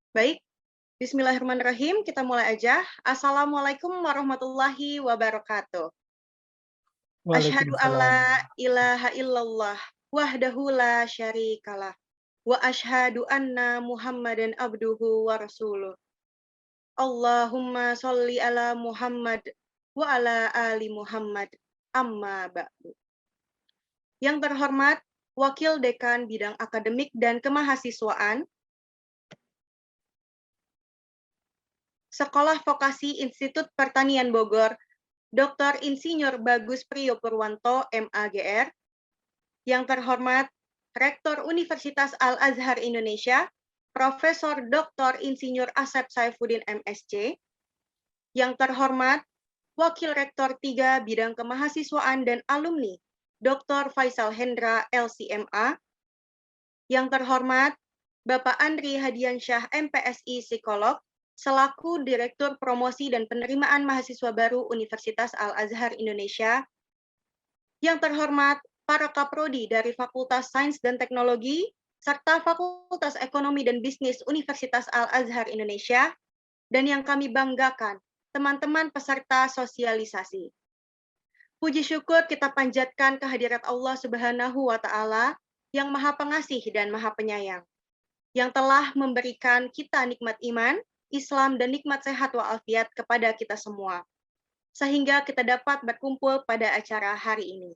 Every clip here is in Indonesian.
Baik, bismillahirrahmanirrahim. Kita mulai aja. Assalamualaikum warahmatullahi wabarakatuh. Asyhadu Waalaikumsalam. alla ilaha illallah wahdahu la syarikalah wa asyhadu anna Muhammadan abduhu wa rasuluh. Allahumma sholli ala Muhammad wa ala ali Muhammad. Amma ba'du. Yang terhormat Wakil Dekan Bidang Akademik dan Kemahasiswaan Sekolah Vokasi Institut Pertanian Bogor, Dr. Insinyur Bagus Priyo Purwanto, MAGR. Yang terhormat Rektor Universitas Al-Azhar Indonesia, Profesor Dr. Insinyur Asep Saifuddin MSc. Yang terhormat Wakil Rektor 3 Bidang Kemahasiswaan dan Alumni, Dr. Faisal Hendra, LCMA. Yang terhormat Bapak Andri Hadiansyah, MPSI Psikolog, selaku Direktur Promosi dan Penerimaan Mahasiswa Baru Universitas Al-Azhar Indonesia. Yang terhormat para Kaprodi dari Fakultas Sains dan Teknologi, serta Fakultas Ekonomi dan Bisnis Universitas Al-Azhar Indonesia, dan yang kami banggakan, teman-teman peserta sosialisasi. Puji syukur kita panjatkan kehadirat Allah Subhanahu wa Ta'ala yang Maha Pengasih dan Maha Penyayang, yang telah memberikan kita nikmat iman, Islam, dan nikmat sehat walafiat kepada kita semua, sehingga kita dapat berkumpul pada acara hari ini.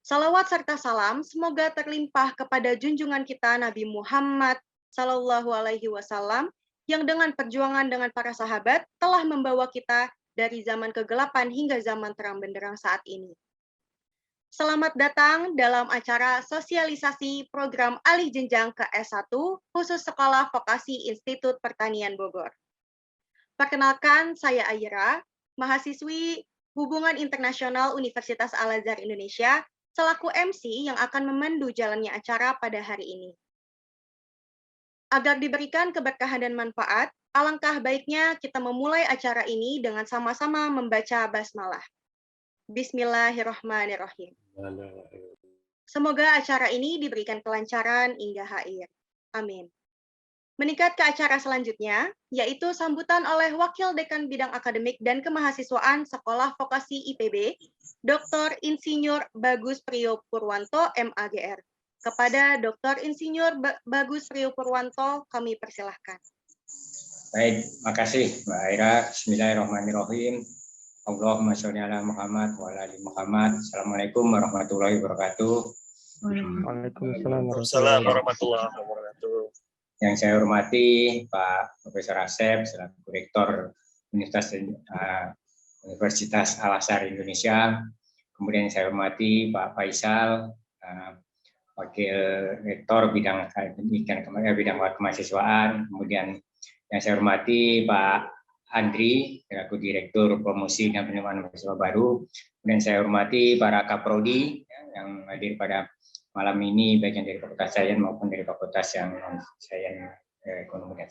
Salawat serta salam semoga terlimpah kepada junjungan kita Nabi Muhammad Sallallahu Alaihi Wasallam yang dengan perjuangan dengan para sahabat telah membawa kita dari zaman kegelapan hingga zaman terang benderang saat ini. Selamat datang dalam acara sosialisasi program alih jenjang ke S1 khusus Sekolah Vokasi Institut Pertanian Bogor. Perkenalkan, saya Ayra, mahasiswi Hubungan Internasional Universitas Al-Azhar Indonesia, selaku MC yang akan memandu jalannya acara pada hari ini. Agar diberikan keberkahan dan manfaat, alangkah baiknya kita memulai acara ini dengan sama-sama membaca basmalah. Bismillahirrahmanirrahim. Semoga acara ini diberikan kelancaran hingga akhir. Amin. Meningkat ke acara selanjutnya, yaitu sambutan oleh Wakil Dekan Bidang Akademik dan Kemahasiswaan Sekolah Vokasi IPB, Dr. Insinyur Bagus Priyo Purwanto, MAGR. Kepada Dr. Insinyur Bagus Priyo Purwanto, kami persilahkan. Baik, makasih Mbak Aira. Bismillahirrahmanirrahim. Allahumma sholli ala Muhammad wa ala ali Muhammad. Assalamualaikum warahmatullahi wabarakatuh. Waalaikumsalam warahmatullahi wabarakatuh. Yang saya hormati Pak Profesor Asep selaku Rektor Universitas Al-Azhar Indonesia. Kemudian saya hormati Pak Faisal, Wakil Rektor Bidang Akademik dan Bidang Kemahasiswaan. Kemudian yang saya hormati Pak Andri, selaku Direktur Promosi dan Penerimaan Mahasiswa Baru. Kemudian saya hormati para Kaprodi yang hadir pada malam ini, baik yang dari Fakultas Sains maupun dari Fakultas yang non-Sains Ekonomi.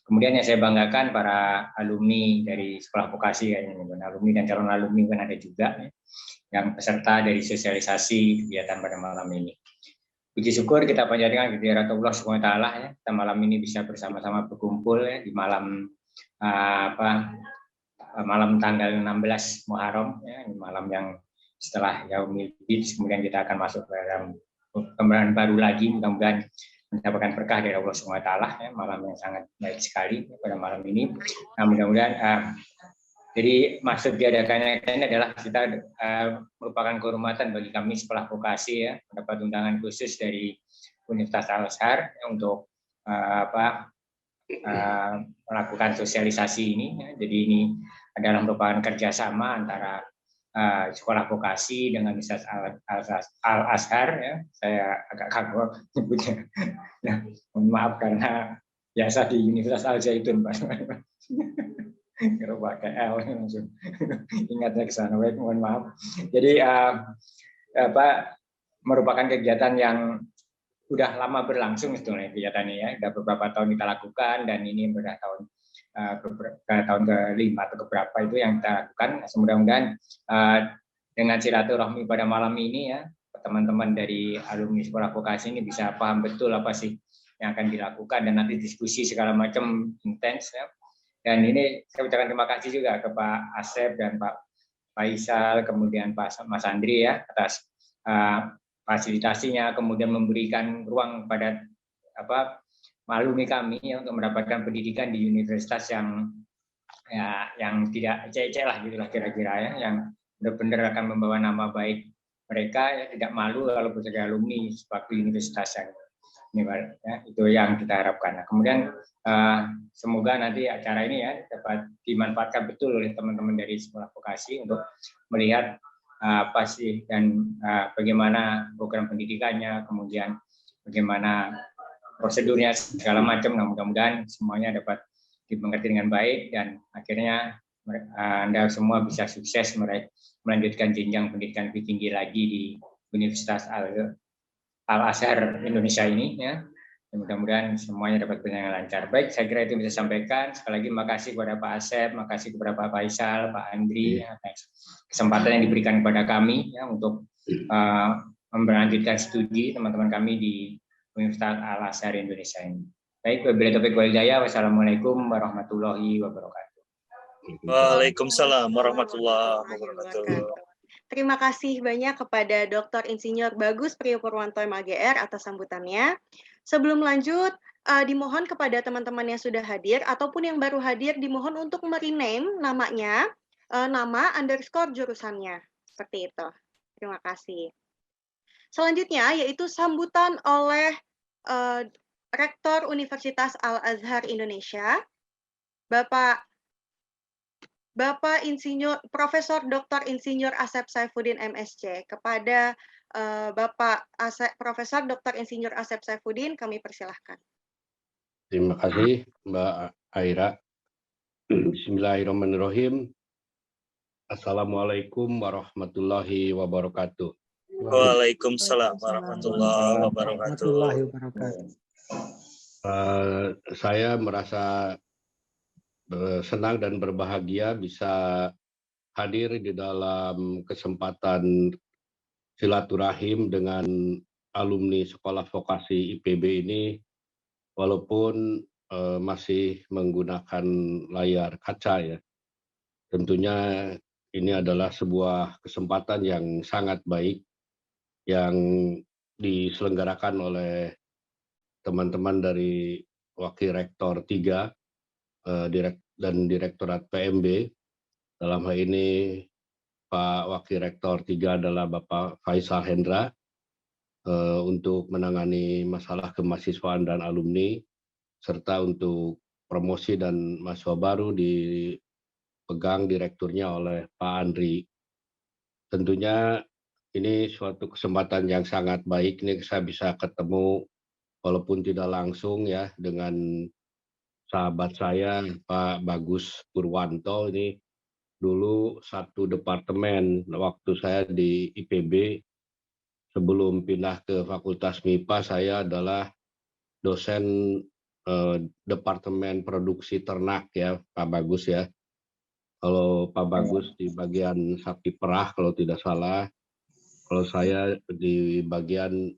Kemudian yang saya banggakan para alumni dari Sekolah Vokasi, alumni dan calon alumni kan ada juga yang peserta dari sosialisasi kegiatan pada malam ini. Puji syukur kita panjatkan kehadirat Allah SWT ya, kita malam ini bisa bersama-sama berkumpul ya, di malam malam tanggal 16 Muharram ya, malam yang setelah Yaumul Bid, kemudian kita akan masuk ke dalam perkembangan baru lagi, mudah-mudahan mendapatkan berkah dari Allah SWT ya, malam yang sangat baik sekali pada malam ini. Nah, mudah-mudahan jadi maksud diadakannya ini adalah kita merupakan kehormatan bagi kami Sekolah Vokasi ya, mendapat undangan khusus dari Universitas Al-Azhar ya, untuk melakukan sosialisasi ini ya. Jadi ini adalah merupakan kerjasama antara Sekolah Vokasi dengan Universitas Al-Azhar ya. Saya agak kagok nyebutnya. Nah, mohon maaf karena biasa di Universitas Al-Zaitun Pak. Kalau pakai L langsung ingatnya ke sana. Baik, mohon maaf. Jadi merupakan kegiatan yang sudah lama berlangsung sebetulnya kegiatannya ya. Sudah beberapa tahun kita lakukan dan ini sudah tahun ke-5 atau keberapa itu yang kita lakukan. Mudah-mudahan dengan silaturahmi pada malam ini ya, teman-teman dari alumni Sekolah Vokasi ini bisa paham betul apa sih yang akan dilakukan dan nanti diskusi segala macam intens ya. Dan ini saya ucapkan terima kasih juga ke Pak Asep dan Pak Faisal, kemudian Pak Mas Andri ya atas fasilitasinya, kemudian memberikan ruang pada alumni kami ya, untuk mendapatkan pendidikan di universitas yang tidak ecek-ecek lah gitulah kira-kira ya, yang benar-benar akan membawa nama baik mereka ya, tidak malu kalau sebagai alumni suatu universitas yang ini ya, itu yang kita harapkan. Nah, kemudian semoga nanti acara ini ya dapat dimanfaatkan betul oleh teman-teman dari sekolah vokasi untuk melihat apa sih dan bagaimana program pendidikannya, kemudian bagaimana prosedurnya segala macam. Nah, mudah-mudahan semuanya dapat dimengerti dengan baik dan akhirnya Anda semua bisa sukses melanjutkan jenjang pendidikan lebih tinggi lagi di Universitas Al-Azhar Indonesia ini ya. Mudah-mudahan semuanya dapat berjalan lancar. Baik, saya kira itu bisa sampaikan. Sekali lagi makasih kepada Pak Asep, makasih kepada Pak Faisal, Pak Andri atas kesempatan yang diberikan kepada kami ya untuk melanjutkan studi teman-teman kami di Universitas Al-Azhar Indonesia ini. Baik, wabillahi taufiq wal hidayah. Wassalamualaikum warahmatullahi wabarakatuh. Waalaikumsalam warahmatullahi wabarakatuh. Terima kasih banyak kepada Dr. Insinyur Bagus Priyo Purwanto MAGR atas sambutannya. Sebelum lanjut, dimohon kepada teman-teman yang sudah hadir ataupun yang baru hadir dimohon untuk merename namanya, nama underscore jurusannya. Seperti itu. Terima kasih. Selanjutnya yaitu sambutan oleh Rektor Universitas Al-Azhar Indonesia, Bapak Insinyur Profesor Dr. Insinyur Asep Saifuddin MSc. Kepada Bapak Profesor Dr. Insinyur Asep Saifuddin kami persilahkan. Terima kasih Mbak Aira. Bismillahirrahmanirrahim. Assalamualaikum warahmatullahi wabarakatuh. Waalaikumsalam warahmatullahi wabarakatuh. Saya merasa senang dan berbahagia bisa hadir di dalam kesempatan silaturahim dengan alumni Sekolah Vokasi IPB ini, walaupun masih menggunakan layar kaca ya. Tentunya ini adalah sebuah kesempatan yang sangat baik yang diselenggarakan oleh teman-teman dari Wakil Rektor 3 dan Direktorat PMB. Dalam hal ini Pak Wakil Rektor 3 adalah Bapak Faisal Hendra untuk menangani masalah kemahasiswaan dan alumni, serta untuk promosi dan mahasiswa baru dipegang direkturnya oleh Pak Andri. Tentunya ini suatu kesempatan yang sangat baik, ini saya bisa ketemu walaupun tidak langsung ya dengan sahabat saya Pak Bagus Purwanto. Ini dulu satu departemen waktu saya di IPB. Sebelum pindah ke Fakultas MIPA, saya adalah dosen Departemen Produksi Ternak ya, Pak Bagus ya. Kalau Pak Bagus di bagian sapi perah kalau tidak salah, kalau saya di bagian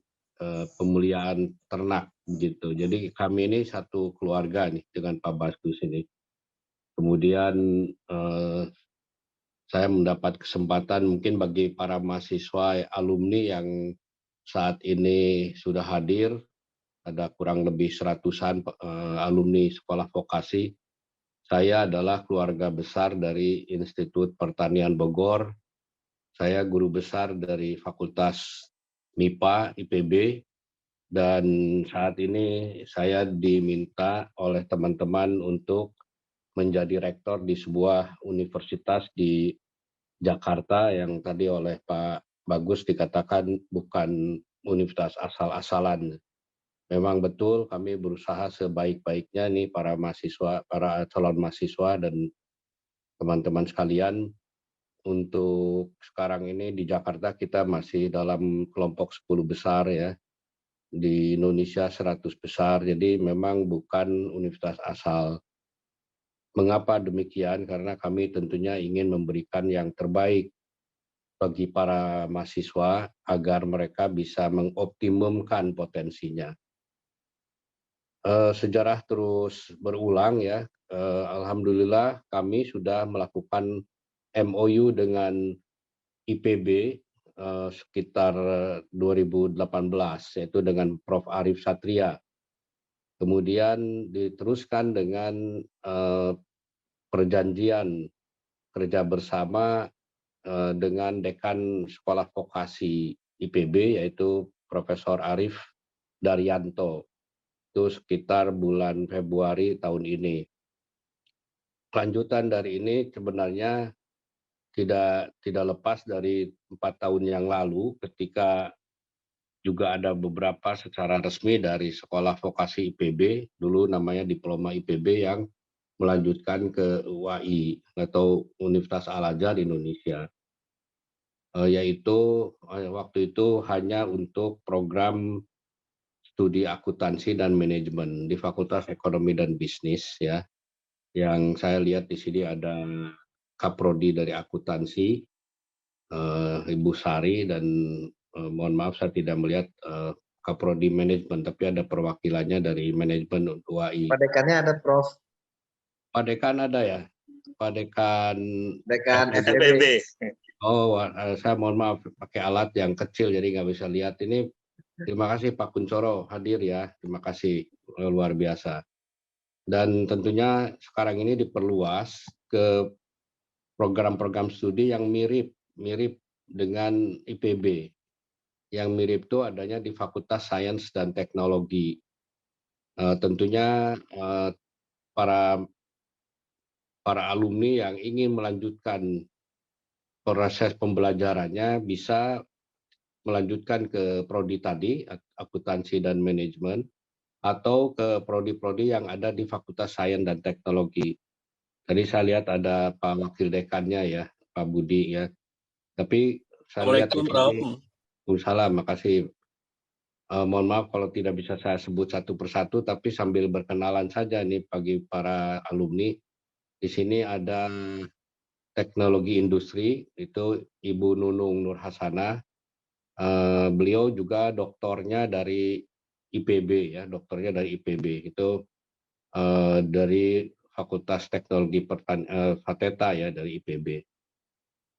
pemuliaan ternak gitu. Jadi kami ini satu keluarga nih dengan Pak Bagus ini. Kemudian saya mendapat kesempatan mungkin bagi para mahasiswa alumni yang saat ini sudah hadir, ada kurang lebih 100-an alumni sekolah vokasi. Saya adalah keluarga besar dari Institut Pertanian Bogor. Saya guru besar dari Fakultas MIPA IPB, dan saat ini saya diminta oleh teman-teman untuk menjadi rektor di sebuah universitas di Jakarta yang tadi oleh Pak Bagus dikatakan bukan universitas asal-asalan. Memang betul kami berusaha sebaik-baiknya nih para mahasiswa, para calon mahasiswa dan teman-teman sekalian. Untuk sekarang ini di Jakarta kita masih dalam kelompok 10 besar ya. Di Indonesia 100 besar, jadi memang bukan universitas asal. Mengapa demikian? Karena kami tentunya ingin memberikan yang terbaik bagi para mahasiswa agar mereka bisa mengoptimumkan potensinya. sejarah terus berulang ya. Alhamdulillah kami sudah melakukan MOU dengan IPB sekitar 2018, yaitu dengan Prof. Arif Satria. Kemudian diteruskan dengan perjanjian kerja bersama dengan Dekan Sekolah Vokasi IPB, yaitu Profesor Arif Daryanto. Itu sekitar bulan Februari tahun ini. Kelanjutan dari ini sebenarnya tidak lepas dari 4 tahun yang lalu ketika juga ada beberapa secara resmi dari Sekolah Vokasi IPB, dulu namanya Diploma IPB, yang melanjutkan ke UAI atau Universitas Al-Azhar Indonesia. Yaitu waktu itu hanya untuk program studi akuntansi dan manajemen di Fakultas Ekonomi dan Bisnis ya. Yang saya lihat di sini ada Kaprodi dari akuntansi, Ibu Sari, dan mohon maaf saya tidak melihat Kaprodi manajemen, tapi ada perwakilannya dari manajemen UAI. Pak Dekannya ada Prof. Pak Dekan ada ya? Pak Dekan FEB. FEB. Oh, saya mohon maaf pakai alat yang kecil jadi nggak bisa lihat ini. Terima kasih Pak Kuncoro hadir ya, terima kasih, luar biasa. Dan tentunya sekarang ini diperluas ke program-program studi yang mirip dengan IPB. Yang mirip itu adanya di Fakultas Sains dan Teknologi. Tentunya para alumni yang ingin melanjutkan proses pembelajarannya bisa melanjutkan ke prodi tadi, akuntansi dan manajemen, atau ke prodi-prodi yang ada di Fakultas Sains dan Teknologi. Tadi saya lihat ada Pak Wakil Dekannya ya, Pak Budi ya. Tapi saya lihat di sini, Waalaikumsalam, makasih. Mohon maaf kalau tidak bisa saya sebut satu persatu, tapi sambil berkenalan saja nih bagi para alumni. Di sini ada teknologi industri, itu Ibu Nunung Nur Hasanah. Beliau juga doktornya dari IPB ya, doktornya dari IPB itu dari Fakultas Teknologi Fateta ya, dari IPB.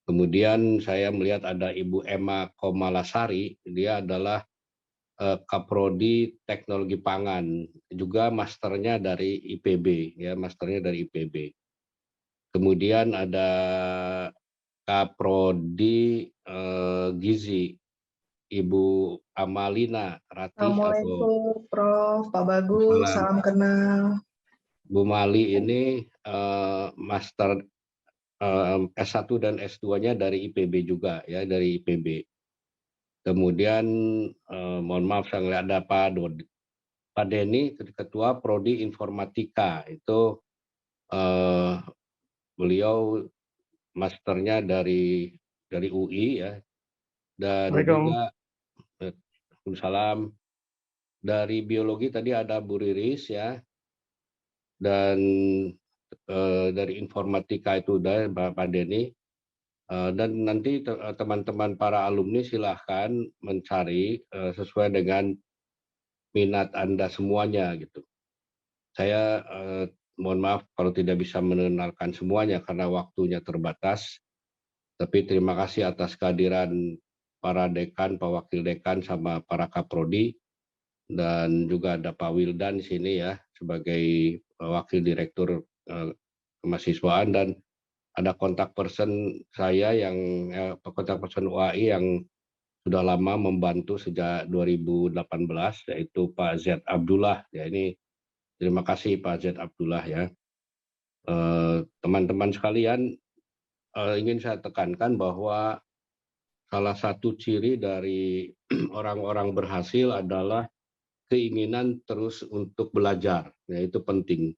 Kemudian saya melihat ada Ibu Emma Komalasari, dia adalah Kaprodi Teknologi Pangan, juga masternya dari IPB ya, masternya dari IPB. Kemudian ada Kaprodi Gizi, Ibu Amalina Ratih. Assalamualaikum Prof, Pak Bagus, salam kenal. Bu Mali ini master S1 dan S2-nya dari IPB juga ya, dari IPB. Kemudian mohon maaf saya nggak ada Pak Denny, Ketua Prodi Informatika, itu beliau masternya dari UI ya, dan juga Waalaikumsalam. Dari biologi tadi ada Bu Riris ya, dan dari informatika itu udah Pak Denny. Dan nanti teman-teman para alumni silahkan mencari sesuai dengan minat Anda semuanya gitu. Saya mohon maaf kalau tidak bisa mengenalkan semuanya karena waktunya terbatas. Tapi terima kasih atas kehadiran para dekan, Pak Wakil Dekan, sama para kaprodi, dan juga ada Pak Wildan di sini ya sebagai Wakil Direktur Kemahasiswaan, dan ada kontak person saya yang kontak person UAI yang sudah lama membantu sejak 2018, yaitu Pak Z Abdullah. Ya, ini terima kasih Pak Z Abdullah ya. Teman-teman sekalian, ingin saya tekankan bahwa salah satu ciri dari orang-orang berhasil adalah keinginan terus untuk belajar, ya, itu penting.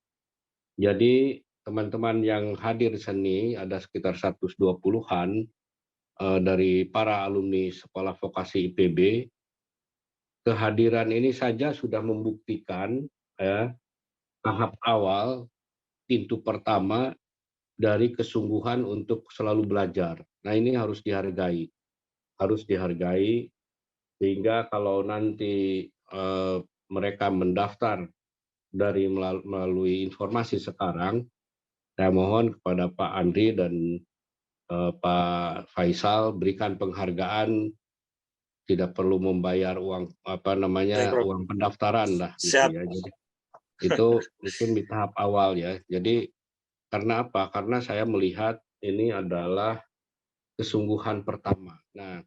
Jadi teman-teman yang hadir di sini ada sekitar 120-an dari para alumni Sekolah Vokasi IPB. Kehadiran ini saja sudah membuktikan ya, tahap awal, pintu pertama dari kesungguhan untuk selalu belajar. Nah, ini harus dihargai. Harus dihargai sehingga kalau nanti mereka mendaftar melalui informasi sekarang, saya mohon kepada Pak Andri dan Pak Faisal berikan penghargaan, tidak perlu membayar uang Baik, Prof. uang pendaftaran lah gitu Siap. ya. Jadi itu mungkin di tahap awal ya. Jadi karena apa? Karena saya melihat ini adalah kesungguhan pertama. Nah,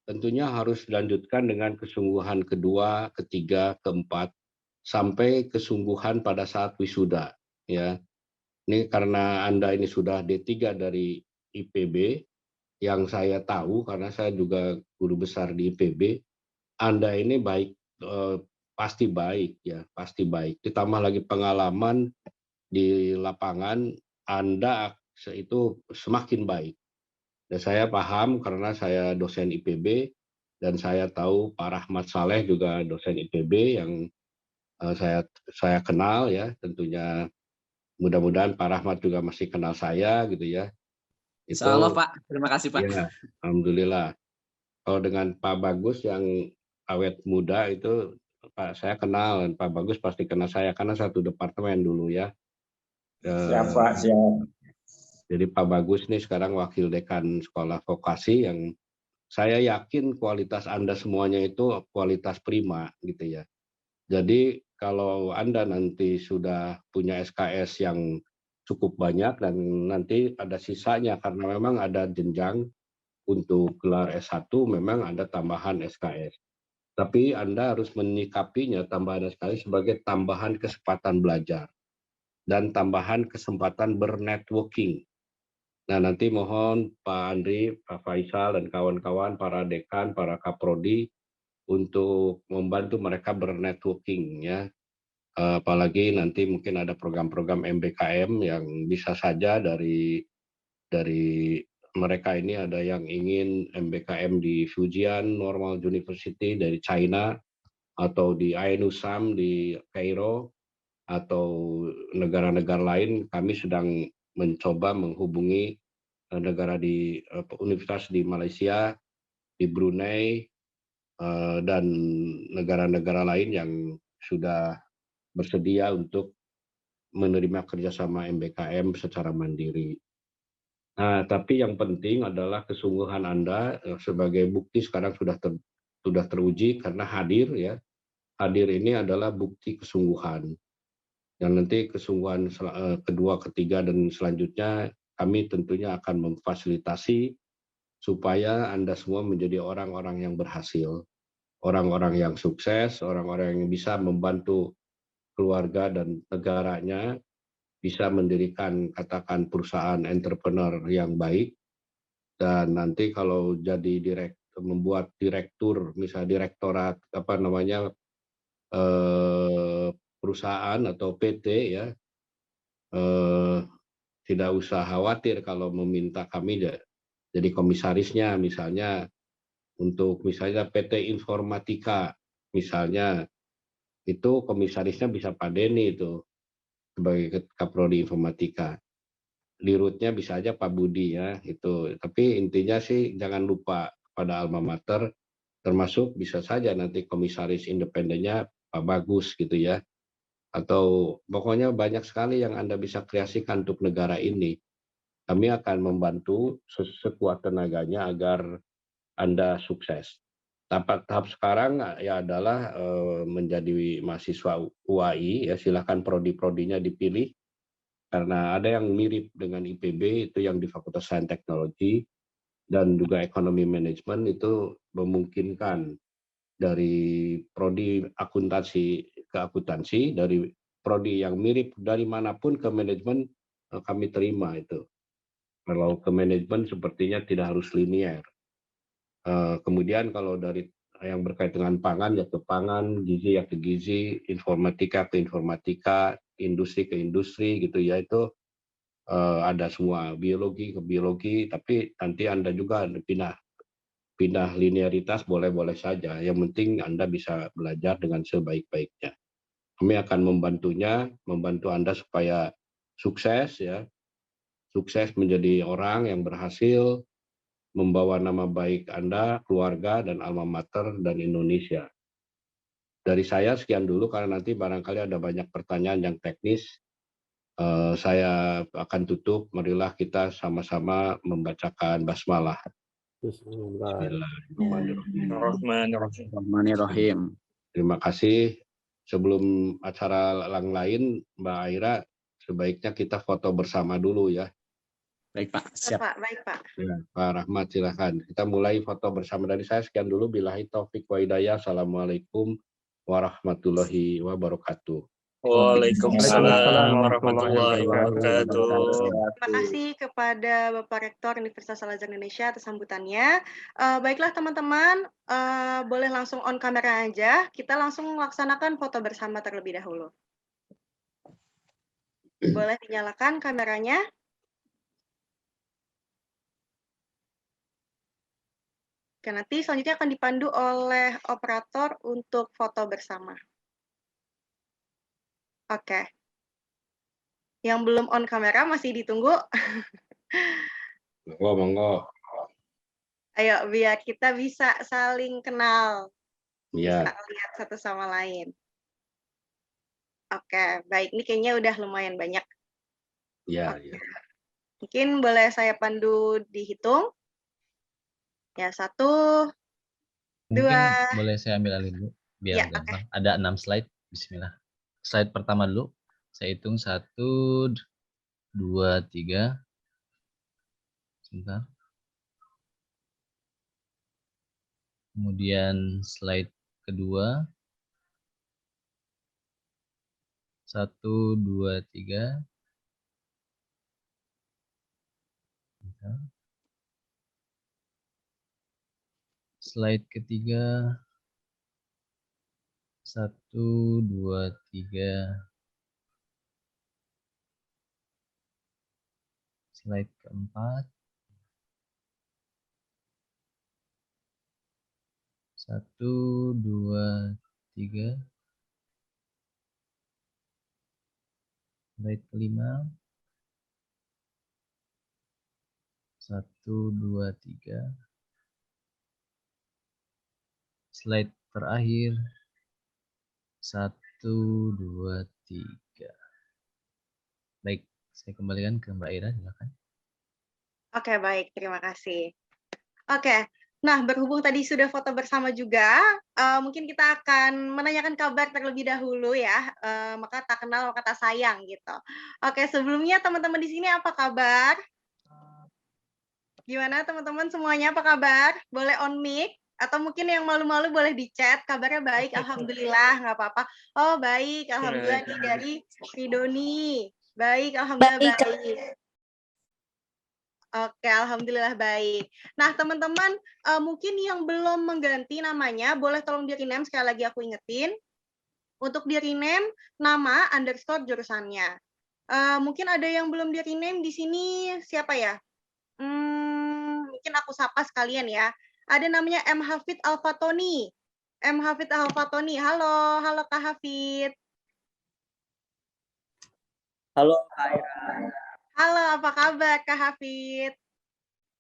tentunya harus dilanjutkan dengan kesungguhan kedua, ketiga, keempat, sampai kesungguhan pada saat wisuda. Ya, ini karena Anda ini sudah D3 dari IPB, yang saya tahu karena saya juga guru besar di IPB, Anda ini baik, pasti baik ya, pasti baik. Ditambah lagi pengalaman di lapangan, Anda itu semakin baik. Dan saya paham karena saya dosen IPB dan saya tahu Pak Rahmat Saleh juga dosen IPB yang saya kenal ya, tentunya mudah-mudahan Pak Rahmat juga masih kenal saya gitu ya. Insyaallah, Itu Pak. Terima kasih, Pak. ya, alhamdulillah. Kalau dengan Pak Bagus yang awet muda itu saya kenal, dan Pak Bagus pasti kenal saya karena satu departemen dulu ya. Siapa? Siap. Jadi Pak Bagus nih sekarang wakil dekan sekolah vokasi yang saya yakin kualitas Anda semuanya itu kualitas prima gitu ya. Jadi kalau Anda nanti sudah punya SKS yang cukup banyak dan nanti ada sisanya karena memang ada jenjang untuk gelar S1 memang ada tambahan SKS. Tapi Anda harus menyikapinya tambahan SKS sebagai tambahan kesempatan belajar dan tambahan kesempatan bernetworking. Nah, nanti mohon Pak Andri, Pak Faisal, dan kawan-kawan, para dekan, para kaprodi, untuk membantu mereka bernetworking ya. Apalagi nanti mungkin ada program-program MBKM yang bisa saja dari mereka ini ada yang ingin MBKM di Fujian Normal University dari China, atau di Ain Usam di Kairo, atau negara-negara lain. Kami sedang mencoba menghubungi negara di universitas di Malaysia, di Brunei, dan negara-negara lain yang sudah bersedia untuk menerima kerjasama MBKM secara mandiri. Nah, tapi yang penting adalah kesungguhan Anda sebagai bukti sekarang sudah teruji karena hadir ya. Hadir ini adalah bukti kesungguhan. Dan nanti kesungguhan kedua, ketiga, dan selanjutnya kami tentunya akan memfasilitasi supaya Anda semua menjadi orang-orang yang berhasil, orang-orang yang sukses, orang-orang yang bisa membantu keluarga dan negaranya, bisa mendirikan katakan perusahaan entrepreneur yang baik, dan nanti kalau jadi membuat direktur, misalnya direktorat perusahaan atau PT ya, tidak usah khawatir kalau meminta kami jadi komisarisnya, misalnya untuk misalnya PT Informatika misalnya, itu komisarisnya bisa Pak Denny itu sebagai Kaprodi Informatika. Dirutnya bisa aja Pak Budi ya itu. Tapi intinya sih jangan lupa pada alma mater, termasuk bisa saja nanti komisaris independennya Pak Bagus gitu ya. Atau pokoknya banyak sekali yang Anda bisa kreasikan untuk negara ini. Kami akan membantu sekuat tenaganya agar Anda sukses. Tahap sekarang ya adalah menjadi mahasiswa UAI ya, silakan prodi-prodinya dipilih karena ada yang mirip dengan IPB itu yang di Fakultas Sains Teknologi, dan juga ekonomi manajemen itu memungkinkan dari prodi akuntansi ke akuntansi, dari prodi yang mirip dari manapun ke manajemen kami terima itu. Kalau ke manajemen sepertinya tidak harus linier. Kemudian kalau dari yang berkait dengan pangan ya ke pangan, gizi ya ke gizi, informatika ke informatika, industri ke industri gitu ya, itu ada semua, biologi ke biologi. Tapi nanti Anda juga pindah linearitas boleh-boleh saja, yang penting Anda bisa belajar dengan sebaik-baiknya. Kami akan membantu Anda supaya sukses ya, sukses menjadi orang yang berhasil, membawa nama baik Anda, keluarga, dan alma mater, dan Indonesia. Dari saya sekian dulu karena nanti barangkali ada banyak pertanyaan yang teknis. Saya akan tutup. Marilah kita sama-sama membacakan basmalah. Bismillahirrahmanirrahim. Bismillahirrahmanirrahim. Bismillahirrahmanirrahim. Terima kasih. Sebelum acara yang lain, Mbak Aira, sebaiknya kita foto bersama dulu ya. Baik Pak, Ya, siap. Pak, baik Pak. Ya, Pak Rahmat silakan. Kita mulai foto bersama dari saya sekian dulu. Billahi taufik wa hidayah. Assalamualaikum warahmatullahi wabarakatuh. Waalaikumsalam warahmatullahi wabarakatuh. Terima kasih kepada Bapak Rektor Universitas Al-Azhar Indonesia atas sambutannya. Baiklah teman-teman, boleh langsung on kamera aja. Kita langsung melaksanakan foto bersama terlebih dahulu. Boleh dinyalakan kameranya. Oke, nanti selanjutnya akan dipandu oleh operator untuk foto bersama. Oke. Yang belum on kamera masih ditunggu. Monggo. Ayo, biar kita bisa saling kenal. Bisa Ya, lihat satu sama lain. Oke, baik. Ini kayaknya udah lumayan banyak. ya. Mungkin boleh saya pandu dihitung. Ya, 1, Mungkin 2. boleh saya ambil alih dulu biar Ya, gampang. Ada 6 slide. Bismillah. Slide pertama dulu. Saya hitung 1, 2, 3. Sebentar. Kemudian slide kedua. 1, 2, 3. Sebentar. Slide ketiga. 1, 2, 3. Slide keempat. 1, 2, 3. Slide kelima. 1, 2, 3. Slide terakhir. 1, 2, 3. Baik, saya kembalikan ke Mbak Ira, silakan. Oke, baik. Terima kasih. Oke. Nah, berhubung tadi sudah foto bersama juga, mungkin kita akan menanyakan kabar terlebih dahulu ya. Maka tak kenal maka tak sayang gitu. Oke, sebelumnya teman-teman di sini apa kabar? Gimana teman-teman semuanya, apa kabar? Boleh on mic? Atau mungkin yang malu-malu boleh di chat. Kabarnya baik, alhamdulillah, nggak apa-apa. Oh, baik, alhamdulillah nih dari Ridoni. Baik, alhamdulillah baik. Oke, alhamdulillah baik. Nah, teman-teman, mungkin yang belum mengganti namanya, boleh tolong di-rename, sekali lagi aku ingetin. Untuk di-rename, nama _ jurusannya. Mungkin ada yang belum di-rename di sini, siapa ya? Mungkin aku sapa sekalian ya. Ada namanya M. Hafid Al-Fatoni. M. Hafid Al-Fatoni. Halo, halo Kak Hafid. Halo Kak Ira. Halo, apa kabar Kak Hafid?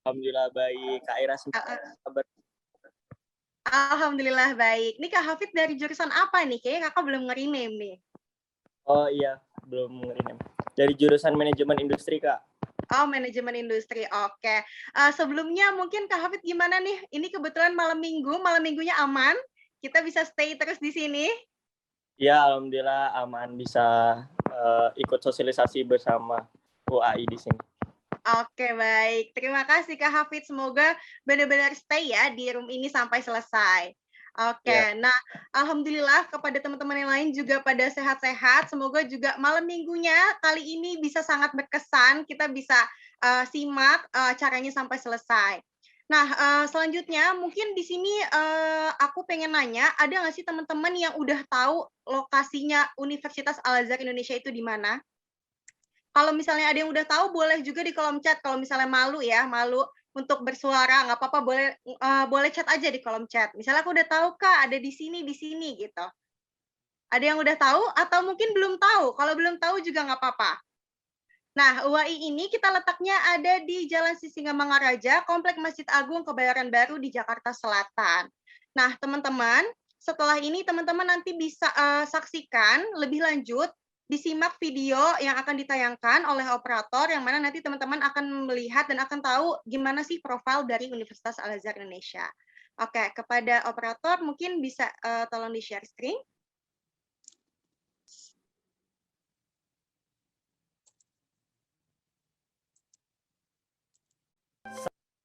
Alhamdulillah baik. Kak Ira kabar? Alhamdulillah baik. Nih Kak Hafid dari jurusan apa nih? Kayaknya Kakak belum nge-rename nih. Oh iya, belum nge-rename. Dari jurusan manajemen industri, Kak. Oh, manajemen industri. Oke. Sebelumnya mungkin Kak Hafid gimana nih? Ini kebetulan malam minggunya aman. Kita bisa stay terus di sini. Ya, alhamdulillah aman, bisa ikut sosialisasi bersama UAI di sini. Oke, baik. Terima kasih Kak Hafid. Semoga benar-benar stay ya di room ini sampai selesai. Oke, Nah, alhamdulillah kepada teman-teman yang lain juga pada sehat-sehat. Semoga juga malam minggunya kali ini bisa sangat berkesan. Kita bisa simak acaranya sampai selesai. Nah, selanjutnya mungkin di sini aku pengen nanya, ada nggak sih teman-teman yang udah tahu lokasinya Universitas Al-Azhar Indonesia itu di mana? Kalau misalnya ada yang udah tahu, boleh juga di kolom chat. Kalau misalnya malu untuk bersuara, nggak apa-apa, boleh chat aja di kolom chat. Misalnya aku udah tahu Kak, ada di sini gitu. Ada yang udah tahu atau mungkin belum tahu? Kalau belum tahu juga nggak apa-apa. Nah, UAI ini kita letaknya ada di Jalan Sisingamangaraja, Komplek Masjid Agung Kebayoran Baru di Jakarta Selatan. Nah, teman-teman, setelah ini teman-teman nanti bisa saksikan lebih lanjut, disimak video yang akan ditayangkan oleh operator, yang mana nanti teman-teman akan melihat dan akan tahu gimana sih profil dari Universitas Al-Azhar Indonesia. Oke, kepada operator mungkin bisa tolong di-share screen.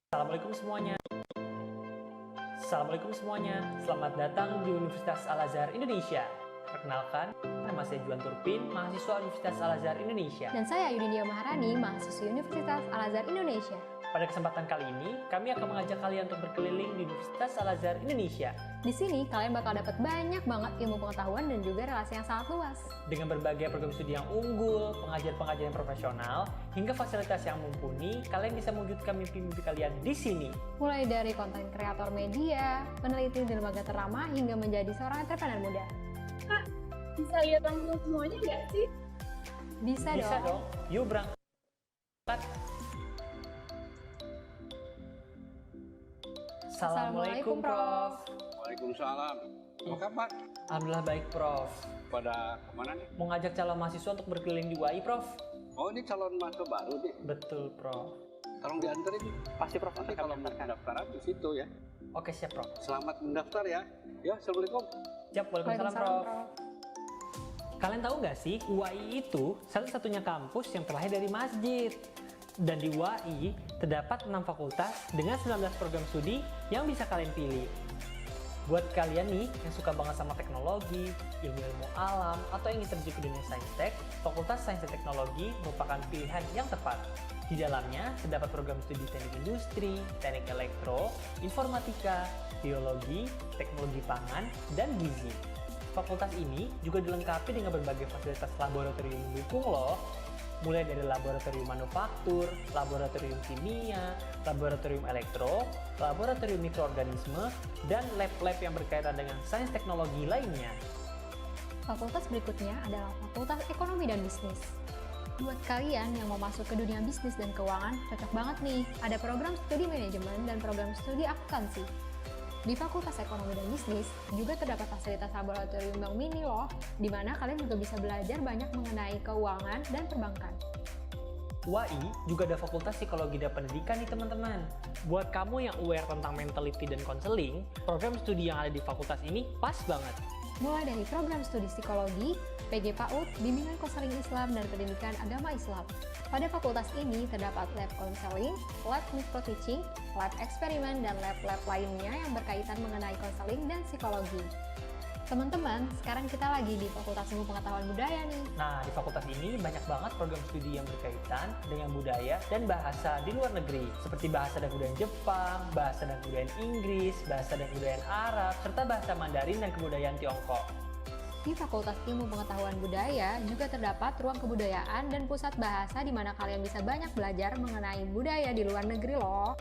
Assalamualaikum semuanya. Assalamualaikum semuanya. Selamat datang di Universitas Al-Azhar Indonesia. Perkenalkan, nama saya Juan Turpin, mahasiswa Universitas Al-Azhar Indonesia. Dan saya Yudinia Maharani, mahasiswa Universitas Al-Azhar Indonesia. Pada kesempatan kali ini, kami akan mengajak kalian untuk berkeliling di Universitas Al-Azhar Indonesia. Di sini, kalian bakal dapat banyak banget ilmu pengetahuan dan juga relasi yang sangat luas. Dengan berbagai program studi yang unggul, pengajar-pengajar yang profesional, hingga fasilitas yang mumpuni, kalian bisa mewujudkan mimpi-mimpi kalian di sini. Mulai dari konten kreator media, peneliti di lembaga ternama, hingga menjadi seorang entrepreneur muda. Kak, bisa lihat langsung semuanya nggak sih? Bisa dong. Yuk berangkat. Assalamualaikum, Prof. Waalaikumsalam. Apa kabar? Alhamdulillah baik, Prof. Pada kemana nih? Mau ngajak calon mahasiswa untuk berkeliling di UAI, Prof. Oh, ini calon mahasiswa baru nih. Betul, Prof. Tolong dianterin. Pasti, Prof. Nanti kalau mau pendaftaran di situ ya. Oke, siap, Prof. Selamat mendaftar ya. Ya, assalamualaikum. Siap, waalaikumsalam, Prof. Kalian tahu nggak sih, UAI itu satu-satunya kampus yang terlahir dari masjid. Dan di UAI terdapat 6 fakultas dengan 19 program studi yang bisa kalian pilih. Buat kalian nih yang suka banget sama teknologi, ilmu-ilmu alam, atau yang ingin terjun ke dunia sains-tek, Fakultas Sains dan Teknologi merupakan pilihan yang tepat. Di dalamnya terdapat program studi teknik industri, teknik elektro, informatika, biologi, teknologi pangan, dan gizi. Fakultas ini juga dilengkapi dengan berbagai fasilitas laboratorium mendukung loh, mulai dari laboratorium manufaktur, laboratorium kimia, laboratorium elektro, laboratorium mikroorganisme, dan lab-lab yang berkaitan dengan sains teknologi lainnya. Fakultas berikutnya adalah Fakultas Ekonomi dan Bisnis. Buat kalian yang mau masuk ke dunia bisnis dan keuangan, cocok banget nih. Ada program studi manajemen dan program studi akuntansi. Di Fakultas Ekonomi dan Bisnis juga terdapat fasilitas laboratorium Bank Mini loh, di mana kalian juga bisa belajar banyak mengenai keuangan dan perbankan. UAI juga ada Fakultas Psikologi dan Pendidikan nih teman-teman. Buat kamu yang aware tentang mentality dan konseling, program studi yang ada di fakultas ini pas banget. Mulai dari program studi psikologi, PG PAUD, bimbingan konseling Islam, dan pendidikan agama Islam. Pada fakultas ini terdapat lab konseling, lab micro-teaching, lab eksperimen, dan lab-lab lainnya yang berkaitan mengenai konseling dan psikologi. Teman-teman, sekarang kita lagi di Fakultas Ilmu Pengetahuan Budaya nih. Nah, di fakultas ini banyak banget program studi yang berkaitan dengan budaya dan bahasa di luar negeri, seperti bahasa dan kebudayaan Jepang, bahasa dan kebudayaan Inggris, bahasa dan kebudayaan Arab, serta bahasa Mandarin dan kebudayaan Tiongkok. Di Fakultas Ilmu Pengetahuan Budaya juga terdapat ruang kebudayaan dan pusat bahasa di mana kalian bisa banyak belajar mengenai budaya di luar negeri loh.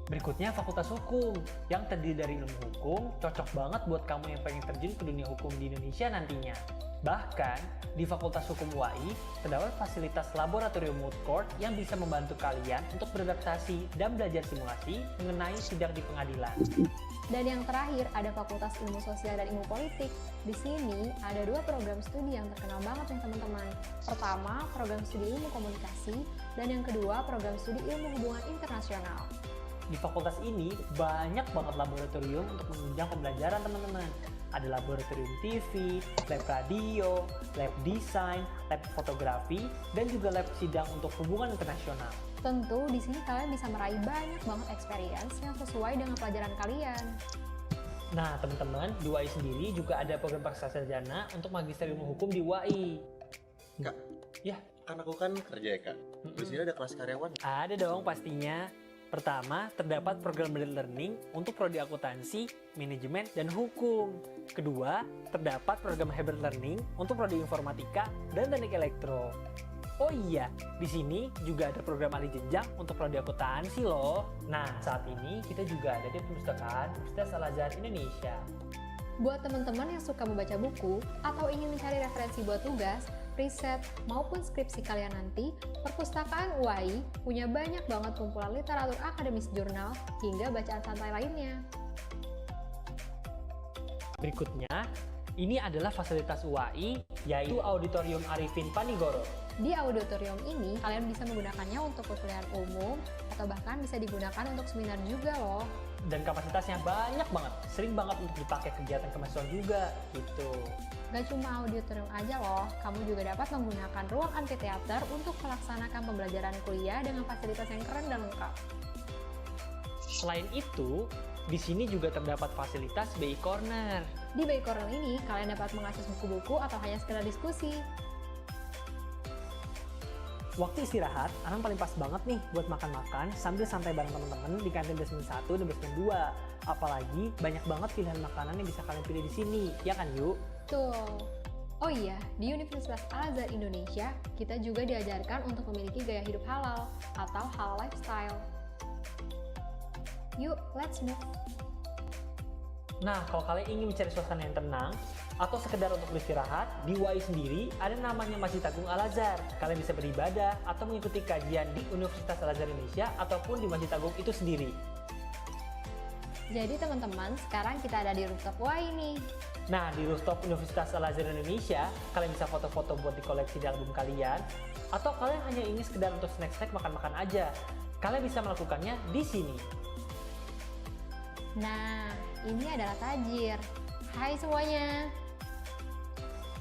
Berikutnya Fakultas Hukum, yang terdiri dari ilmu hukum, cocok banget buat kamu yang pengen terjun ke dunia hukum di Indonesia nantinya. Bahkan, di Fakultas Hukum UAI, terdapat fasilitas laboratorium moot court yang bisa membantu kalian untuk beradaptasi dan belajar simulasi mengenai sidang di pengadilan. Dan yang terakhir, ada Fakultas Ilmu Sosial dan Ilmu Politik. Di sini ada 2 program studi yang terkenal banget nih teman-teman. Pertama, program studi ilmu komunikasi, dan yang kedua, program studi ilmu hubungan internasional. Di fakultas ini banyak banget laboratorium untuk menunjang pembelajaran teman-teman. Ada laboratorium TV, lab radio, lab desain, lab fotografi, dan juga lab sidang untuk hubungan internasional. Tentu di sini kalian bisa meraih banyak banget experience yang sesuai dengan pelajaran kalian. Nah teman-teman, di UAI sendiri juga ada program paksa sarjana untuk magister ilmu hukum di UAI. Kak, ya, kan aku kan kerja ya kak. Di sini ada kelas karyawan. Ada dong pastinya. Pertama, terdapat program blended learning untuk prodi akuntansi, manajemen, dan hukum. Kedua, terdapat program hybrid learning untuk prodi informatika dan teknik elektro. Oh iya, di sini juga ada program alih jenjang untuk prodi akuntansi loh. Nah, saat ini kita juga ada di perpustakaan Universitas Al-Azhar Indonesia. Buat teman-teman yang suka membaca buku atau ingin mencari referensi buat tugas, riset, maupun skripsi kalian nanti, Perpustakaan UAI punya banyak banget kumpulan literatur akademis jurnal hingga bacaan santai lainnya. Berikutnya, ini adalah fasilitas UAI, yaitu Auditorium Arifin Panigoro. Di auditorium ini, kalian bisa menggunakannya untuk perkuliahan umum, atau bahkan bisa digunakan untuk seminar juga loh. Dan kapasitasnya banyak banget, sering banget untuk dipakai kegiatan kemahasiswaan juga, gitu. Gak cuma auditorium aja loh, kamu juga dapat menggunakan ruang amphitheater untuk melaksanakan pembelajaran kuliah dengan fasilitas yang keren dan lengkap. Selain itu, di sini juga terdapat fasilitas BI Corner. Di BI Corner ini, kalian dapat mengakses buku-buku atau hanya sekedar diskusi. Waktu istirahat, Anang paling pas banget nih buat makan-makan sambil santai bareng teman-teman di kantin basement 1 dan basement 2. Apalagi banyak banget pilihan makanan yang bisa kalian pilih di sini, ya kan yuk? Tuh. Oh iya, di Universitas Al-Azhar Indonesia, kita juga diajarkan untuk memiliki gaya hidup halal atau halal lifestyle. Yuk, let's move. Nah, kalau kalian ingin mencari suasana yang tenang atau sekedar untuk beristirahat, di UAI sendiri ada namanya Masjid Agung Al-Azhar. Kalian bisa beribadah atau mengikuti kajian di Universitas Al-Azhar Indonesia ataupun di Masjid Agung itu sendiri. Jadi teman-teman, sekarang kita ada di rooftop UAI nih. Nah, di rooftop Universitas Al-Azhar Indonesia, kalian bisa foto-foto buat dikoleksi di album kalian, atau kalian hanya ingin sekedar untuk snack-snack makan-makan aja. Kalian bisa melakukannya di sini. Nah, ini adalah Tajir. Hai semuanya.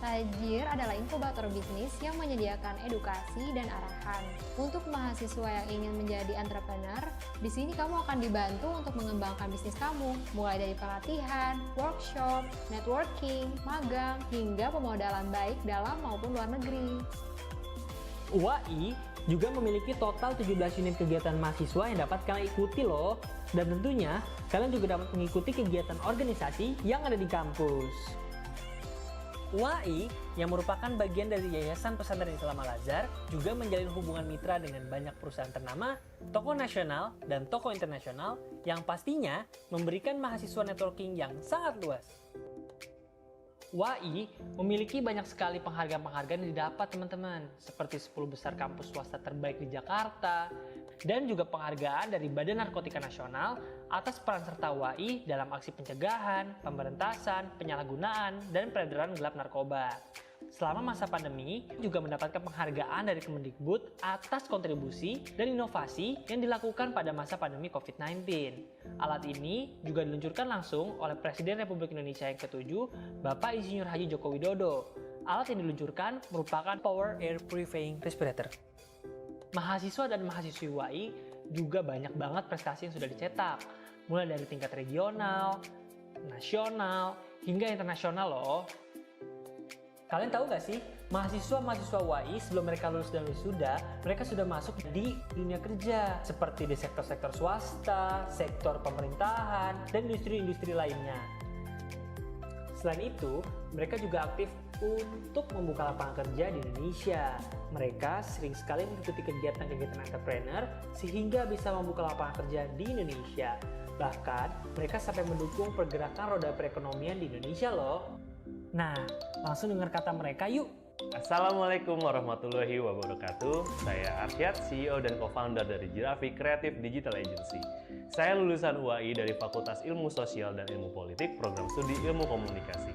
Tajir adalah inkubator bisnis yang menyediakan edukasi dan arahan. Untuk mahasiswa yang ingin menjadi entrepreneur, di sini kamu akan dibantu untuk mengembangkan bisnis kamu, mulai dari pelatihan, workshop, networking, magang, hingga pemodalan baik dalam maupun luar negeri. UAI juga memiliki total 17 unit kegiatan mahasiswa yang dapat kalian ikuti loh. Dan tentunya, kalian juga dapat mengikuti kegiatan organisasi yang ada di kampus. UAI, yang merupakan bagian dari Yayasan Pesantren Islam Al-Azhar, juga menjalin hubungan mitra dengan banyak perusahaan ternama, tokoh nasional, dan tokoh internasional yang pastinya memberikan mahasiswa networking yang sangat luas. UAI memiliki banyak sekali penghargaan-penghargaan yang didapat teman-teman, seperti 10 besar kampus swasta terbaik di Jakarta, dan juga penghargaan dari Badan Narkotika Nasional atas peran serta UAI dalam aksi pencegahan, pemberantasan, penyalahgunaan, dan peredaran gelap narkoba. Selama masa pandemi, juga mendapatkan penghargaan dari Kemendikbud atas kontribusi dan inovasi yang dilakukan pada masa pandemi COVID-19. Alat ini juga diluncurkan langsung oleh Presiden Republik Indonesia yang ke-7, Bapak Insinyur Haji Joko Widodo. Alat yang diluncurkan merupakan Power Air Purifying Respirator. Mahasiswa dan mahasiswi UAI juga banyak banget prestasi yang sudah dicetak, mulai dari tingkat regional, nasional, hingga internasional loh. Kalian tahu gak sih, mahasiswa-mahasiswa UAI sebelum mereka lulus dan wisuda, mereka sudah masuk di dunia kerja, seperti di sektor-sektor swasta, sektor pemerintahan, dan industri-industri lainnya. Selain itu, mereka juga aktif untuk membuka lapangan kerja di Indonesia. Mereka sering sekali mengikuti kegiatan-kegiatan entrepreneur sehingga bisa membuka lapangan kerja di Indonesia. Bahkan, mereka sampai mendukung pergerakan roda perekonomian di Indonesia loh. Nah, langsung dengar kata mereka yuk. Assalamualaikum warahmatullahi wabarakatuh. Saya Arsyad, CEO dan co-founder dari Jirafi Creative Digital Agency. Saya lulusan UAI dari Fakultas Ilmu Sosial dan Ilmu Politik, program studi Ilmu Komunikasi.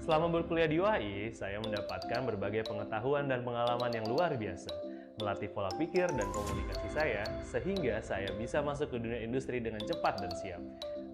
Selama berkuliah di UAI, saya mendapatkan berbagai pengetahuan dan pengalaman yang luar biasa, melatih pola pikir dan komunikasi saya, sehingga saya bisa masuk ke dunia industri dengan cepat dan siap.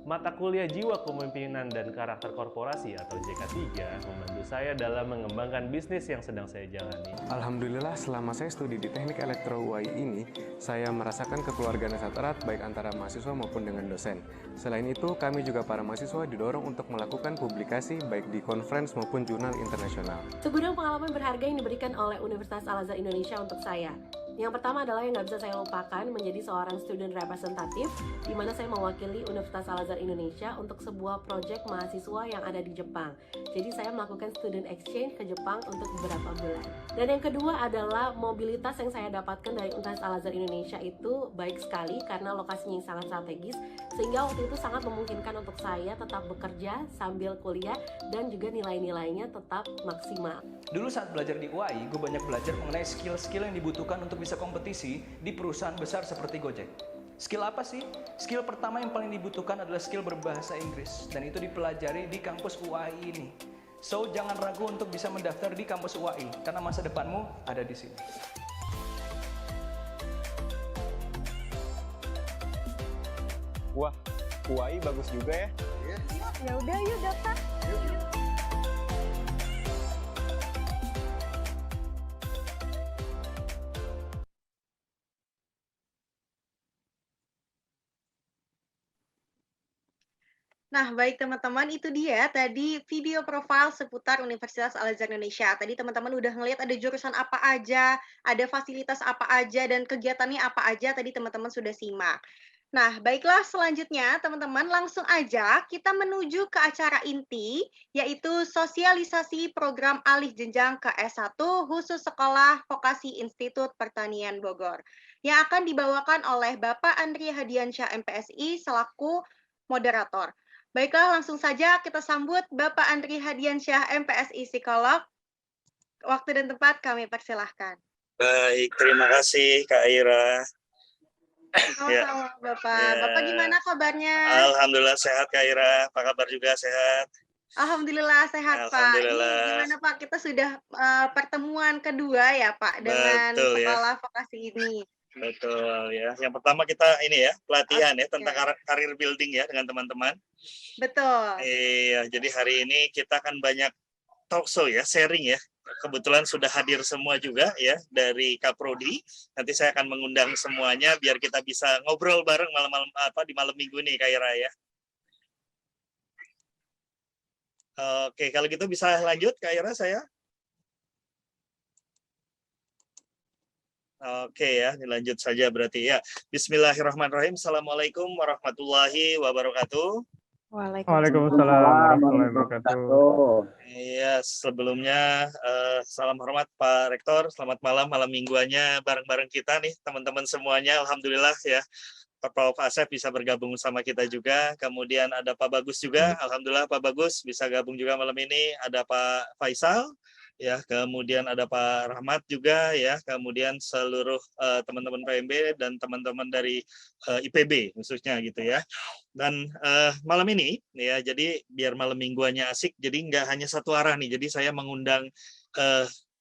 Mata kuliah Jiwa Kepemimpinan dan Karakter Korporasi atau JK3 membantu saya dalam mengembangkan bisnis yang sedang saya jalani. Alhamdulillah, selama saya studi di Teknik Elektro UAI ini, saya merasakan kekeluargaan yang sangat erat baik antara mahasiswa maupun dengan dosen. Selain itu, kami juga para mahasiswa didorong untuk melakukan publikasi baik di conference maupun jurnal internasional. Segudang pengalaman berharga yang diberikan oleh Universitas Al-Azhar Indonesia untuk saya. Yang pertama adalah yang nggak bisa saya lupakan menjadi seorang student representatif, di mana saya mewakili Universitas Al-Azhar Indonesia untuk sebuah proyek mahasiswa yang ada di Jepang. Jadi saya melakukan student exchange ke Jepang untuk beberapa bulan. Dan yang kedua adalah mobilitas yang saya dapatkan dari Universitas Al-Azhar Indonesia itu baik sekali karena lokasinya yang sangat strategis, sehingga waktu itu sangat memungkinkan untuk saya tetap bekerja sambil kuliah dan juga nilai-nilainya tetap maksimal. Dulu saat belajar di UAI, gue banyak belajar mengenai skill-skill yang dibutuhkan untuk bisa kompetisi di perusahaan besar seperti Gojek. Skill apa sih? Skill pertama yang paling dibutuhkan adalah skill berbahasa Inggris, dan itu dipelajari di kampus UAI ini. So, jangan ragu untuk bisa mendaftar di kampus UAI, karena masa depanmu ada di sini. Wah, UAI bagus juga ya. Ya udah yuk daftar. Nah, baik teman-teman, itu dia tadi video profil seputar Universitas Al-Azhar Indonesia. Tadi teman-teman udah ngelihat ada jurusan apa aja, ada fasilitas apa aja, dan kegiatannya apa aja, tadi teman-teman sudah simak. Nah, baiklah selanjutnya teman-teman langsung aja kita menuju ke acara inti, yaitu sosialisasi program alih jenjang ke S1 khusus Sekolah Vokasi Institut Pertanian Bogor, yang akan dibawakan oleh Bapak Andri Hadiansyah MPSI selaku moderator. Baiklah, langsung saja kita sambut Bapak Andri Hadiansyah MPSI Psikolog. Waktu dan tempat kami persilahkan. Baik, terima kasih Kak Ira. Sama-sama Bapak. Ya. Bapak gimana kabarnya? Alhamdulillah sehat Kak Ira. Apa kabar juga sehat? Alhamdulillah sehat Pak. Alhamdulillah. Ini gimana Pak? Kita sudah pertemuan kedua ya Pak dengan Betul, ya. Sekolah Vokasi ini. Betul ya. Yang pertama kita ini ya, pelatihan ya tentang karir building ya dengan teman-teman. Betul. Iya, jadi hari ini kita akan banyak talk show ya, sharing ya. Kebetulan sudah hadir semua juga ya dari Kaprodi. Nanti saya akan mengundang semuanya biar kita bisa ngobrol bareng malam-malam di malam minggu nih Kak Ira ya. Oke, kalau gitu bisa lanjut Kak Ira saya. Oke ya, dilanjut saja berarti ya. Bismillahirrahmanirrahim. Assalamualaikum warahmatullahi wabarakatuh. Waalaikumsalam warahmatullahi wabarakatuh. Iya, sebelumnya salam hormat Pak Rektor. Selamat malam, malam mingguannya bareng-bareng kita nih teman-teman semuanya. Alhamdulillah ya. Prof. Asep bisa bergabung sama kita juga. Kemudian ada Pak Bagus juga. Alhamdulillah Pak Bagus bisa gabung juga malam ini. Ada Pak Faisal. Ya, kemudian ada Pak Rahmat juga ya, kemudian seluruh teman-teman PMB dan teman-teman dari IPB khususnya gitu ya. Dan malam ini ya, jadi biar malam mingguannya asik, jadi nggak hanya satu arah nih. Jadi saya mengundang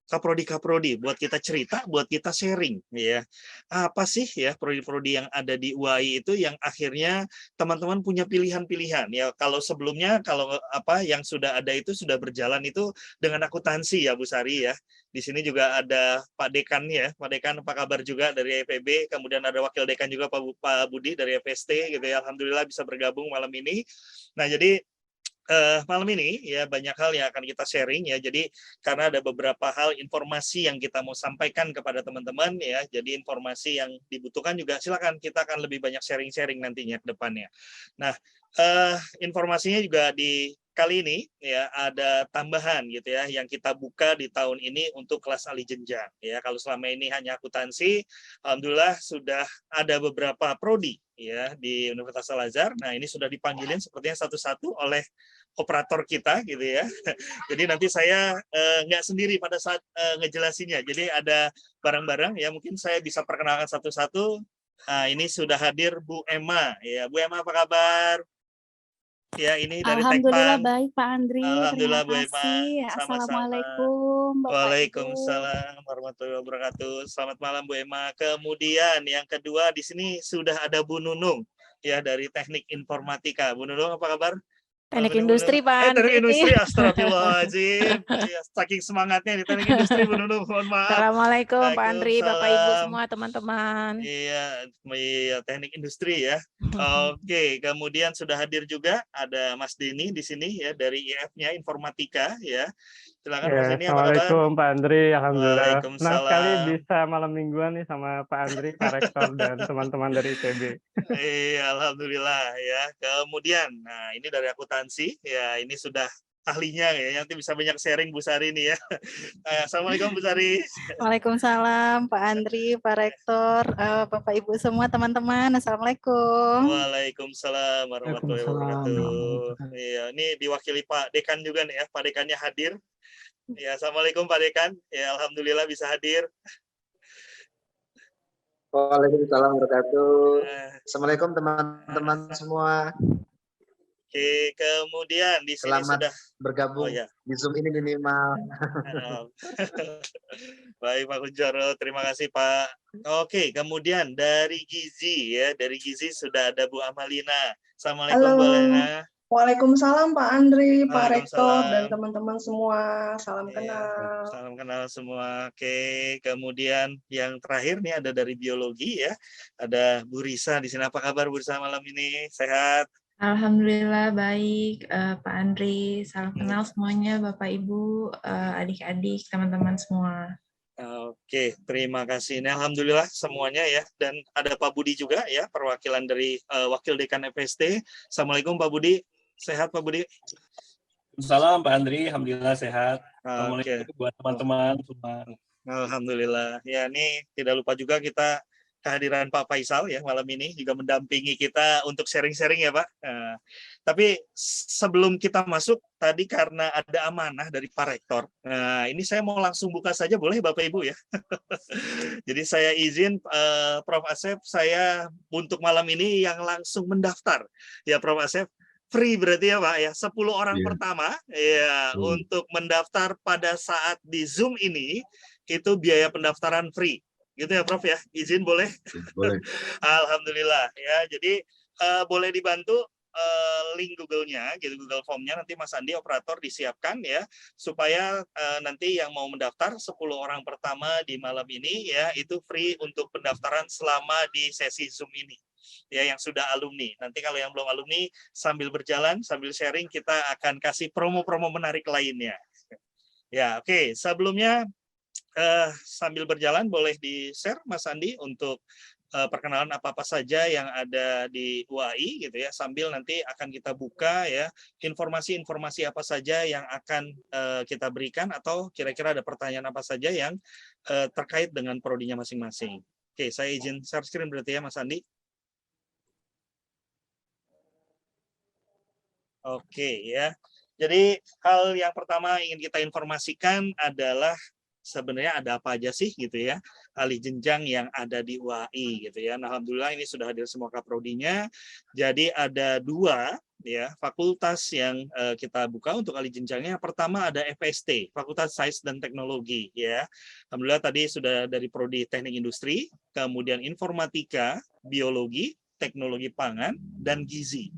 Kaprodi buat kita cerita, buat kita sharing ya. Apa sih ya prodi-prodi yang ada di UAI itu yang akhirnya teman-teman punya pilihan-pilihan ya. Kalau sebelumnya kalau yang sudah ada itu sudah berjalan itu dengan akuntansi ya Bu Sari ya. Di sini juga ada Pak Dekan ya. Pak Dekan apa kabar juga dari EPB, kemudian ada Wakil Dekan juga Pak Budi dari FST gitu ya. Alhamdulillah bisa bergabung malam ini. Nah, jadi malam ini ya banyak hal yang akan kita sharing ya. Jadi karena ada beberapa hal informasi yang kita mau sampaikan kepada teman-teman ya. Jadi informasi yang dibutuhkan juga silakan, kita akan lebih banyak sharing-sharing nantinya ke depannya. Nah, informasinya juga di kali ini ya ada tambahan gitu ya yang kita buka di tahun ini untuk kelas alih jenjang ya. Kalau selama ini hanya akuntansi, alhamdulillah sudah ada beberapa prodi ya di Universitas Al-Azhar. Nah, ini sudah dipanggilin sepertinya satu-satu oleh operator kita gitu ya. Jadi nanti saya nggak sendiri pada saat ngejelasinnya. Jadi ada bareng-bareng ya, mungkin saya bisa perkenalkan satu-satu. Nah, ini sudah hadir Bu Emma ya. Bu Emma apa kabar? Ya, ini dari Alhamdulillah Tekpan. baik Pak Andri. Alhamdulillah Bu Terima Emma. kasih. Sama-sama. Assalamualaikum Bapak Waalaikumsalam warahmatullahi wabarakatuh. Selamat malam Bu Emma. Kemudian yang kedua di sini sudah ada Bu Nunung ya dari Teknik Informatika. Bu Nunung apa kabar? Teknik Industri Pak Teknik Andri. Industri, astagfirullahaladzim. Ya, saking semangatnya di Teknik Industri Bu Nunung, mohon maaf. Assalamualaikum Pak Andri, Bapak Ibu Waalaikumsalam. semua teman-teman. Iya, Teknik Industri ya. Oke, kemudian sudah hadir juga ada Mas Denny di sini ya dari IF-nya Informatika ya. Silakan Mas Ya, Denny, apa kabar? Assalamualaikum Pak Andri, Alhamdulillah. Senang Waalaikumsalam. sekali bisa malam mingguan nih sama Pak Andri, Pak Rektor, dan teman-teman dari ITB. Iya, alhamdulillah ya. Kemudian, nah ini dari akuntansi ya, ini sudah ahlinya ya. Nanti bisa banyak sharing Bu Sari nih ya. Assalamualaikum Bu Sari. Waalaikumsalam Pak Andri, Pak Rektor, Bapak Ibu semua teman-teman. Assalamualaikum. Waalaikumsalam warahmatullahi wabarakatuh. Iya, ini diwakili Pak Dekan juga nih ya. Pak Dekannya hadir. Ya, assalamualaikum Pak Dekan. Ya, alhamdulillah bisa hadir. Waalaikumsalam warahmatullahi wabarakatuh. Assalamualaikum teman-teman semua. Oke, kemudian di sini Selamat sudah bergabung ya. di Zoom ini minimal. Baik Pak Kunchoro, terima kasih Pak. Oke, kemudian dari Gizi ya, dari Gizi sudah ada Bu Amalina. Assalamualaikum Halo. Bu Amalina. Waalaikumsalam Pak Andri, Pak Rektor, dan Waalaikumsalam. teman-teman semua. Salam kenal. Salam kenal semua. Oke, kemudian yang terakhir nih ada dari biologi ya. Ada Bu Risa di sini. Apa kabar Bu Risa malam ini? Sehat? Alhamdulillah baik, Pak Andri. Salam kenal semuanya, Bapak Ibu, adik-adik, teman-teman semua. Oke, terima kasih. Nah, alhamdulillah semuanya ya. Dan ada Pak Budi juga ya, perwakilan dari Wakil Dekan FST. Assalamualaikum Pak Budi. Sehat Pak Budi? Salam Pak Andri, alhamdulillah sehat. Oke. Assalamualaikum buat teman-teman semua. Alhamdulillah. Ya, ini tidak lupa juga kita kehadiran Pak Faisal ya malam ini juga mendampingi kita untuk sharing-sharing ya Pak. Tapi sebelum kita masuk tadi karena ada amanah dari Pak Rektor. Nah, ini saya mau langsung buka saja boleh Bapak Ibu ya. Jadi saya izin Prof Asep saya untuk malam ini yang langsung mendaftar. Ya Prof Asep free berarti ya Pak ya. 10 orang pertama ya untuk mendaftar pada saat di Zoom ini itu biaya pendaftaran free. Gitu ya Prof ya, izin boleh? Boleh. Alhamdulillah ya, jadi boleh dibantu link Google-nya, gitu Google Form-nya nanti Mas Andi operator disiapkan ya, supaya nanti yang mau mendaftar 10 orang pertama di malam ini ya itu free untuk pendaftaran selama di sesi Zoom ini. Ya yang sudah alumni. Nanti kalau yang belum alumni sambil berjalan, sambil sharing kita akan kasih promo-promo menarik lainnya. Ya oke, sebelumnya sambil berjalan boleh di-share Mas Andi untuk perkenalan apa-apa saja yang ada di UAI gitu ya, sambil nanti akan kita buka ya informasi-informasi apa saja yang akan kita berikan atau kira-kira ada pertanyaan apa saja yang terkait dengan prodinya masing-masing. Oke, saya izin share screen berarti ya Mas Andi. Oke ya. Jadi hal yang pertama ingin kita informasikan adalah sebenarnya ada apa aja sih gitu ya alih jenjang yang ada di UAI gitu ya. Nah, alhamdulillah ini sudah hadir semua kaprodinya. Jadi ada 2 ya fakultas yang kita buka untuk alih jenjangnya. Yang pertama ada FST, Fakultas Sains dan Teknologi ya. Alhamdulillah tadi sudah dari prodi Teknik Industri, kemudian Informatika, Biologi, Teknologi Pangan dan Gizi.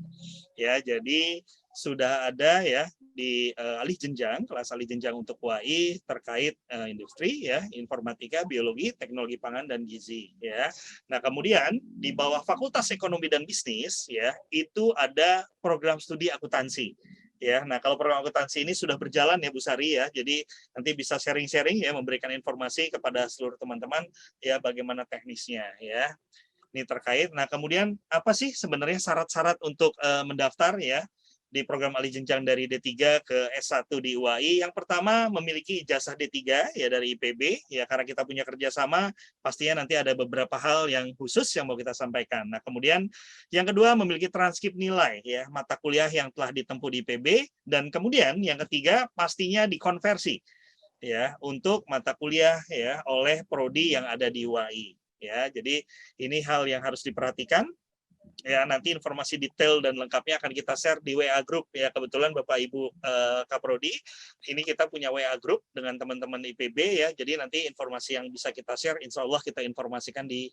Ya, jadi sudah ada ya di alih jenjang, kelas alih jenjang untuk UAI terkait industri ya, informatika, biologi, teknologi pangan dan gizi ya. Nah, kemudian di bawah Fakultas Ekonomi dan Bisnis ya, itu ada program studi akuntansi. Ya, nah kalau program akuntansi ini sudah berjalan ya Bu Sari ya, jadi nanti bisa sharing-sharing ya, memberikan informasi kepada seluruh teman-teman ya bagaimana teknisnya ya. Ini terkait. Nah, kemudian apa sih sebenarnya syarat-syarat untuk mendaftar ya di program alih jenjang dari D3 ke S1 di UAI? Yang pertama memiliki ijazah D3 ya dari IPB ya, karena kita punya kerjasama pastinya nanti ada beberapa hal yang khusus yang mau kita sampaikan. Nah, kemudian yang kedua memiliki transkrip nilai ya mata kuliah yang telah ditempuh di IPB, dan kemudian yang ketiga pastinya dikonversi ya untuk mata kuliah ya oleh prodi yang ada di UAI. Ya, jadi ini hal yang harus diperhatikan. Ya, nanti informasi detail dan lengkapnya akan kita share di WA Group ya. Kebetulan Bapak Ibu Kaprodi, ini kita punya WA Group dengan teman-teman IPB ya. Jadi nanti informasi yang bisa kita share, insya Allah kita informasikan di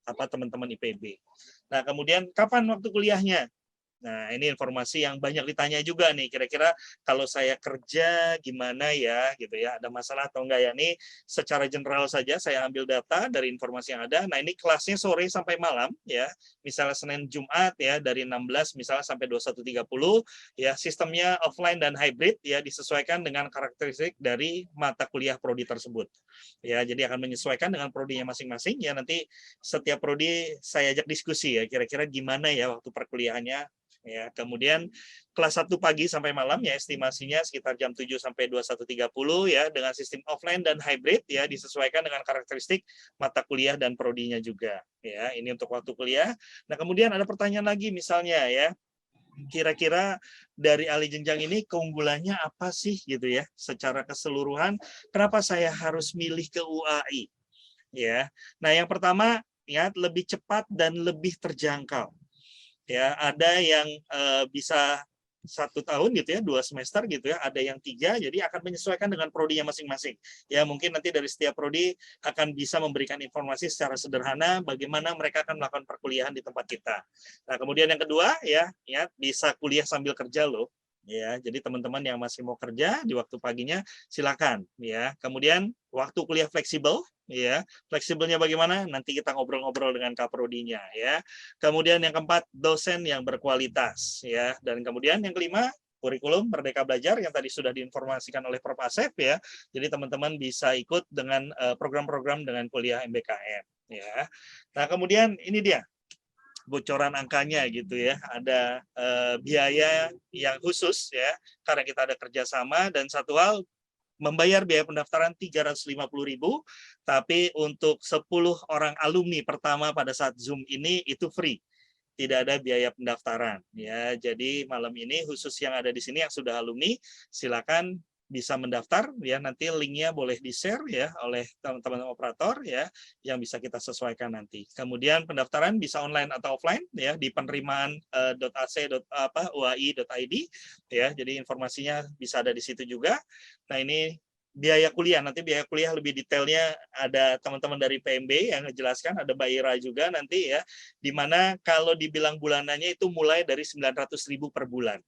teman-teman IPB. Nah, kemudian kapan waktu kuliahnya? Nah, ini informasi yang banyak ditanya juga nih, kira-kira kalau saya kerja gimana ya gitu ya, ada masalah atau enggak ya. Ini secara general saja saya ambil data dari informasi yang ada. Nah, ini kelasnya sore sampai malam ya, misalnya Senin Jumat ya dari 16 misalnya sampai 21.30 ya, sistemnya offline dan hybrid ya, disesuaikan dengan karakteristik dari mata kuliah prodi tersebut. Ya, jadi akan menyesuaikan dengan prodinya masing-masing ya, nanti setiap prodi saya ajak diskusi ya, kira-kira gimana ya waktu perkuliahannya. Ya, kemudian kelas 1 pagi sampai malam ya, estimasinya sekitar jam 7 sampai 21.30 ya, dengan sistem offline dan hybrid ya, disesuaikan dengan karakteristik mata kuliah dan prodinya juga ya. Ini untuk waktu kuliah. Nah, kemudian ada pertanyaan lagi misalnya ya, kira-kira dari alih jenjang ini keunggulannya apa sih gitu ya secara keseluruhan, kenapa saya harus milih ke UAI? ya. Nah, yang pertama ya lebih cepat dan lebih terjangkau. Ya, ada yang bisa 1 tahun gitu ya, 2 semester gitu ya, ada yang 3, jadi akan menyesuaikan dengan prodinya masing-masing. Ya, mungkin nanti dari setiap prodi akan bisa memberikan informasi secara sederhana bagaimana mereka akan melakukan perkuliahan di tempat kita. Nah, kemudian yang kedua ya bisa kuliah sambil kerja loh. Ya, jadi teman-teman yang masih mau kerja di waktu paginya silakan ya. Kemudian waktu kuliah fleksibel ya. Fleksibelnya bagaimana? Nanti kita ngobrol-ngobrol dengan Kaprodinya ya. Kemudian yang keempat, dosen yang berkualitas ya. Dan kemudian yang kelima, kurikulum Merdeka Belajar yang tadi sudah diinformasikan oleh Prof. Asep ya. Jadi teman-teman bisa ikut dengan program-program dengan kuliah MBKM ya. Nah, kemudian ini dia bocoran angkanya gitu ya, ada biaya yang khusus ya karena kita ada kerjasama, dan satu hal membayar biaya pendaftaran 350.000, tapi untuk 10 orang alumni pertama pada saat Zoom ini itu free, tidak ada biaya pendaftaran ya. Jadi malam ini khusus yang ada di sini yang sudah alumni silakan bisa mendaftar ya, nanti linknya boleh di-share ya oleh teman-teman operator ya, yang bisa kita sesuaikan nanti. Kemudian pendaftaran bisa online atau offline ya di penerimaan.ac.uai.id ya, jadi informasinya bisa ada di situ juga. Nah, ini biaya kuliah, nanti biaya kuliah lebih detailnya ada teman-teman dari PMB yang menjelaskan, ada Mbak Ira juga nanti ya, di mana kalau dibilang bulanannya itu mulai dari 900.000 per bulan.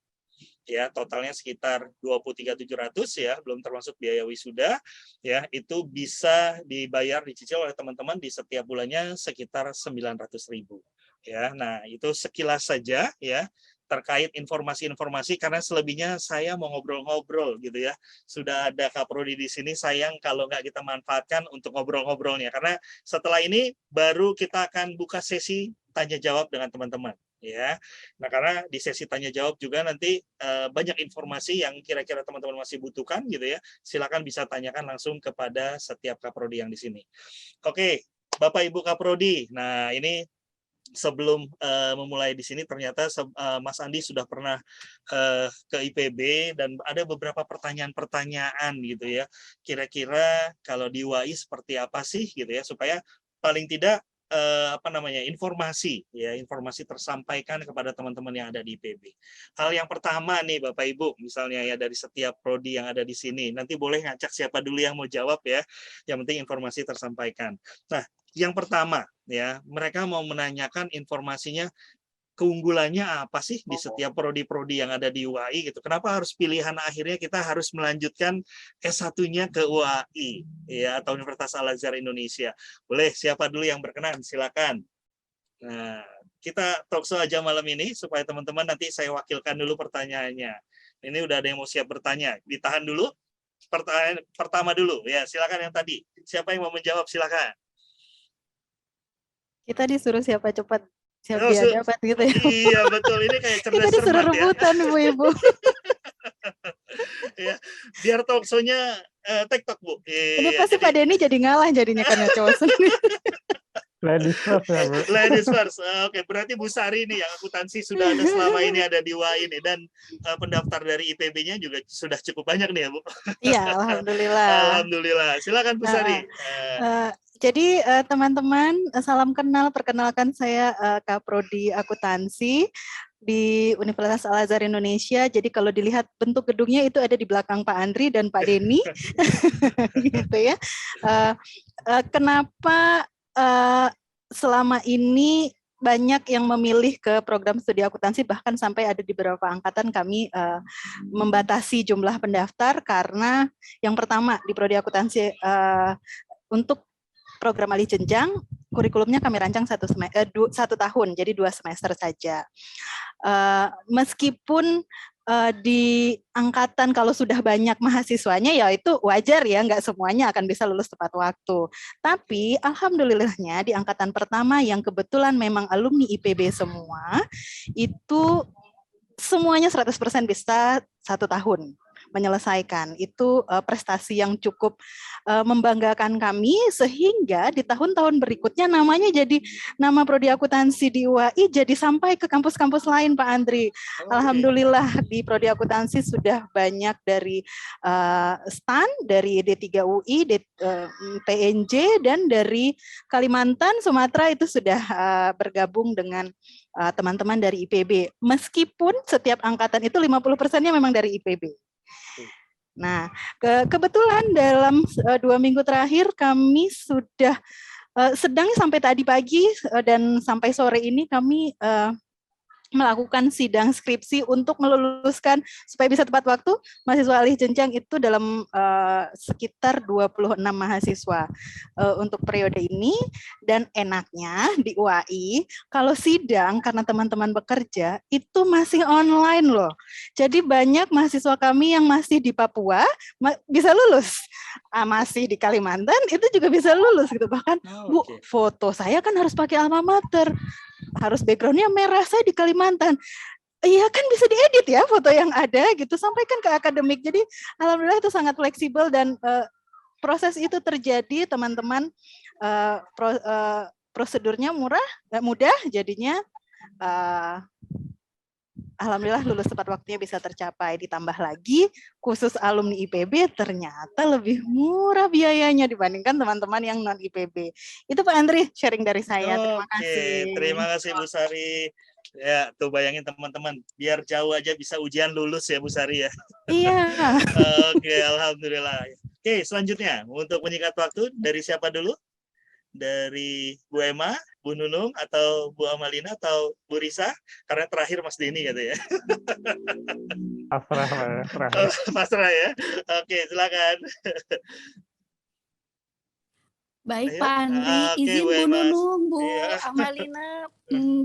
Ya, totalnya sekitar 23.700 ya, belum termasuk biaya wisuda ya, itu bisa dibayar dicicil oleh teman-teman di setiap bulannya sekitar 900.000 ya. Nah, itu sekilas saja ya terkait informasi-informasi, karena selebihnya saya mau ngobrol-ngobrol gitu ya. Sudah ada Kaprodi di sini, sayang kalau nggak kita manfaatkan untuk ngobrol-ngobrolnya, karena setelah ini baru kita akan buka sesi tanya jawab dengan teman-teman ya. Nah, karena di sesi tanya jawab juga nanti banyak informasi yang kira-kira teman-teman masih butuhkan gitu ya. Silakan bisa tanyakan langsung kepada setiap Kaprodi yang di sini. Oke, Bapak Ibu Kaprodi. Nah, ini sebelum memulai di sini ternyata Mas Andi sudah pernah ke IPB dan ada beberapa pertanyaan-pertanyaan gitu ya. Kira-kira kalau di UAI seperti apa sih gitu ya, supaya paling tidak informasi tersampaikan kepada teman-teman yang ada di IPB. Hal yang pertama nih Bapak Ibu, misalnya ya dari setiap prodi yang ada di sini, nanti boleh ngacak siapa dulu yang mau jawab ya. Yang penting informasi tersampaikan. Nah, yang pertama ya, mereka mau menanyakan informasinya, keunggulannya apa sih di setiap prodi-prodi yang ada di UAI gitu. Kenapa harus pilihan akhirnya kita harus melanjutkan S1-nya ke UAI ya, atau Universitas Al-Azhar Indonesia. Boleh, siapa dulu yang berkenan? Silakan. Nah, kita talkshow aja malam ini supaya teman-teman nanti saya wakilkan dulu pertanyaannya. Ini udah ada yang mau siap bertanya. Ditahan dulu. Pertanyaan pertama dulu ya, silakan yang tadi. Siapa yang mau menjawab? Silakan. Kita disuruh siapa cepat siapa dia dapat gitu ya. Iya betul, ini kayak cerdas kita disuruh cermat rebutan ya. ibu-ibu. Ya, biar talkshow-nya TikTok Bu. Ini pasti Pak Denny jadi ngalah jadinya karena cowok sendiri. Ladies first ya Bu. Ladies first. Oke, berarti Bu Sari nih yang akuntansi sudah ada selama ini ada di UAI nih, dan pendaftar dari IPB-nya juga sudah cukup banyak nih ya Bu. Iya, alhamdulillah. Alhamdulillah. Silakan Bu Sari. Jadi teman-teman, salam kenal, perkenalkan saya Kaprodi Akuntansi di Universitas Al-Azhar Indonesia. Jadi kalau dilihat bentuk gedungnya itu ada di belakang Pak Andri dan Pak Denny, gitu ya. Kenapa selama ini banyak yang memilih ke program studi akuntansi, bahkan sampai ada di beberapa angkatan kami membatasi jumlah pendaftar karena yang pertama di prodi akuntansi untuk program alih jenjang, kurikulumnya kami rancang 1 tahun, jadi 2 semester saja. Meskipun di angkatan kalau sudah banyak mahasiswanya, ya itu wajar ya, nggak semuanya akan bisa lulus tepat waktu. Tapi alhamdulillahnya di angkatan pertama yang kebetulan memang alumni IPB semua, itu semuanya 100% bisa 1 tahun. menyelesaikan. Itu prestasi yang cukup membanggakan kami, sehingga di tahun-tahun berikutnya namanya jadi nama Prodi Akuntansi di UAI jadi sampai ke kampus-kampus lain, Pak Andri. Alhamdulillah di Prodi Akuntansi sudah banyak dari STAN, dari D3 UI, PNJ, dan dari Kalimantan, Sumatera itu sudah bergabung dengan teman-teman dari IPB. Meskipun setiap angkatan itu 50%-nya memang dari IPB. Nah, kebetulan dalam 2 minggu terakhir kami sudah sedang sampai tadi pagi dan sampai sore ini kami melakukan sidang skripsi untuk meluluskan supaya bisa tepat waktu mahasiswa alih jenjang itu dalam sekitar 26 mahasiswa untuk periode ini. Dan enaknya di UAI kalau sidang karena teman-teman bekerja itu masih online loh. Jadi banyak mahasiswa kami yang masih di Papua bisa lulus, masih di Kalimantan itu juga bisa lulus gitu. Bahkan Bu, foto saya kan harus pakai alma mater, harus backgroundnya merah, saya di Kalimantan. Iya kan bisa diedit ya foto yang ada gitu, sampaikan ke akademik. Jadi alhamdulillah itu sangat fleksibel dan proses itu terjadi teman-teman, prosedurnya mudah jadinya alhamdulillah lulus tepat waktunya bisa tercapai. Ditambah lagi khusus alumni IPB ternyata lebih murah biayanya dibandingkan teman-teman yang non IPB. Itu Pak Andri sharing dari saya. Terima kasih. Terima kasih Bu Sari. Ya, tuh bayangin teman-teman, biar jauh aja bisa ujian lulus ya Bu Sari ya. Iya. Oke, alhamdulillah. Oke, selanjutnya untuk menyingkat waktu dari siapa dulu? Dari Bu Emma, Bu Nunung, atau Bu Amalina, atau Bu Risa? Karena terakhir Mas Denny katanya. Pasrah ya. Oke, silakan. Baik Pak Andri, izin Bu Nunung, Bu Amalina,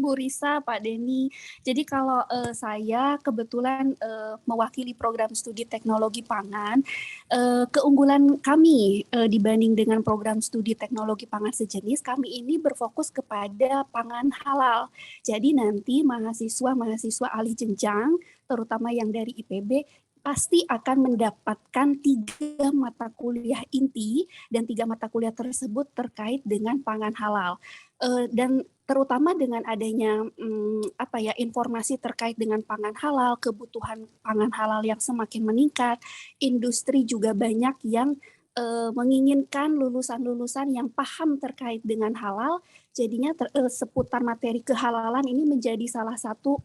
Bu Risa, Pak Denny. Jadi kalau saya kebetulan mewakili program studi teknologi pangan, keunggulan kami dibanding dengan program studi teknologi pangan sejenis, kami ini berfokus kepada pangan halal. Jadi nanti mahasiswa-mahasiswa alih jenjang, terutama yang dari IPB, pasti akan mendapatkan 3 mata kuliah inti, dan 3 mata kuliah tersebut terkait dengan pangan halal. Dan terutama dengan adanya informasi terkait dengan pangan halal, kebutuhan pangan halal yang semakin meningkat, industri juga banyak yang menginginkan lulusan-lulusan yang paham terkait dengan halal. Jadinya seputar materi kehalalan ini menjadi salah satu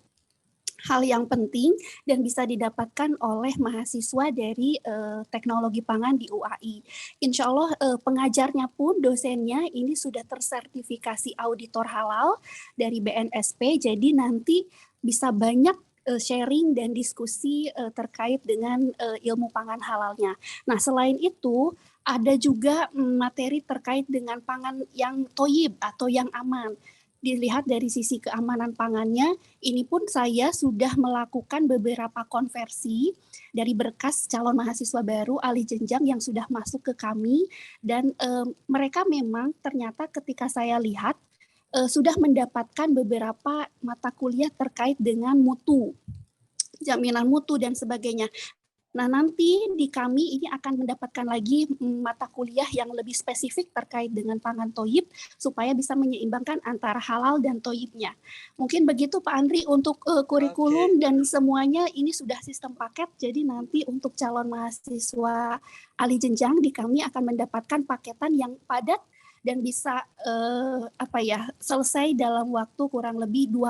hal yang penting dan bisa didapatkan oleh mahasiswa dari teknologi pangan di UAI. Insya Allah pengajarnya pun, dosennya ini sudah tersertifikasi auditor halal dari BNSP, jadi nanti bisa banyak sharing dan diskusi terkait dengan ilmu pangan halalnya. Nah, selain itu ada juga materi terkait dengan pangan yang toyib atau yang aman. Dilihat dari sisi keamanan pangannya, ini pun saya sudah melakukan beberapa konversi dari berkas calon mahasiswa baru alih jenjang yang sudah masuk ke kami, dan mereka memang ternyata ketika saya lihat sudah mendapatkan beberapa mata kuliah terkait dengan mutu, jaminan mutu dan sebagainya. Nah, nanti di kami ini akan mendapatkan lagi mata kuliah yang lebih spesifik terkait dengan pangan toyib supaya bisa menyeimbangkan antara halal dan toyibnya. Mungkin begitu Pak Andri untuk kurikulum dan semuanya ini sudah sistem paket, jadi nanti untuk calon mahasiswa alih jenjang di kami akan mendapatkan paketan yang padat dan bisa selesai dalam waktu kurang lebih 2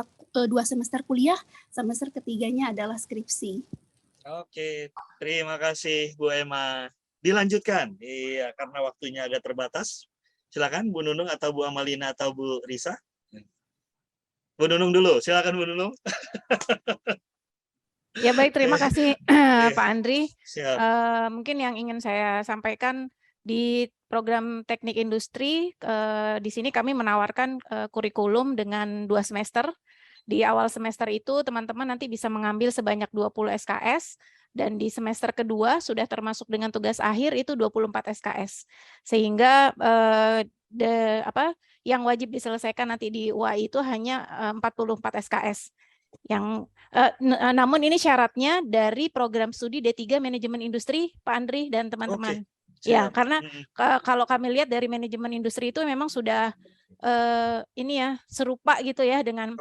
semester kuliah, semester ketiganya adalah skripsi. Oke, terima kasih Bu Emma. Dilanjutkan, iya karena waktunya agak terbatas. Silakan Bu Nunung atau Bu Amalina atau Bu Risa. Bu Nunung dulu, silakan Bu Nunung. Ya baik, terima kasih Pak Andri. Mungkin yang ingin saya sampaikan di program teknik industri, di sini kami menawarkan kurikulum dengan 2 semester. Di awal semester itu teman-teman nanti bisa mengambil sebanyak 20 SKS, dan di semester kedua sudah termasuk dengan tugas akhir itu 24 SKS. Sehingga yang wajib diselesaikan nanti di UAI itu hanya 44 SKS. Yang namun ini syaratnya dari program studi D3 Manajemen Industri, Pak Andri dan teman-teman. Ya, karena kalau kami lihat dari manajemen industri itu memang sudah ini ya serupa gitu ya dengan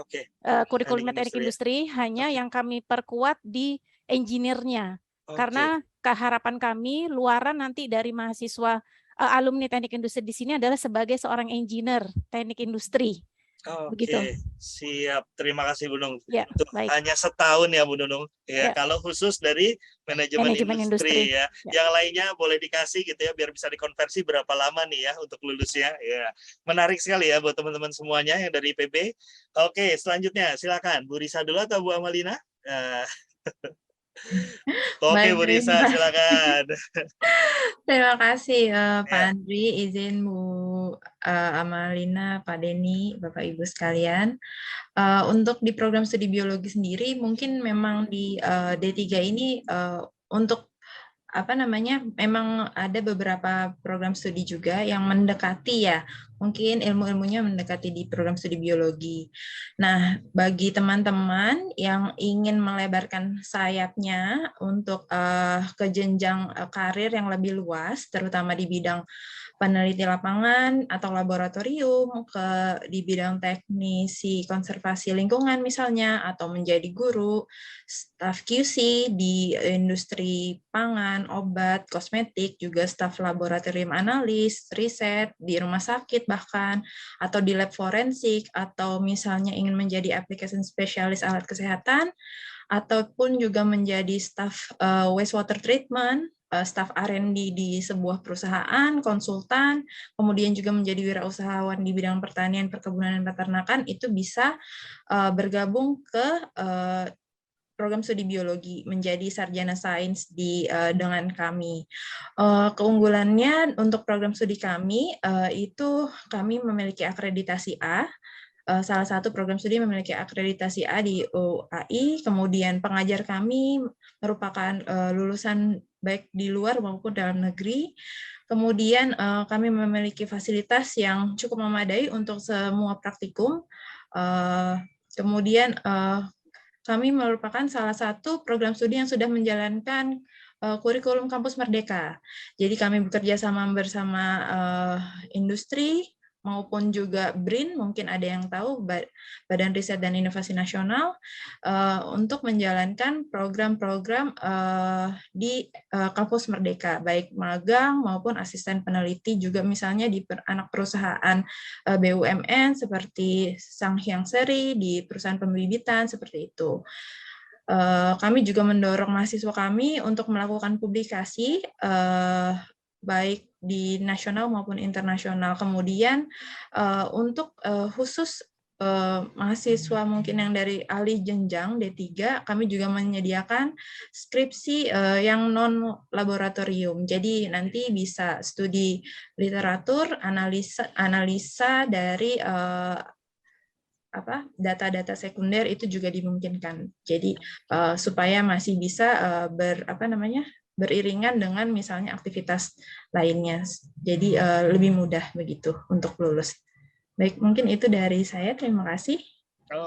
kurikulum teknik industri, hanya yang kami perkuat di engineer-nya. Karena keharapan kami luaran nanti dari mahasiswa alumni teknik industri di sini adalah sebagai seorang engineer teknik industri. Begitu. Siap. Terima kasih Bu Nung. Ya, untuk hanya setahun ya Bu Nung. Ya, kalau khusus dari manajemen industri ya. Yang lainnya boleh dikasih gitu ya biar bisa dikonversi berapa lama nih ya untuk lulusnya. Ya. Menarik sekali ya buat teman-teman semuanya yang dari IPB. Oke, selanjutnya silakan Bu Risa dulu atau Bu Amalina? Oke, Bu Risa, silakan. Terima kasih Pak Andri, izin Bu Amalina, Pak Denny, Bapak Ibu sekalian. Untuk di program studi biologi sendiri, mungkin memang di D3 ini untuk memang ada beberapa program studi juga yang mendekati ya, mungkin ilmu-ilmunya mendekati di program studi biologi. Nah, bagi teman-teman yang ingin melebarkan sayapnya untuk ke jenjang karir yang lebih luas, terutama di bidang peneliti lapangan atau laboratorium, di bidang teknisi konservasi lingkungan misalnya, atau menjadi guru, staf QC di industri pangan, obat, kosmetik, juga staf laboratorium analis, riset, di rumah sakit bahkan, atau di lab forensik, atau misalnya ingin menjadi application spesialis alat kesehatan, ataupun juga menjadi staf wastewater treatment, staf R&D di sebuah perusahaan, konsultan, kemudian juga menjadi wirausahawan di bidang pertanian, perkebunan, dan peternakan, itu bisa bergabung ke program studi biologi, menjadi sarjana sains dengan kami. Keunggulannya untuk program studi kami, itu kami memiliki akreditasi A, salah satu program studi memiliki akreditasi A di UAI, kemudian pengajar kami merupakan lulusan baik di luar maupun dalam negeri, kemudian kami memiliki fasilitas yang cukup memadai untuk semua praktikum, kemudian kami merupakan salah satu program studi yang sudah menjalankan kurikulum Kampus Merdeka. Jadi kami bekerja sama bersama industri, maupun juga BRIN, mungkin ada yang tahu, Badan Riset dan Inovasi Nasional, untuk menjalankan program-program di Kampus Merdeka, baik magang maupun asisten peneliti, juga misalnya di anak perusahaan BUMN seperti Sanghyang Seri, di perusahaan pembibitan, seperti itu. Kami juga mendorong mahasiswa kami untuk melakukan publikasi, baik di nasional maupun internasional. Kemudian untuk khusus mahasiswa mungkin yang dari ahli jenjang D3, kami juga menyediakan skripsi yang non-laboratorium. Jadi nanti bisa studi literatur, analisa dari data-data sekunder itu juga dimungkinkan. Jadi supaya masih bisa beriringan dengan misalnya aktivitas lainnya. Jadi lebih mudah begitu untuk lulus. Baik, mungkin itu dari saya. Terima kasih.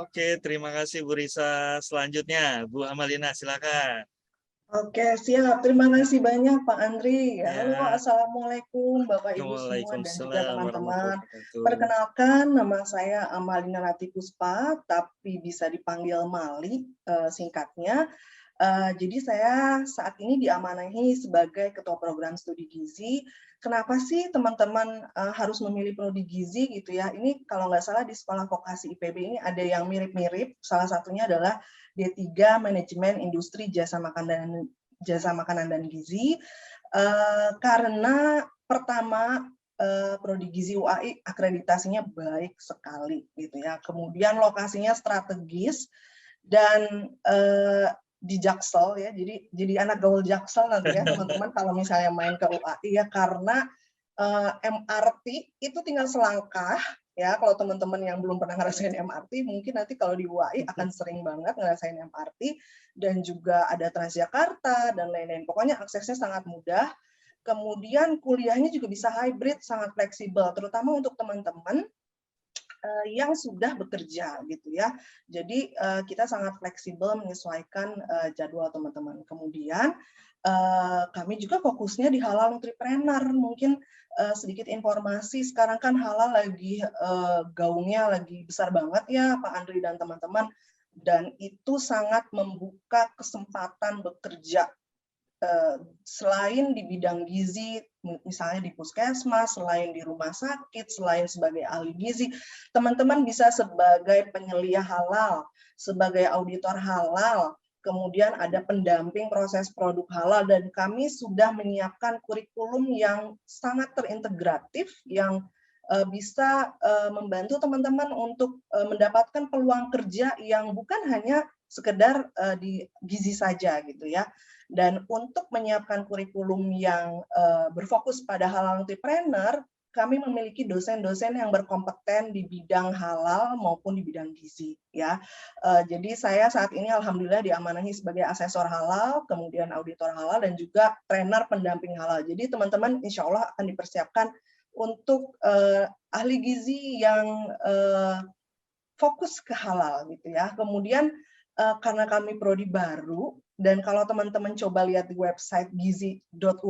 Oke, terima kasih Bu Risa. Selanjutnya, Bu Amalina, silakan. Oke, siap. Terima kasih banyak Pak Andri. Halo, Assalamualaikum Bapak Ibu semua dan juga teman-teman. Perkenalkan, nama saya Amalina Rati Puspa, tapi bisa dipanggil Mali singkatnya. Jadi saya saat ini diamanahi sebagai Ketua Program Studi Gizi. Kenapa sih teman-teman harus memilih prodi gizi gitu ya? Ini kalau nggak salah di Sekolah Vokasi IPB ini ada yang mirip-mirip. Salah satunya adalah D3 Manajemen Industri Jasa Makanan dan Gizi. Karena pertama prodi gizi UAI akreditasinya baik sekali gitu ya. Kemudian lokasinya strategis dan di Jaksel ya, jadi anak gaul Jaksel nanti ya teman-teman kalau misalnya main ke UAI ya, karena MRT itu tinggal selangkah ya. Kalau teman-teman yang belum pernah ngerasain MRT mungkin nanti kalau di UAI akan sering banget ngerasain MRT, dan juga ada Transjakarta dan lain-lain. Pokoknya aksesnya sangat mudah. Kemudian kuliahnya juga bisa hybrid, sangat fleksibel, terutama untuk teman-teman yang sudah bekerja gitu ya. Jadi kita sangat fleksibel menyesuaikan jadwal teman-teman. Kemudian kami juga fokusnya di halal nutripreneur. Mungkin sedikit informasi, sekarang kan halal lagi gaungnya lagi besar banget ya Pak Andri dan teman-teman, dan itu sangat membuka kesempatan bekerja selain di bidang gizi, misalnya di puskesmas, selain di rumah sakit, selain sebagai ahli gizi, teman-teman bisa sebagai penyelia halal, sebagai auditor halal, kemudian ada pendamping proses produk halal, dan kami sudah menyiapkan kurikulum yang sangat terintegratif, yang bisa membantu teman-teman untuk mendapatkan peluang kerja yang bukan hanya sekedar di gizi saja gitu ya. Dan untuk menyiapkan kurikulum yang berfokus pada halal nutripreneur, kami memiliki dosen-dosen yang berkompeten di bidang halal maupun di bidang gizi ya. Jadi saya saat ini alhamdulillah diamanahi sebagai asesor halal, kemudian auditor halal, dan juga trainer pendamping halal. Jadi teman-teman insya Allah akan dipersiapkan untuk ahli gizi yang fokus ke halal gitu ya. Kemudian karena kami prodi baru, dan kalau teman-teman coba lihat di website gizi.uai.ac.id,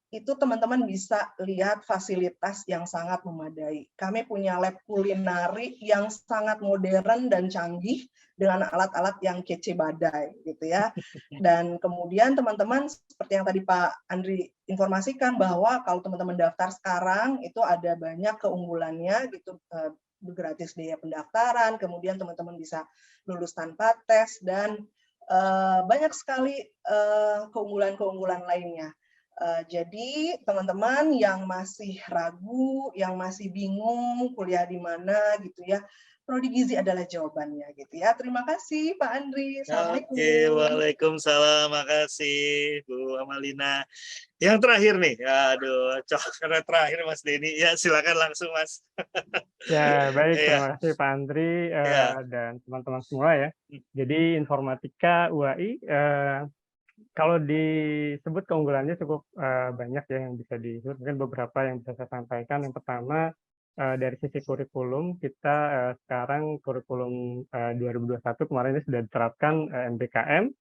itu teman-teman bisa lihat fasilitas yang sangat memadai. Kami punya lab kulinari yang sangat modern dan canggih dengan alat-alat yang kece badai gitu ya. Dan kemudian teman-teman seperti yang tadi Pak Andri informasikan bahwa kalau teman-teman daftar sekarang itu ada banyak keunggulannya gitu, gratis biaya pendaftaran, kemudian teman-teman bisa lulus tanpa tes, dan banyak sekali keunggulan-keunggulan lainnya. Jadi teman-teman yang masih ragu, yang masih bingung kuliah di mana gitu ya, Prodi Gizi adalah jawabannya gitu ya. Terima kasih Pak Andri. Assalamualaikum. Oke, waalaikumsalam. Makasih Bu Amalina. Yang terakhir nih, aduh, karena terakhir Mas Denny. Ya silakan langsung Mas. Ya baik, terima kasih Pak Andri dan teman-teman semua ya. Jadi informatika UAI, kalau disebut keunggulannya cukup banyak ya yang bisa disebut. Mungkin beberapa yang bisa saya sampaikan. Yang pertama, dari sisi kurikulum, kita sekarang kurikulum 2021 kemarin ini sudah diterapkan MBKM.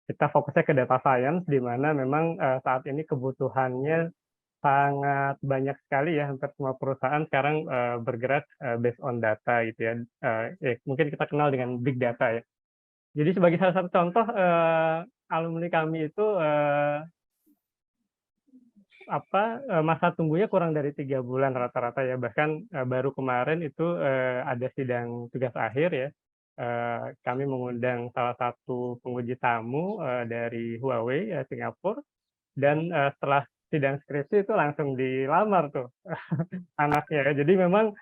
Kita fokusnya ke data science, di mana memang saat ini kebutuhannya sangat banyak sekali ya. Hampir semua perusahaan sekarang bergerak based on data gitu ya. Mungkin kita kenal dengan big data ya. Jadi sebagai salah satu contoh, alumni kami itu masa tunggunya kurang dari 3 bulan rata-rata ya. Bahkan baru kemarin itu ada sidang tugas akhir ya. Kami mengundang salah satu penguji tamu dari Huawei Singapura, dan setelah sidang skripsi itu langsung dilamar tuh anaknya. Jadi memang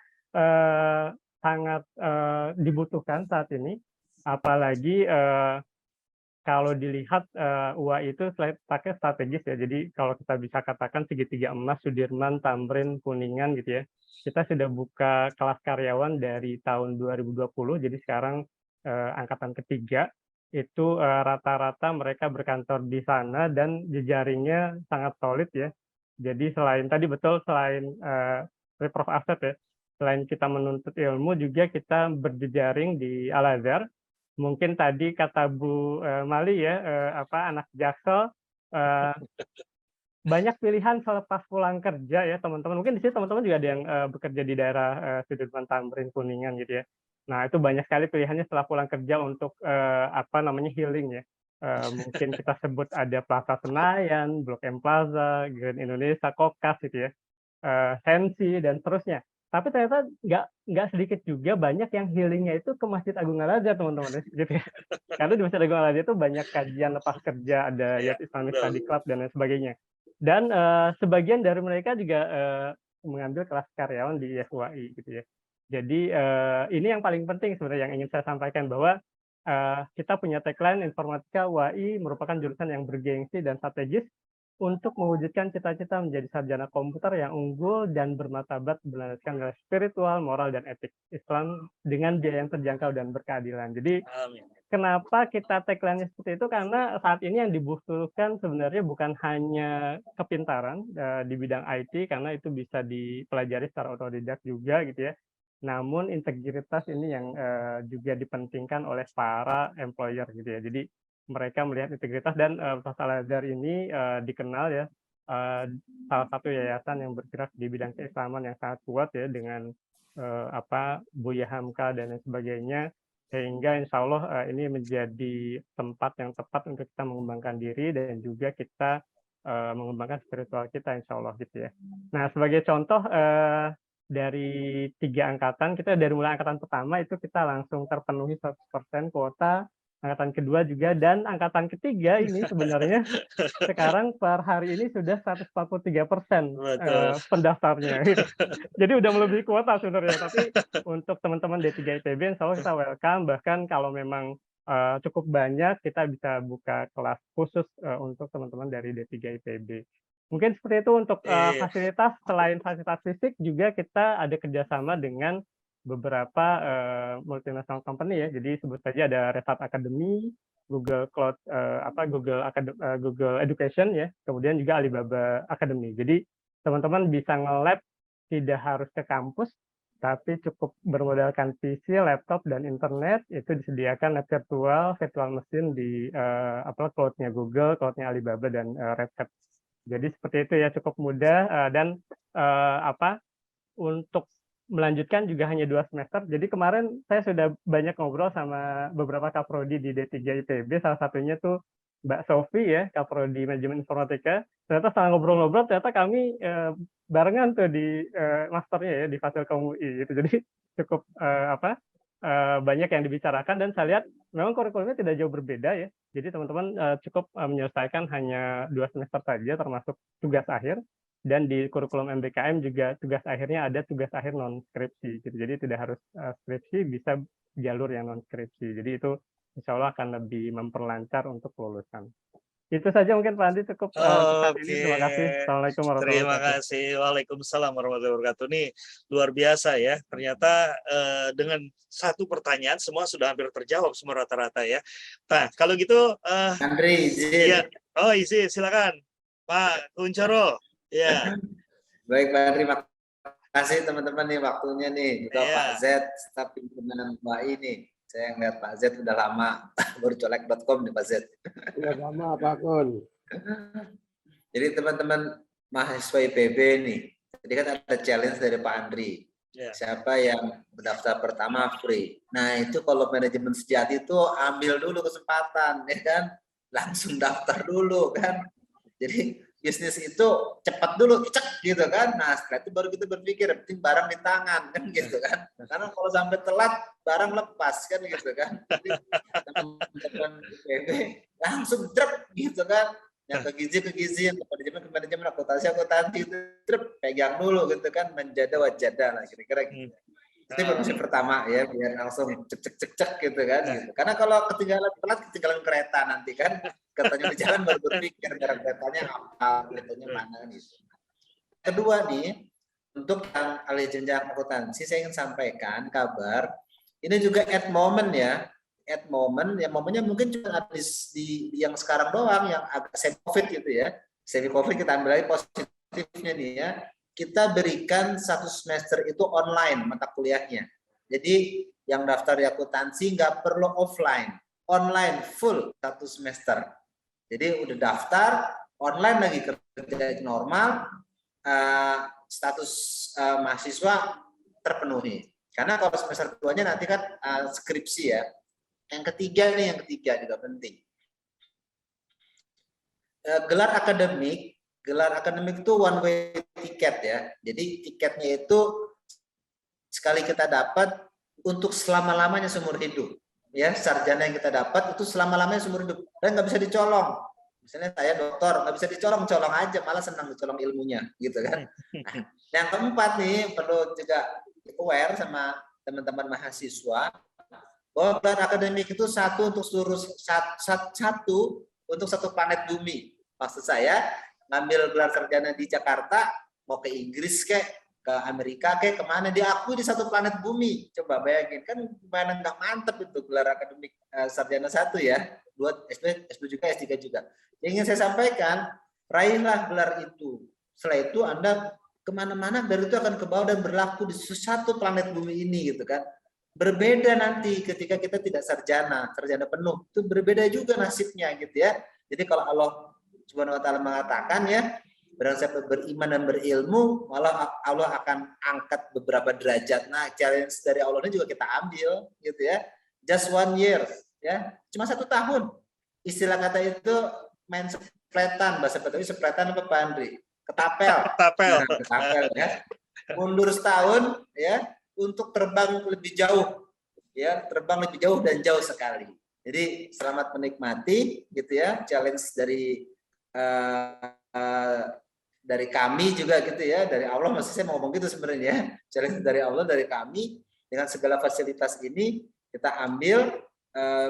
sangat dibutuhkan saat ini, apalagi kalau dilihat UAI itu pakai strategis ya. Jadi kalau kita bisa katakan segitiga emas, Sudirman, Tamrin, Kuningan gitu ya. Kita sudah buka kelas karyawan dari tahun 2020. Jadi sekarang angkatan ketiga itu rata-rata mereka berkantor di sana dan jejaringnya sangat solid ya. Jadi selain tadi betul, selain Prof Asep ya, selain kita menuntut ilmu juga kita berjejaring di Al-Azhar. Mungkin tadi kata Bu Mali ya, anak Jaksel, banyak pilihan selepas pulang kerja ya teman-teman. Mungkin di sini teman-teman juga ada yang bekerja di daerah Sudirman, Tamrin, Kuningan gitu ya. Nah itu banyak sekali pilihannya setelah pulang kerja untuk healing ya. Mungkin kita sebut ada Plaza Senayan, Blok M Plaza, Grand Indonesia, Kokas gitu ya, Sensi dan seterusnya. Tapi ternyata nggak sedikit juga banyak yang healingnya itu ke Masjid Agung Al-Azhar teman-teman gitu ya. Karena di Masjid Agung Al-Azhar itu banyak kajian lepas kerja, ada Youth Islamic Study Club dan lain sebagainya. Dan sebagian dari mereka juga mengambil kelas karyawan di FUAI gitu ya. Jadi ini yang paling penting sebenarnya yang ingin saya sampaikan, bahwa kita punya tagline informatika UAI merupakan jurusan yang bergengsi dan strategis untuk mewujudkan cita-cita menjadi sarjana komputer yang unggul dan bermartabat berlandaskan nilai spiritual, moral, dan etik Islam dengan biaya yang terjangkau dan berkeadilan. Jadi kenapa kita tagline seperti itu? Karena saat ini yang dibutuhkan sebenarnya bukan hanya kepintaran di bidang IT, karena itu bisa dipelajari secara otodidak juga gitu ya. Namun integritas ini yang juga dipentingkan oleh para employer gitu ya. Jadi mereka melihat integritas, dan Universitas Al-Azhar ini dikenal ya salah satu yayasan yang bergerak di bidang keislaman yang sangat kuat ya, dengan Buya Hamka dan lain sebagainya, sehingga insya Allah ini menjadi tempat yang tepat untuk kita mengembangkan diri dan juga kita mengembangkan spiritual kita insya Allah gitu ya. Nah, sebagai contoh dari 3 angkatan, kita dari mulai angkatan pertama itu kita langsung terpenuhi 100% kuota, angkatan kedua juga, dan angkatan ketiga ini sebenarnya sekarang per hari ini sudah 143% pendaftarnya. Gitu. Jadi udah melebihi kuota sebenarnya, tapi untuk teman-teman D3 IPB insya Allah kita welcome, bahkan kalau memang cukup banyak kita bisa buka kelas khusus untuk teman-teman dari D3 IPB. Mungkin seperti itu untuk fasilitas. Selain fasilitas fisik juga kita ada kerjasama dengan beberapa multinational company ya. Jadi sebut saja ada Resat Academy, Google Cloud, Google Education ya, kemudian juga Alibaba Academy. Jadi teman-teman bisa nge-lab tidak harus ke kampus, tapi cukup bermodalkan PC, laptop, dan internet. Itu disediakan lab virtual mesin di cloud-nya Google, cloud-nya Alibaba, dan Red Hat. Jadi seperti itu ya, cukup mudah, dan untuk melanjutkan juga hanya 2 semester. Jadi kemarin saya sudah banyak ngobrol sama beberapa kaprodi di D3 IPB, salah satunya tuh Mbak Sofi ya, kaprodi manajemen informatika. Ternyata setelah ngobrol-ngobrol, ternyata kami barengan tuh di masternya ya, di Fasilkom UI gitu. Jadi cukup banyak yang dibicarakan, dan saya lihat memang kurikulumnya tidak jauh berbeda ya. Jadi teman-teman cukup menyelesaikan hanya 2 semester saja, termasuk tugas akhir. Dan di kurikulum MBKM juga tugas akhirnya ada tugas akhir non skripsi gitu. Jadi tidak harus skripsi, bisa jalur yang non skripsi. Jadi itu insya Allah akan lebih memperlancar untuk kelulusan. Itu saja mungkin Pak Andi, cukup saat ini. Terima kasih. Assalamualaikum warahmatullahi wabarakatuh. Terima kasih. Waalaikumsalam warahmatullahi wabarakatuh. Ini luar biasa ya. Ternyata dengan 1 pertanyaan semua sudah hampir terjawab semua rata-rata ya. Nah, kalau gitu Andri, izin. Ya. Oh, izin, silakan. Pak Kuncoro. Ya. Baik Pak Andri, makasih teman-teman nih waktunya nih. Juga Pak Z, staf pimpinan Mbak ini. Saya ngeliat Pak Z udah lama, baru colek.com nih Pak Z. Udah lama Pak Kun. Jadi teman-teman mahasiswa IPB nih, tadi kan ada challenge dari Pak Andri. Siapa yang berdaftar pertama free. Nah itu kalau manajemen sejati itu ambil dulu kesempatan, ya kan? Langsung daftar dulu kan. Jadi bisnis itu cepat dulu, cek gitu kan. Nah setelah itu baru kita berpikir, penting barang di tangan kan gitu kan. Karena kalau sampai telat, barang lepas kan gitu kan. Jadi teman-teman IPB langsung drop gitu kan. Yang ke gizi, ke manajemen, akuntansi itu drop, pegang dulu gitu kan, menjadi wajadah lah kira-kira gitu. Itu proses pertama ya, biar langsung cek gitu kan. Gitu. Karena kalau ketinggalan telat, ketinggalan kereta nanti kan. Katanya di jalan baru berpikir barang keretanya apa, keretanya mana gitu. Kedua nih, untuk yang alih jenjang akuntansi, saya ingin sampaikan kabar. Ini juga at moment ya, at moment. Ya momennya mungkin cuma di yang sekarang doang, yang agak semi covid gitu ya. Semi covid kita ambil lagi positifnya nih ya. Kita berikan 1 semester itu online mata kuliahnya. Jadi yang daftar di akuntansi nggak perlu offline, online full 1 semester. Jadi udah daftar online lagi, kerja normal, status mahasiswa terpenuhi. Karena kalau semester 2-nya nanti kan skripsi ya. Yang ketiga juga penting. Gelar akademik itu one way tiket ya. Jadi tiketnya itu sekali kita dapat untuk selama-lamanya seumur hidup. Ya, sarjana yang kita dapat itu selama-lamanya seumur hidup dan nggak bisa dicolong. Misalnya saya dokter, nggak bisa dicolong aja, malah senang dicolong ilmunya, gitu kan. Nah, yang keempat nih perlu juga aware sama teman-teman mahasiswa bahwa gelar akademik itu satu untuk satu planet bumi. Maksud saya ngambil gelar sarjana di Jakarta, mau ke Inggris ke ke Amerika, kayak kemana, diakui di satu planet bumi. Coba bayangin, kan gimana nggak mantep itu gelar akademik sarjana 1 ya, 2 S2 juga, S3 juga. Yang ingin saya sampaikan, raihlah gelar itu. Setelah itu Anda kemana-mana, gelar itu akan ke bawah dan berlaku di satu planet bumi ini gitu kan. Berbeda nanti ketika kita tidak sarjana penuh, itu berbeda juga nasibnya gitu ya. Jadi kalau Allah Subhanahu wa taala mengatakan ya, barang siapa beriman dan berilmu, malah Allah akan angkat beberapa derajat. Nah, challenge dari Allah ini juga kita ambil, gitu ya. Just 1 year, ya, cuma 1 tahun. Istilah kata itu main sepletan, bahasa Betawi sepletan apa Pak Andri? Ketapel. Ketapel. Nah, ketapel ya. Mundur setahun, ya, untuk terbang lebih jauh, ya, terbang lebih jauh dan jauh sekali. Jadi selamat menikmati, gitu ya. Challenge dari kami juga gitu ya, dari Allah, maksud saya mau ngomong gitu sebenarnya, challenge dari Allah, dari kami, dengan segala fasilitas ini kita ambil,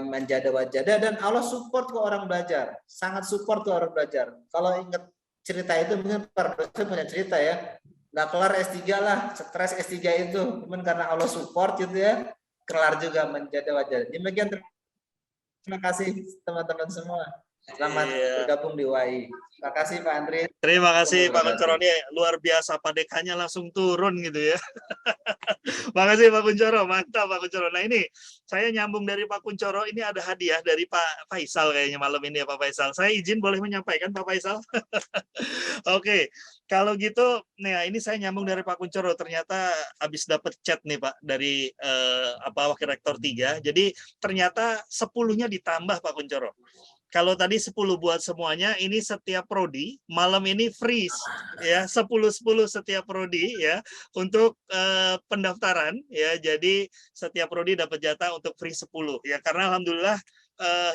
menjada-wajada, dan Allah support ke orang belajar, sangat support ke orang belajar. Kalau ingat cerita itu, mungkin para dosen punya cerita ya, nggak kelar S3 lah, stres S3 itu, cuman karena Allah support gitu ya, kelar juga menjada-wajada. Demikian, terima kasih teman-teman semua. Selamat bergabung di UAI. Terima kasih Pak Andri. Terima kasih Pak Kuncoro, ini luar biasa, Pak Dekannya langsung turun gitu ya. Makasih Pak Kuncoro, mantap Pak Kuncoro. Nah ini saya nyambung dari Pak Kuncoro, ini ada hadiah dari Pak Faisal kayaknya malam ini ya Pak Faisal. Saya izin boleh menyampaikan Pak Faisal. Oke, kalau gitu, nah ini saya nyambung dari Pak Kuncoro. Ternyata habis dapat chat nih Pak dari Wakil Rektor 3. Jadi ternyata 10-nya ditambah Pak Kuncoro. Kalau tadi 10 buat semuanya, ini setiap prodi malam ini free ya, 10-10 setiap prodi ya untuk pendaftaran ya. Jadi setiap prodi dapat jatah untuk free 10 ya, karena alhamdulillah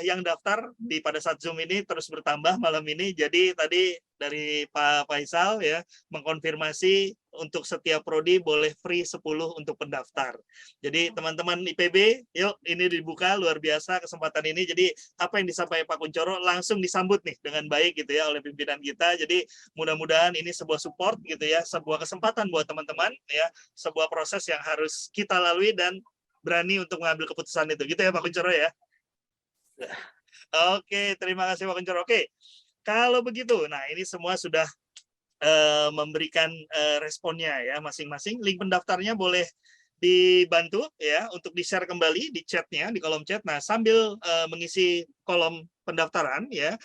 yang daftar pada saat Zoom ini terus bertambah malam ini. Jadi tadi dari Pak Faisal ya mengkonfirmasi untuk setiap prodi boleh free 10 untuk pendaftar. Jadi teman-teman IPB, yuk ini dibuka, luar biasa kesempatan ini. Jadi apa yang disampaikan Pak Kuncoro langsung disambut nih dengan baik gitu ya oleh pimpinan kita. Jadi mudah-mudahan ini sebuah support gitu ya, sebuah kesempatan buat teman-teman ya, sebuah proses yang harus kita lalui dan berani untuk mengambil keputusan itu. Gitu ya Pak Kuncoro ya. Oke, terima kasih Pak Kuncoro. Oke, kalau begitu, nah ini semua sudah memberikan responnya ya masing-masing. Link pendaftarnya boleh dibantu ya untuk di-share kembali di chatnya, di kolom chat. Nah, sambil mengisi kolom pendaftaran ya,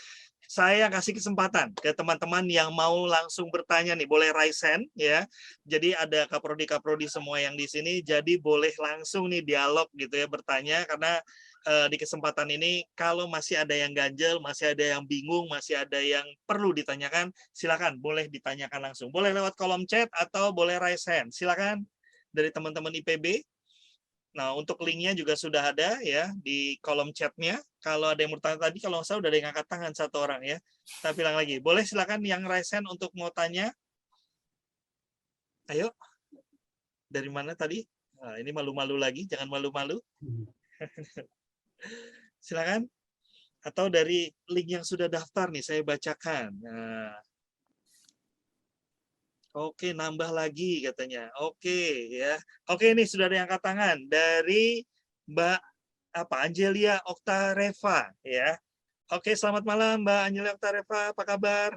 saya kasih kesempatan ke teman-teman yang mau langsung bertanya nih, boleh raise hand ya. Jadi ada kaprodi-kaprodi semua yang di sini, jadi boleh langsung nih dialog gitu ya, bertanya, karena di kesempatan ini kalau masih ada yang ganjel, masih ada yang bingung, masih ada yang perlu ditanyakan, silakan boleh ditanyakan langsung. Boleh lewat kolom chat atau boleh raise hand. Silakan dari teman-teman IPB. Nah, untuk linknya juga sudah ada ya di kolom chatnya. Kalau ada yang bertanya tadi, kalau saya udah ada yang angkat tangan 1 orang ya. Saya bilang lagi, boleh silakan yang raise hand untuk mau tanya. Ayo. Dari mana tadi? Nah, ini malu-malu lagi, jangan malu-malu. Silakan. Atau dari link yang sudah daftar nih, saya bacakan. Nah. Oke, nambah lagi katanya. Oke ya. Oke, ini sudah ada yang angkat tangan dari Mbak Angelia Oktareva ya. Oke, selamat malam Mbak Angelia Oktareva, apa kabar?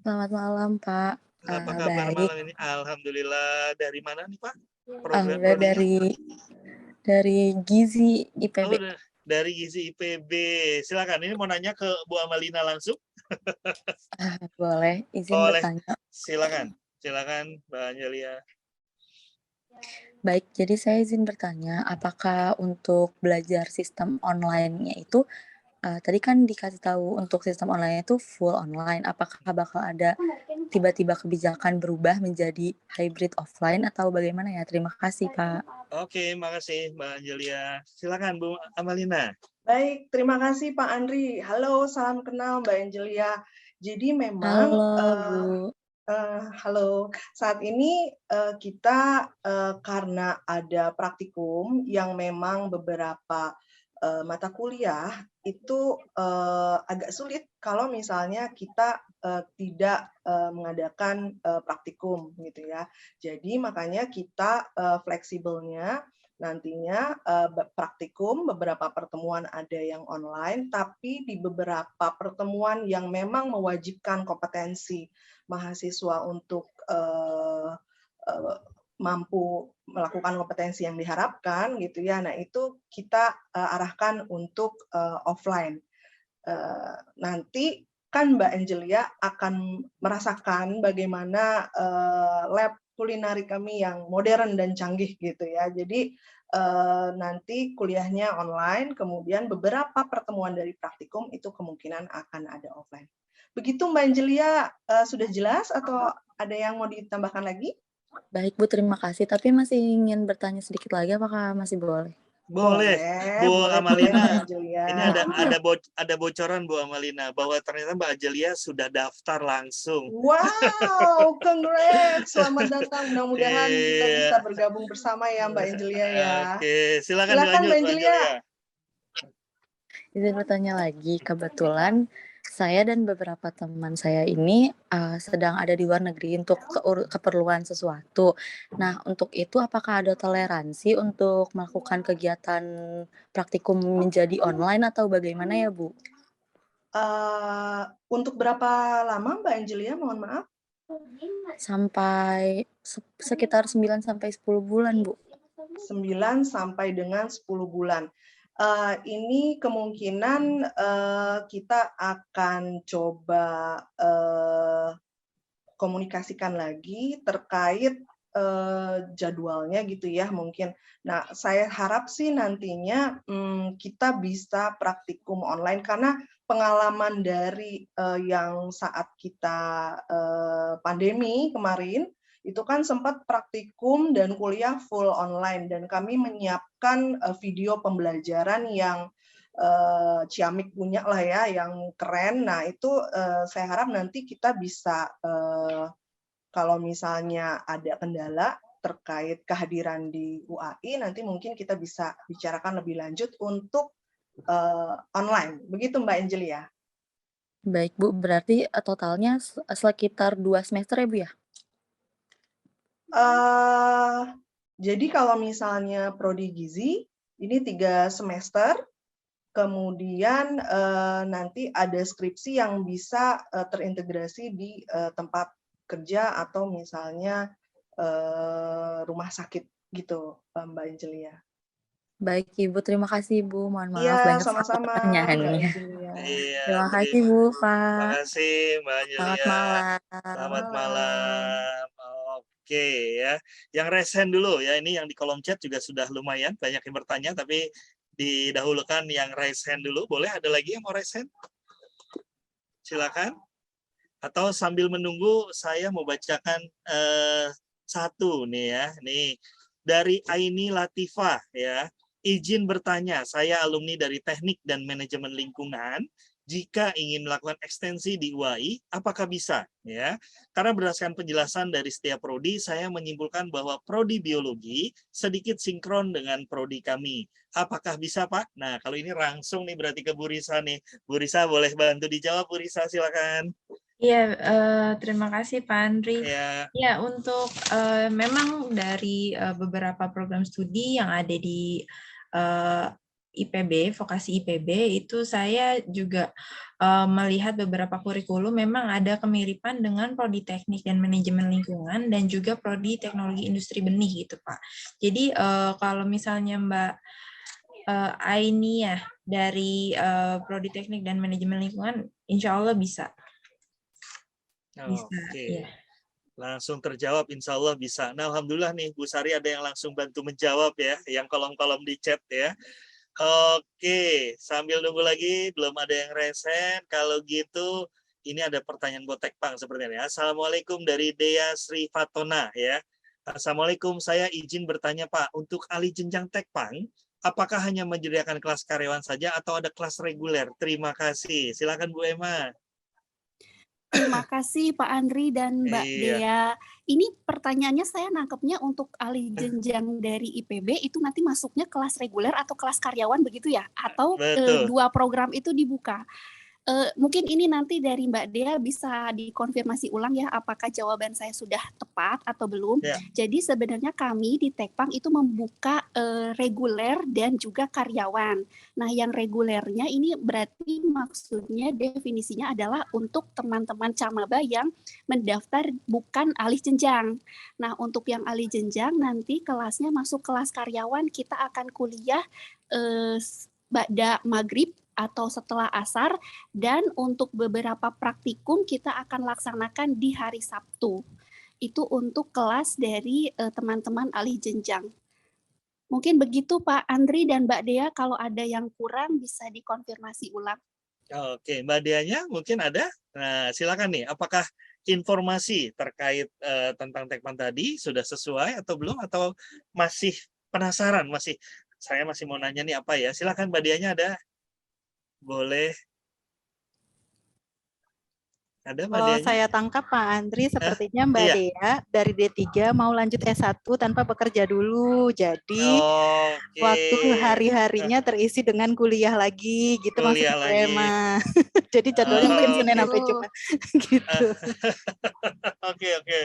Selamat malam Pak. Apa kabar baik. malam ini? Alhamdulillah. Dari mana nih Pak? Alhamdulillah dari Gizi IPB. Oh, dari Gizi IPB. Silakan. Ini mau nanya ke Bu Amalina langsung. Boleh, izin bertanya. Silakan. Silakan Mbak Angelia. Baik, jadi saya izin bertanya, apakah untuk belajar sistem online-nya itu, tadi kan dikasih tahu untuk sistem online itu full online, apakah bakal ada tiba-tiba kebijakan berubah menjadi hybrid offline atau bagaimana ya? Terima kasih Pak. Oke, makasih Mbak Angelia. Silakan Bu Amalina. Baik, terima kasih Pak Andri. Halo, salam kenal Mbak Angelia. Jadi memang halo, saat ini kita karena ada praktikum yang memang beberapa mata kuliah itu agak sulit kalau misalnya kita tidak mengadakan praktikum gitu ya. Jadi makanya kita fleksibelnya nantinya praktikum, beberapa pertemuan ada yang online, tapi di beberapa pertemuan yang memang mewajibkan kompetensi mahasiswa untuk mampu melakukan kompetensi yang diharapkan gitu ya. Nah, itu kita arahkan untuk offline. Nanti kan Mbak Angelia akan merasakan bagaimana lab kulinari kami yang modern dan canggih gitu ya. Jadi nanti kuliahnya online, kemudian beberapa pertemuan dari praktikum itu kemungkinan akan ada offline. Begitu Mbak Angelia, sudah jelas atau ada yang mau ditambahkan lagi? Baik Bu, terima kasih. Tapi masih ingin bertanya sedikit lagi, apakah masih boleh? Boleh, Bu Amalina. Angelia. Ini ada bocoran Bu Amalina bahwa ternyata Mbak Angelia sudah daftar langsung. Wow, congrats, selamat datang. Mudah-mudahan kita bisa bergabung bersama ya Mbak Angelia ya. Oke, silakan Mbak Angelia. Izin bertanya lagi, kebetulan saya dan beberapa teman saya ini sedang ada di luar negeri untuk keperluan sesuatu. Nah, untuk itu apakah ada toleransi untuk melakukan kegiatan praktikum menjadi online atau bagaimana ya, Bu? Untuk berapa lama Mbak Angelia, mohon maaf? Sampai sekitar 9 sampai 10 bulan, Bu. 9 sampai dengan 10 bulan. Ini kemungkinan kita akan coba komunikasikan lagi terkait jadwalnya gitu ya mungkin. Nah, saya harap sih nantinya kita bisa praktikum online karena pengalaman dari yang saat kita pandemi kemarin itu kan sempat praktikum dan kuliah full online dan kami menyiapkan video pembelajaran yang Ciamik punya lah ya, yang keren. Nah itu saya harap nanti kita bisa kalau misalnya ada kendala terkait kehadiran di UAI, nanti mungkin kita bisa bicarakan lebih lanjut untuk online. Begitu Mbak Angelia. Baik Bu, berarti totalnya sekitar 2 semester ya Bu ya? Jadi kalau misalnya Prodi Gizi ini 3 semester, kemudian nanti ada skripsi yang bisa terintegrasi di tempat kerja atau misalnya rumah sakit gitu, Mbak Angelia. Baik Ibu, terima kasih Bu. Mohon maaf Iya, banyak sama-sama, pertanyaannya. Iya, Terima kasih Bu, Pak. Terima kasih Mbak Angelia. Selamat malam. Selamat malam. Oke ya. Yang raise hand dulu ya, ini yang di kolom chat juga sudah lumayan banyak yang bertanya, tapi didahulukan yang raise hand dulu. Boleh ada lagi yang mau raise hand? Silakan. Atau sambil menunggu saya mau bacakan satu nih ya. Nih dari Aini Latifah ya. Izin bertanya, saya alumni dari Teknik dan Manajemen Lingkungan. Jika ingin melakukan ekstensi di UAI, apakah bisa? Ya, karena berdasarkan penjelasan dari setiap prodi, saya menyimpulkan bahwa prodi biologi sedikit sinkron dengan prodi kami. Apakah bisa, Pak? Nah, kalau ini langsung nih berarti ke Bu Risa nih. Bu Risa boleh bantu dijawab, Bu Risa silakan. Iya, terima kasih Pak Andri. Ya, ya untuk memang dari beberapa program studi yang ada di IPB, vokasi IPB, itu saya juga melihat beberapa kurikulum memang ada kemiripan dengan prodi teknik dan manajemen lingkungan dan juga prodi teknologi industri benih gitu Pak. Jadi kalau misalnya Mbak Aini ya dari prodi teknik dan manajemen lingkungan, insya Allah bisa. Oke. Ya. Langsung terjawab, insya Allah bisa. Nah, alhamdulillah nih Bu Sari ada yang langsung bantu menjawab ya, yang kolom-kolom di chat ya. Oke, sambil nunggu lagi, belum ada yang raise hand. Kalau gitu, ini ada pertanyaan buat Tekpang sepertinya. Assalamualaikum dari Dea Sri Fatona ya. Assalamualaikum, saya izin bertanya Pak, untuk alih jenjang Tekpang, apakah hanya menyediakan kelas karyawan saja atau ada kelas reguler? Terima kasih. Silakan Bu Emma. Terima kasih Pak Andri dan Mbak Iya. Dea. Ini pertanyaannya saya nangkepnya untuk alih jenjang dari IPB itu nanti masuknya kelas reguler atau kelas karyawan begitu ya? Atau Betul. dua program itu dibuka? Mungkin ini nanti dari Mbak Dea bisa dikonfirmasi ulang ya apakah jawaban saya sudah tepat atau belum. Ya. Jadi sebenarnya kami di Tekpang itu membuka reguler dan juga karyawan. Nah yang regulernya ini berarti maksudnya definisinya adalah untuk teman-teman Camaba yang mendaftar bukan alih jenjang. Nah untuk yang alih jenjang nanti kelasnya masuk kelas karyawan, kita akan kuliah ba'da maghrib atau setelah asar, dan untuk beberapa praktikum kita akan laksanakan di hari Sabtu. Itu untuk kelas dari teman-teman alih jenjang. Mungkin begitu Pak Andri dan Mbak Dea, kalau ada yang kurang bisa dikonfirmasi ulang. Oke, Mbak Deanya mungkin ada? Nah, silakan nih, apakah informasi terkait tentang Tekpan tadi sudah sesuai atau belum? Atau masih penasaran? Saya masih mau nanya nih apa ya? Silakan Mbak Deanya ada? Boleh. Ada Mbak Kalau Deanya? saya tangkap Pak Andri, sepertinya Mbak Iya. Dea dari D3 mau lanjut S1 tanpa bekerja dulu. Jadi Oke. waktu hari-harinya terisi dengan kuliah lagi, gitu maksud Kuliah Bu lagi. Emma. Jadi jadwalnya mungkin Senin sampai Gitu. Jumat. Gitu. Oke.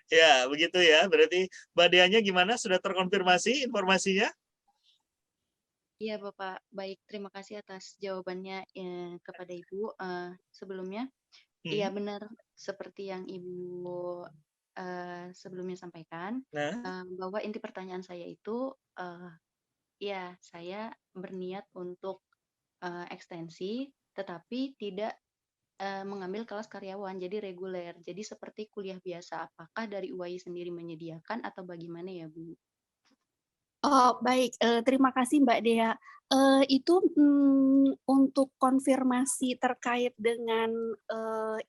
Ya, begitu ya. Berarti Mbak Deanya gimana? Sudah terkonfirmasi informasinya? Iya Bapak, baik terima kasih atas jawabannya kepada Ibu. Sebelumnya, iya benar seperti yang Ibu sebelumnya sampaikan, Nah, bahwa inti pertanyaan saya itu, ya saya berniat untuk ekstensi, tetapi tidak mengambil kelas karyawan, jadi reguler. Jadi seperti kuliah biasa, apakah dari UAI sendiri menyediakan atau bagaimana ya Bu? Oh, baik, terima kasih Mbak Dea. Itu, untuk konfirmasi terkait dengan,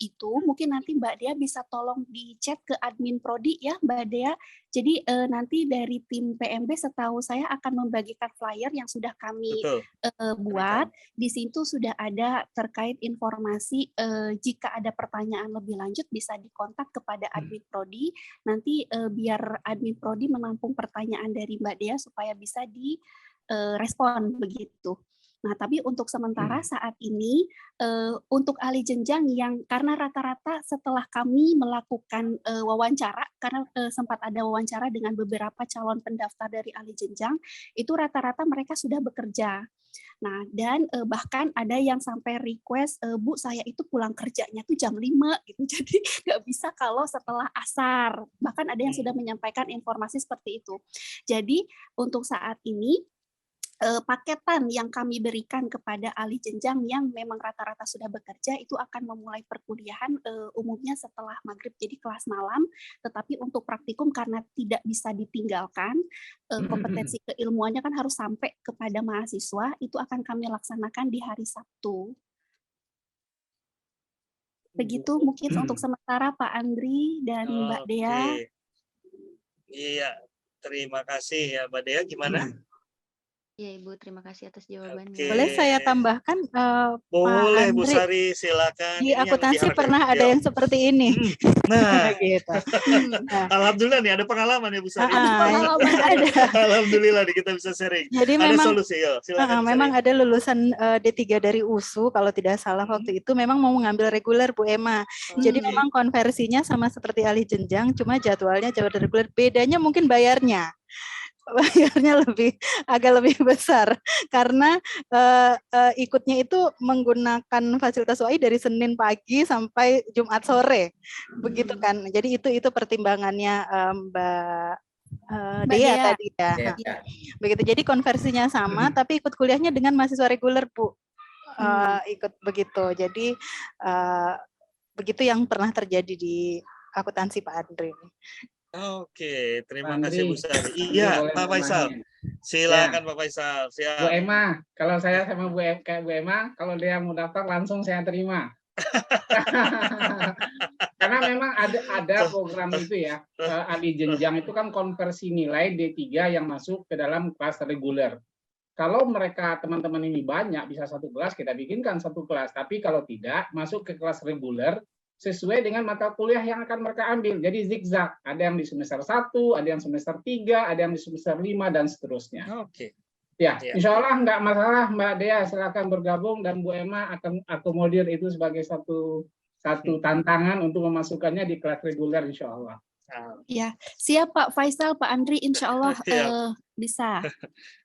itu, mungkin nanti Mbak Dea bisa tolong di-chat ke admin prodi ya, Mbak Dea. Jadi, nanti dari tim PMB setahu saya akan membagikan flyer yang sudah kami, betul. buat. Di situ sudah ada terkait informasi, jika ada pertanyaan lebih lanjut bisa dikontak kepada admin prodi. Nanti, biar admin prodi menampung pertanyaan dari Mbak Dea supaya bisa respon begitu. Nah, tapi untuk sementara saat ini untuk alih jenjang yang karena rata-rata setelah kami melakukan wawancara, karena sempat ada wawancara dengan beberapa calon pendaftar dari alih jenjang, itu rata-rata mereka sudah bekerja. Nah, dan bahkan ada yang sampai request, Bu, saya itu pulang kerjanya tuh jam 5 gitu, jadi nggak bisa kalau setelah asar. Bahkan ada yang sudah menyampaikan informasi seperti itu. Jadi untuk saat ini paketan yang kami berikan kepada alih jenjang yang memang rata-rata sudah bekerja itu akan memulai perkuliahan umumnya setelah maghrib, jadi kelas malam, tetapi untuk praktikum karena tidak bisa ditinggalkan, kompetensi keilmuannya kan harus sampai kepada mahasiswa, itu akan kami laksanakan di hari Sabtu. Begitu mungkin untuk sementara Pak Andri dan Mbak Dea. Oke. Iya, terima kasih ya Mbak Dea, gimana? Iya Ibu, terima kasih atas jawabannya. Boleh saya tambahkan, Boleh Pak Bu Andri, Sari, silakan. di Ini yang akuntansi dihargai. pernah ada yang seperti ini. Nah, Gitu. Nah, alhamdulillah nih ada pengalaman ya Bu Sari. ada. Alhamdulillah nih kita bisa sharing. Jadi Ada memang solusi, yo, silakan Bu memang Sari. ada lulusan D3 dari USU kalau tidak salah waktu itu memang mau mengambil reguler Bu Emma. Jadi memang konversinya sama seperti alih jenjang, cuma jadwalnya jadwal reguler. Bedanya mungkin bayarnya agak lebih besar karena ikutnya itu menggunakan fasilitas UAI dari Senin pagi sampai Jumat sore, begitu kan. Jadi itu pertimbangannya Mbak Dea tadi ya. Begitu. Jadi konversinya sama, tapi ikut kuliahnya dengan mahasiswa reguler Bu. Ikut begitu. Jadi begitu yang pernah terjadi di akuntansi Pak Andri. Oke, terima Pak kasih Andri. Bu Sari. Iya, Boleh Pak Faisal. nambahin? Silakan Ya. Pak Faisal. Siap. Bu Emma, kalau saya sama kayak Bu Emma, kalau dia mau daftar langsung saya terima. Karena memang ada program itu ya, alih jenjang itu kan konversi nilai D3 yang masuk ke dalam kelas reguler. kalau mereka teman-teman ini banyak, bisa satu kelas, kita bikinkan satu kelas. Tapi kalau tidak, masuk ke kelas reguler sesuai dengan mata kuliah yang akan mereka ambil. Jadi zigzag. Ada yang di semester 1, ada yang semester 3, ada yang di semester 5, dan seterusnya. Oke. Ya, insya Allah nggak masalah Mbak Dea, silakan bergabung dan Bu Emma akan akomodir itu sebagai satu tantangan untuk memasukkannya di kelas reguler insya Allah. Ya, siap Pak Faisal, Pak Andri, insya Allah bisa.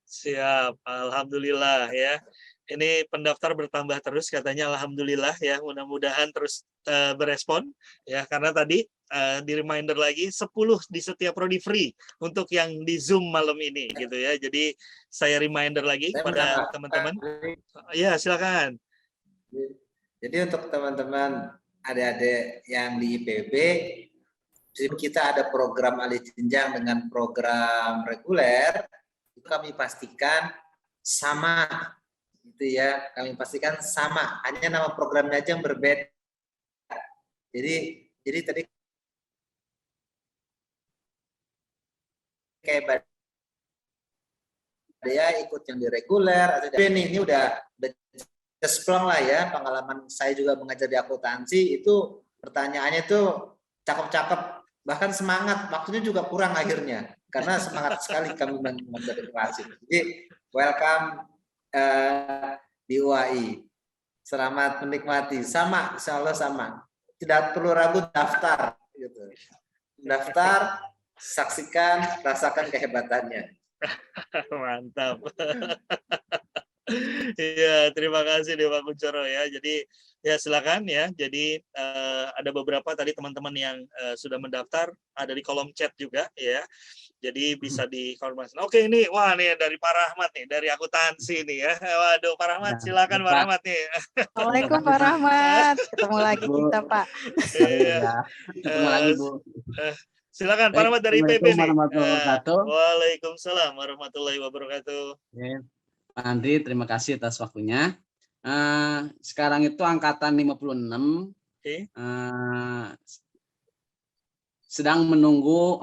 Siap, alhamdulillah ya. Ini pendaftar bertambah terus katanya, alhamdulillah ya. Mudah-mudahan terus berespon ya, karena tadi di reminder lagi 10 di setiap prodi free untuk yang di Zoom malam ini gitu ya. Jadi saya reminder lagi kepada teman-teman. Ya, silakan. Jadi untuk teman-teman adik-adik yang di IPB, kita ada program alih jenjang dengan program reguler, itu kami pastikan sama, gitu ya. Kami pastikan sama, hanya nama programnya aja yang berbeda. Jadi tadi kayak dia ikut yang di reguler, atau ini udah cesplong lah ya. Pengalaman saya juga mengajar di akuntansi itu pertanyaannya tuh cakep-cakep. Bahkan semangat, waktunya juga kurang akhirnya karena semangat sekali kami mengajar di kelas. Jadi welcome di UAI, selamat menikmati. Sama, insya Allah sama. Tidak perlu ragu daftar, gitu. Daftar, saksikan, rasakan kehebatannya. Mantap. Iya, terima kasih Pak Kuncoro ya. Jadi ya silakan ya. Jadi ada beberapa tadi teman-teman yang sudah mendaftar, ada di kolom chat juga ya. Jadi bisa dikonfirmasi. Oke, ini wah nih dari Pak Rahmat nih, dari akuntansi nih ya. Waduh, Pak Rahmat, silakan Pak Rahmat nih. Assalamualaikum Pak Rahmat. Ketemu lagi kita, Pak. Iya. Ketemu lagi, Bu. Silakan Pak Rahmat dari IPB nih. Waalaikumsalam warahmatullahi wabarakatuh. Pak Andri, terima kasih atas waktunya. Sekarang itu angkatan 56 sedang menunggu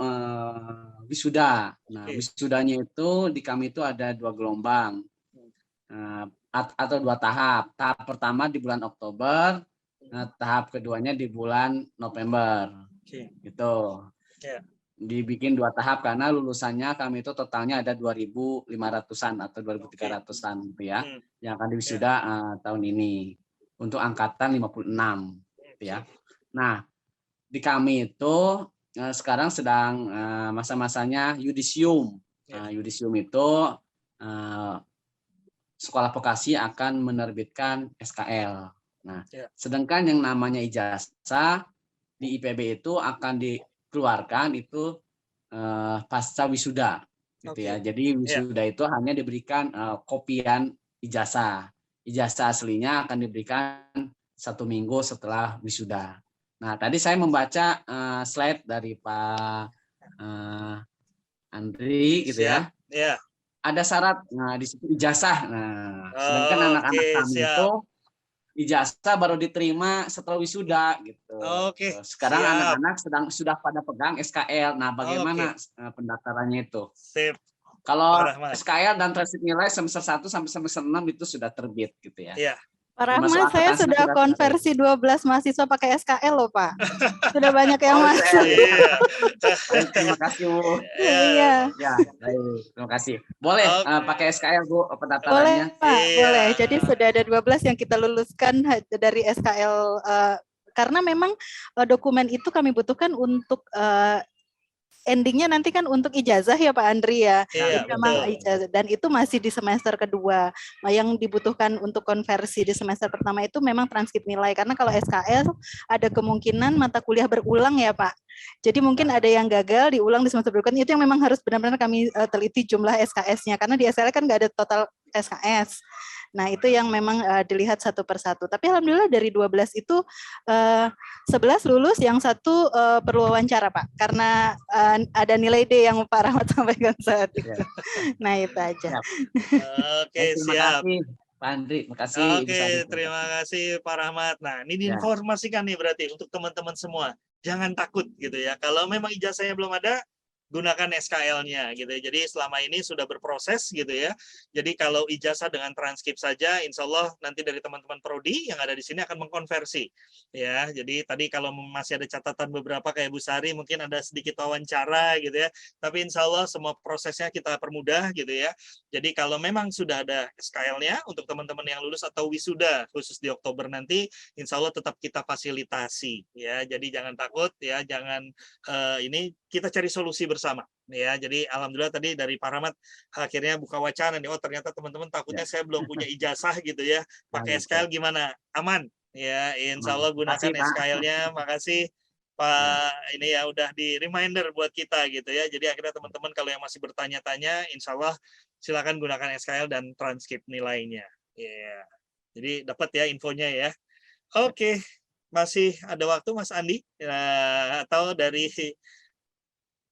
wisuda. Nah, wisudanya itu di kami itu ada 2 gelombang atau 2 tahap. Tahap pertama di bulan Oktober, tahap keduanya di bulan November. Gitu. Dibikin 2 tahap karena lulusannya kami itu totalnya ada 2.500-an atau 2.300-an gitu ya, yang akan diwisuda tahun ini untuk angkatan 56 gitu ya. Nah, di kami itu sekarang sedang masa-masanya yudisium. Yudisium itu sekolah vokasi akan menerbitkan SKL. Nah, sedangkan yang namanya ijazah di IPB itu akan dikeluarkan itu pasca wisuda gitu ya. Jadi wisuda itu hanya diberikan kopian ijazah. Ijazah aslinya akan diberikan 1 minggu setelah wisuda. Nah, tadi saya membaca slide dari Pak Andri gitu ya. Ada syarat, nah di situ ijazah. Nah, sedangkan anak-anak kami itu ijazah baru diterima setelah wisuda gitu. Sekarang anak-anak sudah pada pegang SKL. Nah, bagaimana pendaftarannya itu? Kalau SKL dan transkrip nilai semester 1 sampai semester 6 itu sudah terbit gitu ya. Pak Rahmat, saya sudah konversi 12 mahasiswa pakai SKL loh, Pak. Sudah banyak yang masuk. Terima kasih, Bu. Iya. Ya, baik. Terima kasih. Boleh pakai SKL, Bu, Boleh, pendaftarannya? Pak. Boleh. Jadi sudah ada 12 yang kita luluskan dari SKL. Karena memang dokumen itu kami butuhkan untuk endingnya nanti kan untuk ijazah ya Pak Andri ya. Memang ijazah, dan itu masih di semester kedua. Yang dibutuhkan untuk konversi di semester pertama itu memang transkrip nilai, karena kalau SKL ada kemungkinan mata kuliah berulang ya Pak. Jadi mungkin ada yang gagal diulang di semester berikutnya, itu yang memang harus benar-benar kami teliti jumlah SKS-nya, karena di SKL kan nggak ada total SKS. Nah, itu yang memang dilihat satu persatu. Tapi alhamdulillah dari 12 itu 11 lulus, yang 1 perlu wawancara, Pak. Karena ada nilai D yang Pak Rahmat sampaikan saat itu. Nah, itu aja. Oke, siap. Pak Andri, makasih. Terima kasih Pak Rahmat. Nah, ini diinformasikan nih berarti untuk teman-teman semua. Jangan takut gitu ya. Kalau memang ijazahnya belum ada, gunakan SKL-nya gitu ya. Jadi selama ini sudah berproses gitu ya. Jadi kalau ijazah dengan transkrip saja, insya Allah nanti dari teman-teman prodi yang ada di sini akan mengkonversi ya. Jadi tadi kalau masih ada catatan beberapa kayak Bu Sari, mungkin ada sedikit wawancara gitu ya. Tapi insya Allah semua prosesnya kita permudah gitu ya. Jadi kalau memang sudah ada SKL-nya untuk teman-teman yang lulus atau wisuda khusus di Oktober nanti, insya Allah tetap kita fasilitasi ya. Jadi jangan takut ya, jangan ini kita cari solusi bersama ya. Jadi alhamdulillah tadi dari Pak Rahmat akhirnya buka wacana nih, oh ternyata teman-teman takutnya saya belum punya ijazah gitu ya, pakai SKL gimana, aman ya, insya Allah gunakan SKL-nya. Makasih Pak, ini ya udah di reminder buat kita gitu ya. Jadi akhirnya teman-teman kalau yang masih bertanya-tanya, insya Allah silakan gunakan SKL dan transkrip nilainya ya. Jadi dapat ya infonya ya. Oke, masih ada waktu Mas Andi ya, atau dari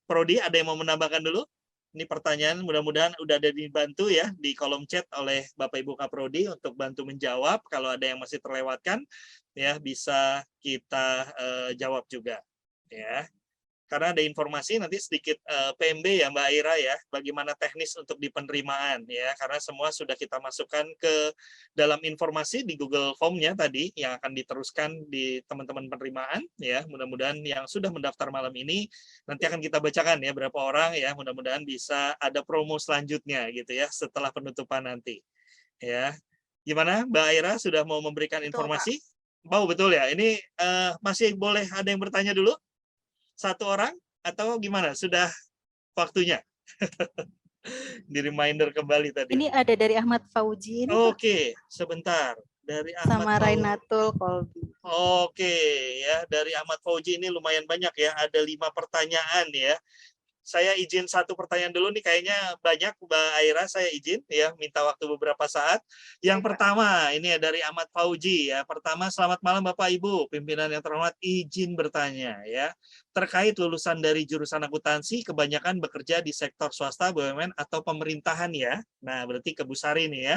Prodi ada yang mau menambahkan dulu? Ini pertanyaan mudah-mudahan udah ada dibantu ya di kolom chat oleh Bapak Ibu Kaprodi untuk bantu menjawab. Kalau ada yang masih terlewatkan ya bisa kita jawab juga ya. Karena ada informasi nanti sedikit PMB ya Mbak Aira ya, bagaimana teknis untuk di penerimaan ya, karena semua sudah kita masukkan ke dalam informasi di Google Form-nya tadi yang akan diteruskan di teman-teman penerimaan ya. Mudah-mudahan yang sudah mendaftar malam ini nanti akan kita bacakan ya berapa orang ya, mudah-mudahan bisa ada promo selanjutnya gitu ya setelah penutupan nanti ya. Gimana Mbak Aira, sudah mau memberikan informasi? Betul ya, ini masih boleh ada yang bertanya dulu? Satu orang atau gimana? Sudah waktunya? Di reminder kembali tadi. Ini ada dari Ahmad Fauji. Oke, sebentar. Dari Ahmad sama Rainatul Kolbi. Oke, ya dari Ahmad Fauji ini lumayan banyak ya. Ada 5 pertanyaan ya. Saya izin satu pertanyaan dulu nih, kayaknya banyak Mbak Aira, saya izin ya, minta waktu beberapa saat. Yang pertama, ini ya dari Ahmad Fauji ya. Pertama, selamat malam Bapak Ibu, pimpinan yang terhormat, izin bertanya ya. Terkait lulusan dari jurusan akuntansi, kebanyakan bekerja di sektor swasta, BUMN atau pemerintahan ya. Nah, berarti ke Bu Sari nih ya.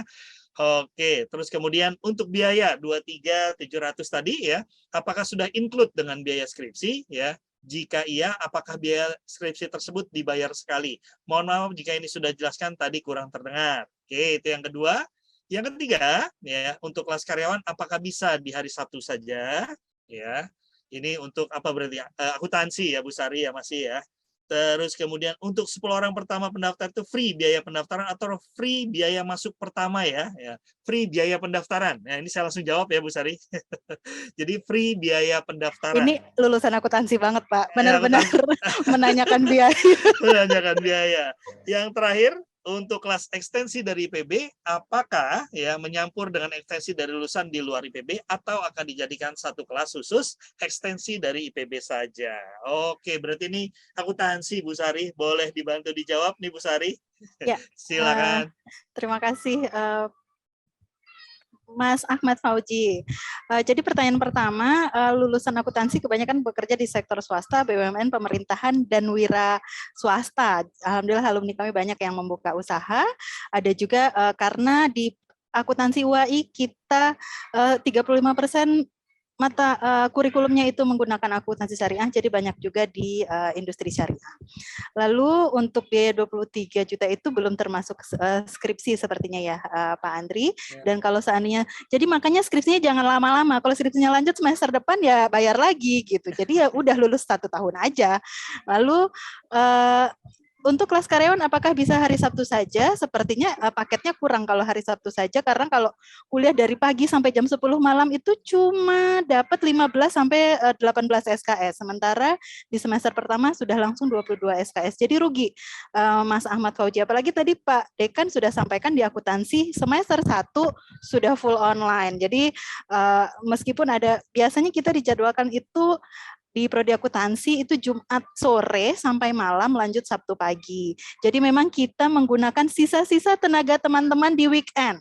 Oke, terus kemudian untuk biaya 23.700 tadi ya, apakah sudah include dengan biaya skripsi ya? Jika iya, apakah biaya skripsi tersebut dibayar sekali? Mohon maaf jika ini sudah jelaskan tadi kurang terdengar. Oke, itu yang kedua. Yang ketiga, ya, untuk kelas karyawan apakah bisa di hari Sabtu saja? Ya, ini untuk apa berarti? Akuntansi ya Bu Sari ya masih ya. Terus kemudian untuk 10 orang pertama pendaftar itu free biaya pendaftaran atau free biaya masuk pertama ya, free biaya pendaftaran. Nah ini saya langsung jawab ya Bu Sari. Jadi free biaya pendaftaran. Ini lulusan akuntansi banget Pak, benar-benar menanyakan biaya. Menanyakan biaya. Yang terakhir untuk kelas ekstensi dari IPB, apakah ya menyampur dengan ekstensi dari lulusan di luar IPB atau akan dijadikan satu kelas khusus ekstensi dari IPB saja? Oke, berarti ini akuntansi Bu Sari, boleh dibantu dijawab nih Bu Sari? Ya, silakan. Terima kasih Mas Ahmad Fauji. Jadi pertanyaan pertama, lulusan akuntansi kebanyakan bekerja di sektor swasta, BUMN, pemerintahan, dan wira swasta. Alhamdulillah alumni kami banyak yang membuka usaha. Ada juga karena di akuntansi UAI kita 35% mata kurikulumnya itu menggunakan akuntansi syariah, jadi banyak juga di industri syariah. Lalu untuk biaya 23 juta itu belum termasuk skripsi sepertinya ya Pak Andri. Dan kalau seandainya, jadi makanya skripsinya jangan lama-lama. Kalau skripsinya lanjut semester depan ya bayar lagi gitu. Jadi ya udah lulus 1 tahun aja. Lalu untuk kelas karyawan apakah bisa hari Sabtu saja? Sepertinya paketnya kurang kalau hari Sabtu saja, karena kalau kuliah dari pagi sampai jam 10 malam itu cuma dapat 15 sampai 18 SKS. Sementara di semester pertama sudah langsung 22 SKS. Jadi rugi Mas Ahmad Fauji. Apalagi tadi Pak Dekan sudah sampaikan di akuntansi semester 1 sudah full online. Jadi meskipun ada, biasanya kita dijadwalkan itu di prodi akuntansi itu Jumat sore sampai malam, lanjut Sabtu pagi. Jadi memang kita menggunakan sisa-sisa tenaga teman-teman di weekend.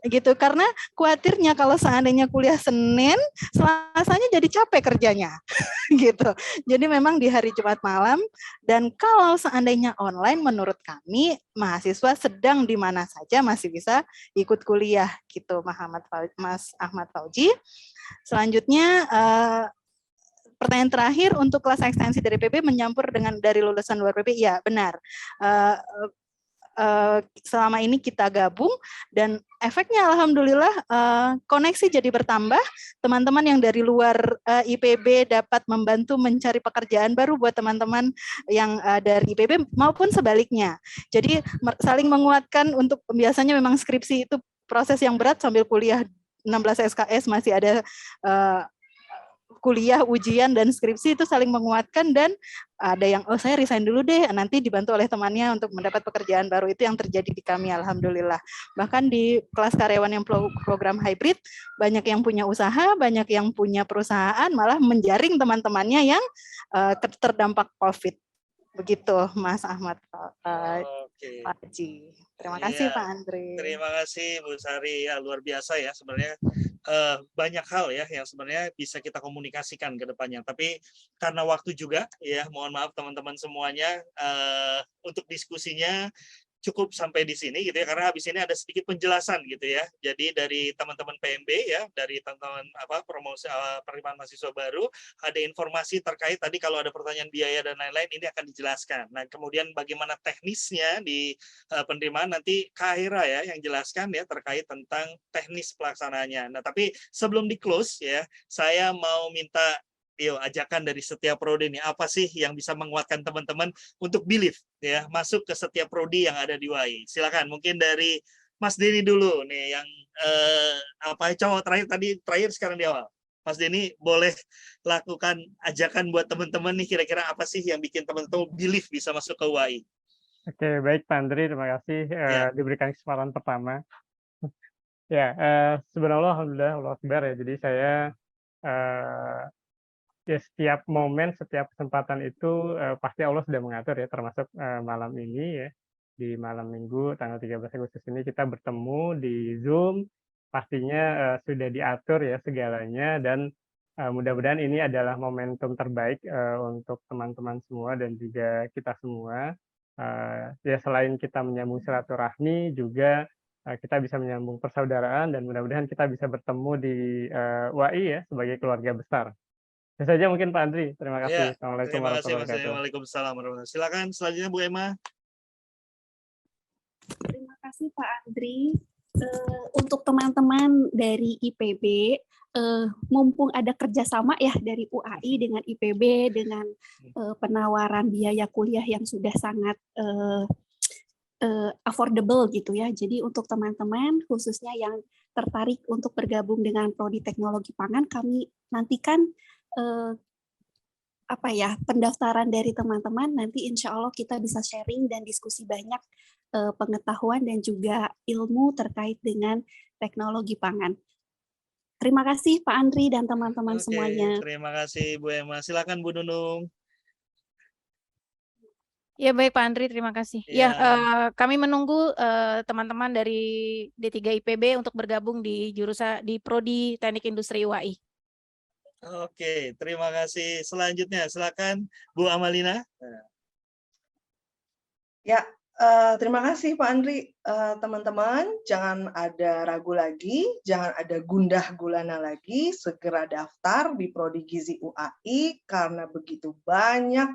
Gitu, karena khawatirnya kalau seandainya kuliah Senin, Selasanya jadi capek kerjanya. Gitu. Jadi memang di hari Jumat malam, dan kalau seandainya online menurut kami mahasiswa sedang di mana saja masih bisa ikut kuliah gitu Mas Ahmad Fauji. Selanjutnya pertanyaan terakhir, untuk kelas ekstensi dari PB menyampur dengan dari lulusan luar PB, ya benar. Selama ini kita gabung dan efeknya alhamdulillah koneksi jadi bertambah. Teman-teman yang dari luar IPB dapat membantu mencari pekerjaan baru buat teman-teman yang dari IPB maupun sebaliknya. Jadi saling menguatkan. Untuk biasanya memang skripsi itu proses yang berat, sambil kuliah 16 SKS masih ada kuliah, ujian, dan skripsi, itu saling menguatkan. Dan ada yang, oh saya resign dulu deh, nanti dibantu oleh temannya untuk mendapat pekerjaan baru. Itu yang terjadi di kami alhamdulillah. Bahkan di kelas karyawan yang program hybrid, banyak yang punya usaha, banyak yang punya perusahaan, malah menjaring teman-temannya yang terdampak COVID. Begitu Mas Ahmad, Pak Haji. Terima kasih Pak Andre. Terima kasih Bu Sari, ya luar biasa ya sebenarnya. Banyak hal ya yang sebenarnya bisa kita komunikasikan ke depannya, tapi karena waktu juga ya, mohon maaf teman-teman semuanya, untuk diskusinya cukup sampai di sini gitu ya, karena habis ini ada sedikit penjelasan gitu ya. Jadi dari teman-teman PMB ya, dari teman-teman promosi penerimaan mahasiswa baru, ada informasi terkait tadi kalau ada pertanyaan biaya dan lain-lain, ini akan dijelaskan. Nah, kemudian bagaimana teknisnya di penerimaan, nanti Kak Aira ya yang jelaskan ya terkait tentang teknis pelaksanaannya. Nah, tapi sebelum di close ya, saya mau minta ajakan dari setiap prodi nih, apa sih yang bisa menguatkan teman-teman untuk believe ya masuk ke setiap prodi yang ada di UAI. Silakan, mungkin dari Mas Denny dulu nih yang cowok terakhir sekarang di awal. Mas Denny boleh lakukan ajakan buat teman-teman nih, kira-kira apa sih yang bikin teman-teman believe bisa masuk ke UAI. Oke, baik Pak Andri, terima kasih diberikan kesempatan pertama. Ya, sebenarnya alhamdulillah Allah Akbar ya. Jadi saya ya setiap momen, setiap kesempatan itu pasti Allah sudah mengatur ya, termasuk malam ini ya, di malam Minggu tanggal 13 Agustus ini kita bertemu di Zoom, pastinya sudah diatur ya segalanya, dan mudah-mudahan ini adalah momentum terbaik untuk teman-teman semua dan juga kita semua. Ya selain kita menyambung silaturahmi, juga kita bisa menyambung persaudaraan, dan mudah-mudahan kita bisa bertemu di UAI ya sebagai keluarga besar. Itu saja mungkin Pak Andri. Terima kasih. Assalamualaikum warahmatullahi wabarakatuh. Waalaikumsalam warahmatullahi wabarakatuh. Silakan selanjutnya Bu Emma. Terima kasih Pak Andri. Untuk teman-teman dari IPB, mumpung ada kerjasama ya dari UAI dengan IPB dengan penawaran biaya kuliah yang sudah sangat affordable gitu ya. Jadi untuk teman-teman khususnya yang tertarik untuk bergabung dengan Prodi Teknologi Pangan, kami nantikan pendaftaran dari teman-teman. Nanti insya Allah kita bisa sharing dan diskusi banyak pengetahuan dan juga ilmu terkait dengan teknologi pangan. Terima kasih Pak Andri dan teman-teman semuanya. Terima kasih Bu Emma. Silakan Bu Nunung. Ya baik Pak Andri, terima kasih. Ya, kami menunggu teman-teman dari D3 IPB untuk bergabung di jurusan di Prodi Teknik Industri UAI. Oke, terima kasih. Selanjutnya, silakan Bu Amalina. Ya, terima kasih Pak Andri. Teman-teman, jangan ada ragu lagi, jangan ada gundah gulana lagi, segera daftar di Prodi Gizi UAI karena begitu banyak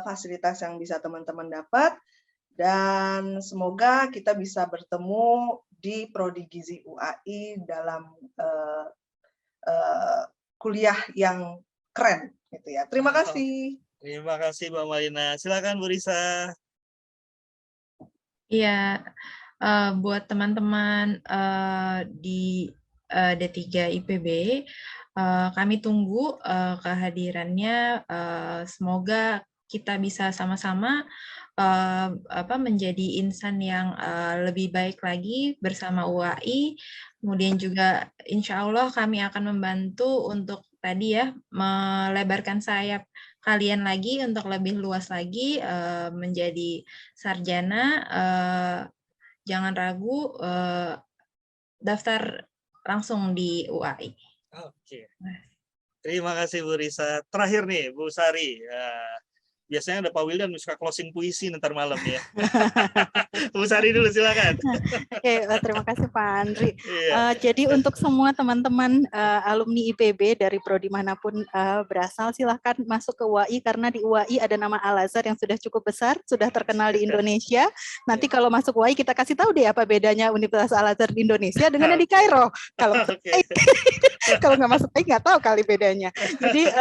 fasilitas yang bisa teman-teman dapat, dan semoga kita bisa bertemu di Prodi Gizi UAI dalam kuliah yang keren gitu ya. Terima kasih. Terima kasih Mbak Malina. Silakan Bu Risa. Iya, buat teman-teman di D3 IPB, kami tunggu kehadirannya. Semoga kita bisa sama-sama menjadi insan yang lebih baik lagi bersama UAI. Kemudian juga insya Allah kami akan membantu untuk tadi ya melebarkan sayap kalian lagi untuk lebih luas lagi menjadi sarjana. Jangan ragu, daftar langsung di UAI. Oke. Terima kasih Bu Risa. Terakhir nih Bu Sari. Biasanya ada Pak Wildan suka closing puisi ntar malam ya. Bu Sari dulu silakan. Oke, terima kasih Pak Andri. Iya. Jadi untuk semua teman-teman alumni IPB dari prodi manapun berasal, silahkan masuk ke UAI karena di UAI ada nama Al-Azhar yang sudah cukup besar, sudah terkenal di Indonesia. Nanti kalau masuk UAI kita kasih tahu deh apa bedanya Universitas Al-Azhar di Indonesia dengan yang di Kairo. Kalau kalau nggak masuk UAI nggak tahu kali bedanya. Jadi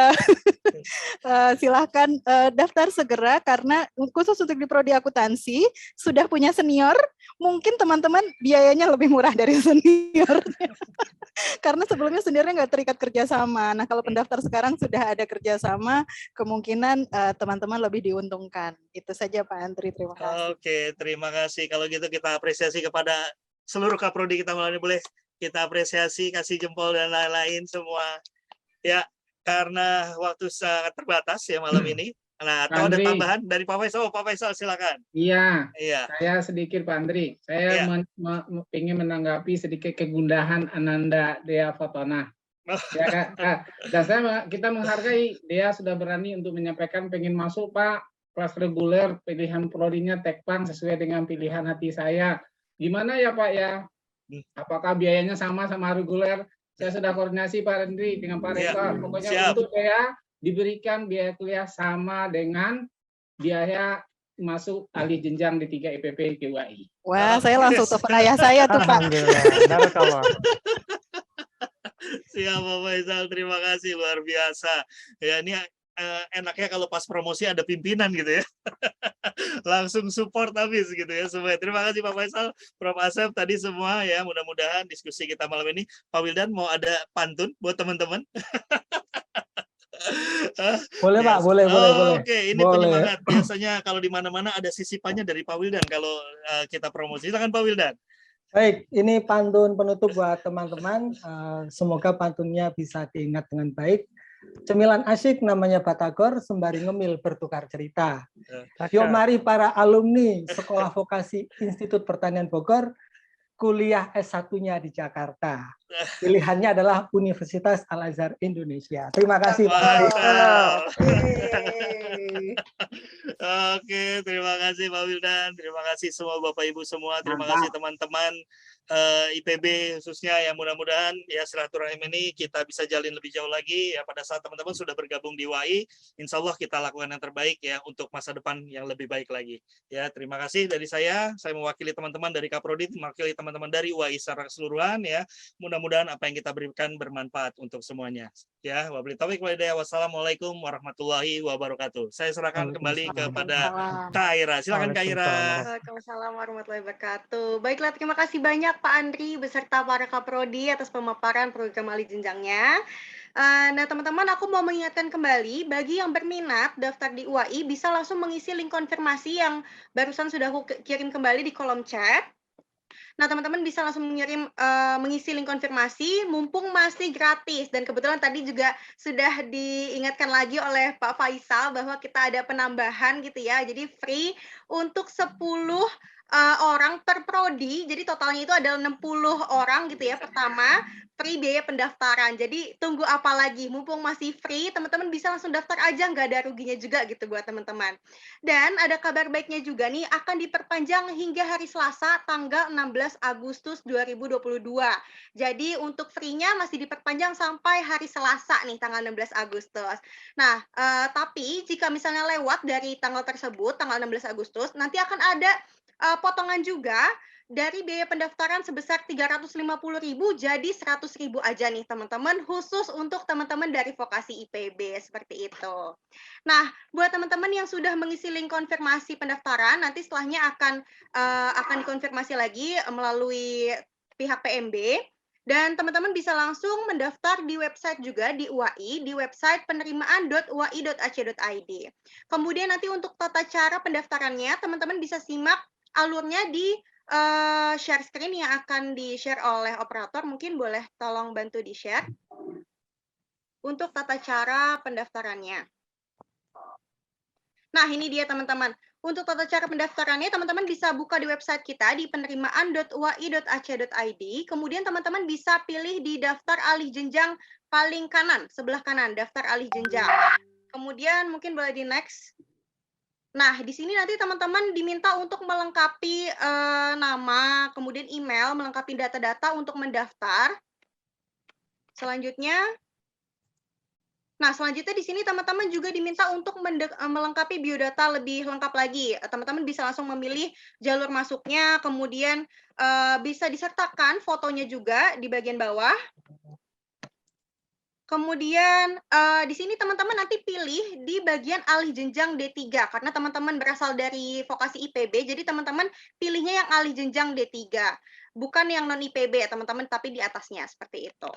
silahkan daftar segera karena khusus untuk di prodi akuntansi sudah punya senior, mungkin teman-teman biayanya lebih murah dari senior. Karena sebelumnya seniornya nggak terikat kerjasama. Nah kalau pendaftar sekarang sudah ada kerjasama, kemungkinan teman-teman lebih diuntungkan. Itu saja Pak Andri, terima kasih. Oke, terima kasih. Kalau gitu kita apresiasi kepada seluruh kaprodi kita malam ini, boleh kita apresiasi, kasih jempol dan lain-lain semua. Ya, karena waktu sangat terbatas ya malam ini. Nah, atau ada tambahan dari Pak Faisal? Oh, Pak Faisal silakan. Iya, iya. Saya sedikit Pak Andri. Saya ingin menanggapi sedikit kegundahan Ananda Dea Fatona. Ya, dan kita menghargai dia sudah berani untuk menyampaikan pengen masuk Pak kelas reguler, pilihan prodinya Tekpan sesuai dengan pilihan hati saya. Gimana ya Pak ya? Apakah biayanya sama reguler? Saya sudah koordinasi Pak Andri dengan Pak Rektor. Pokoknya untuk saya diberikan biaya kuliah sama dengan biaya masuk alih jenjang di 3 IPB ke UAI. Wah, saya langsung telepon ayah saya tuh Pak. Siap Pak Faisal, terima kasih luar biasa. Ya ini enaknya kalau pas promosi ada pimpinan gitu ya. Langsung support habis gitu ya semua. Terima kasih Pak Faisal, Prof. Asep tadi semua ya. Mudah-mudahan diskusi kita malam ini. Pak Wildan mau ada pantun buat teman-teman? Boleh Pak, boleh. Oke, ini penyemangat. Biasanya kalau di mana-mana ada sisipannya dari Pak Wildan kalau kita promosi. Silakan Pak Wildan. Baik, ini pantun penutup buat teman-teman. Semoga pantunnya bisa diingat dengan baik. Cemilan asyik namanya Batagor, sembari ngemil bertukar cerita. Yuk mari para alumni Sekolah Vokasi Institut Pertanian Bogor, kuliah S1-nya di Jakarta. Pilihannya adalah Universitas Al-Azhar Indonesia. Terima kasih Pak. Oke, terima kasih Pak Wildan, terima kasih semua Bapak Ibu semua, terima kasih teman-teman IPB khususnya yang mudah-mudahan ya silaturahim ini kita bisa jalin lebih jauh lagi ya pada saat teman-teman sudah bergabung di UAI, insya Allah kita lakukan yang terbaik ya untuk masa depan yang lebih baik lagi. Ya terima kasih dari saya mewakili teman-teman dari Kaprodi, mewakili teman-teman dari UAI secara keseluruhan ya. Mudah-mudahan apa yang kita berikan bermanfaat untuk semuanya. Ya, wabillahi taufiq wal hidayah. Wassalamualaikum warahmatullahi wabarakatuh. Saya serahkan kembali kepada Kak Aira. Silakan Kak Aira. Waalaikumsalam warahmatullahi wabarakatuh. Baiklah, terima kasih banyak Pak Andri beserta para Kaprodi atas pemaparan program alih jenjangnya. Nah, teman-teman, aku mau mengingatkan kembali bagi yang berminat daftar di UAI bisa langsung mengisi link konfirmasi yang barusan sudah aku kirim kembali di kolom chat. Nah, teman-teman bisa langsung mengisi link konfirmasi mumpung masih gratis. Dan kebetulan tadi juga sudah diingatkan lagi oleh Pak Faisal bahwa kita ada penambahan gitu ya. Jadi free untuk 10 orang per prodi. Jadi totalnya itu adalah 60 orang gitu ya pertama. Free biaya pendaftaran. Jadi tunggu apa lagi? Mumpung masih free, teman-teman bisa langsung daftar aja, nggak ada ruginya juga gitu buat teman-teman. Dan ada kabar baiknya juga nih, akan diperpanjang hingga hari Selasa tanggal 16 Agustus 2022. Jadi untuk free-nya masih diperpanjang sampai hari Selasa nih, tanggal 16 Agustus. Nah, tapi jika misalnya lewat dari tanggal tersebut, tanggal 16 Agustus, nanti akan ada potongan juga dari biaya pendaftaran sebesar 350.000 jadi 100.000 aja nih teman-teman, khusus untuk teman-teman dari vokasi IPB seperti itu. Nah, buat teman-teman yang sudah mengisi link konfirmasi pendaftaran, nanti setelahnya akan dikonfirmasi lagi melalui pihak PMB. Dan teman-teman bisa langsung mendaftar di website juga di UAI, di website penerimaan.uai.ac.id. Kemudian nanti untuk tata cara pendaftarannya, teman-teman bisa simak alurnya di share screen yang akan di-share oleh operator. Mungkin boleh tolong bantu di-share untuk tata cara pendaftarannya. Nah, ini dia teman-teman. Untuk tata cara pendaftarannya, teman-teman bisa buka di website kita di penerimaan.uai.ac.id. Kemudian teman-teman bisa pilih di daftar alih jenjang paling kanan, sebelah kanan, daftar alih jenjang. Kemudian mungkin boleh di next. Nah, di sini nanti teman-teman diminta untuk melengkapi nama, kemudian email, melengkapi data-data untuk mendaftar. Selanjutnya di sini teman-teman juga diminta untuk melengkapi biodata lebih lengkap lagi. Teman-teman bisa langsung memilih jalur masuknya, kemudian bisa disertakan fotonya juga di bagian bawah. Kemudian di sini teman-teman nanti pilih di bagian alih jenjang D3 karena teman-teman berasal dari vokasi IPB, jadi teman-teman pilihnya yang alih jenjang D3, bukan yang non IPB ya teman-teman, tapi di atasnya seperti itu.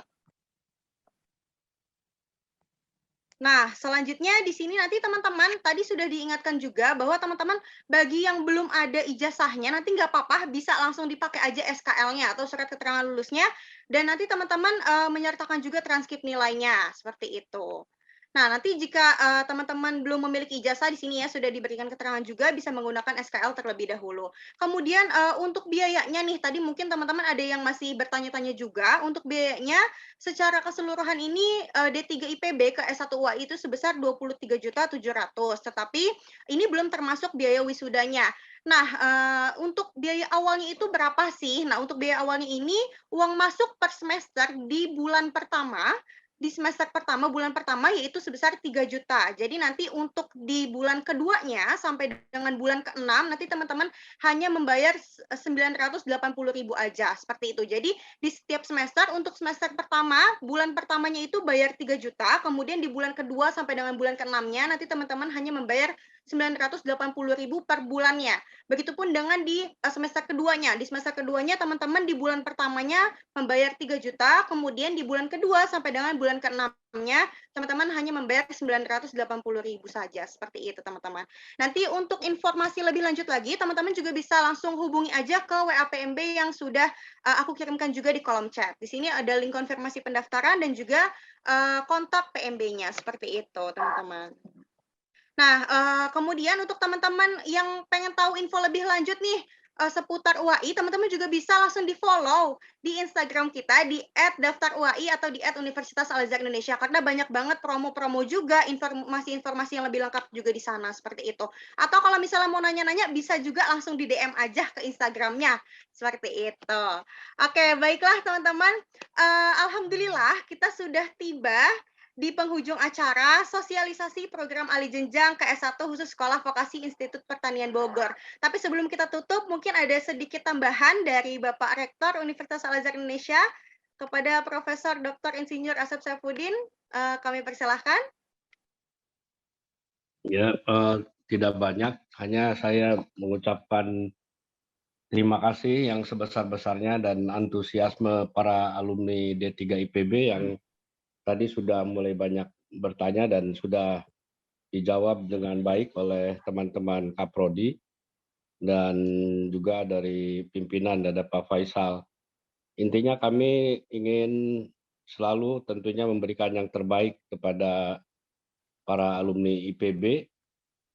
Nah, selanjutnya di sini nanti teman-teman tadi sudah diingatkan juga bahwa teman-teman bagi yang belum ada ijazahnya nanti nggak apa-apa, bisa langsung dipakai aja SKL-nya atau surat keterangan lulusnya, dan nanti teman-teman menyertakan juga transkrip nilainya seperti itu. Nah, nanti jika teman-teman belum memiliki ijazah di sini ya sudah diberikan keterangan juga bisa menggunakan SKL terlebih dahulu. Kemudian untuk biayanya nih tadi mungkin teman-teman ada yang masih bertanya-tanya juga. Untuk biayanya secara keseluruhan ini D3 IPB ke S1 UAI itu sebesar 23.700.000, tetapi ini belum termasuk biaya wisudanya. Nah, untuk biaya awalnya itu berapa sih? Nah, untuk biaya awalnya ini uang masuk per semester di bulan pertama, di semester pertama, bulan pertama yaitu sebesar 3 juta. Jadi nanti untuk di bulan keduanya sampai dengan bulan ke-6 nanti teman-teman hanya membayar 980.000 aja seperti itu. Jadi di setiap semester untuk semester pertama, bulan pertamanya itu bayar 3 juta, kemudian di bulan kedua sampai dengan bulan ke-6-nya nanti teman-teman hanya membayar 980.000 per bulannya. Begitupun dengan di semester keduanya. Di semester keduanya teman-teman di bulan pertamanya membayar 3 juta, kemudian di bulan kedua sampai dengan bulan ke-6-nya teman-teman hanya membayar 980.000 saja. Seperti itu teman-teman. Nanti untuk informasi lebih lanjut lagi, teman-teman juga bisa langsung hubungi aja ke WA PMB yang sudah aku kirimkan juga di kolom chat. Di sini ada link konfirmasi pendaftaran dan juga kontak PMB-nya. Seperti itu teman-teman. Nah, kemudian untuk teman-teman yang pengen tahu info lebih lanjut nih seputar UAI, teman-teman juga bisa langsung di-follow di Instagram kita di @daftaruai atau di @Universitas Al-Azhar Indonesia karena banyak banget promo-promo juga, informasi-informasi yang lebih lengkap juga di sana seperti itu. Atau kalau misalnya mau nanya-nanya bisa juga langsung di DM aja ke Instagramnya seperti itu. Oke, baiklah teman-teman. Alhamdulillah kita sudah tiba di penghujung acara sosialisasi program alih jenjang ke S1 khusus Sekolah Vokasi Institut Pertanian Bogor. Tapi sebelum kita tutup, mungkin ada sedikit tambahan dari Bapak Rektor Universitas Al-Azhar Indonesia kepada Profesor Dr. Insinyur Asep Saifuddin. Kami persilahkan. Ya, tidak banyak, hanya saya mengucapkan terima kasih yang sebesar-besarnya dan antusiasme para alumni D3 IPB yang tadi sudah mulai banyak bertanya dan sudah dijawab dengan baik oleh teman-teman Kaprodi dan juga dari pimpinan dan Pak Faisal. Intinya kami ingin selalu tentunya memberikan yang terbaik kepada para alumni IPB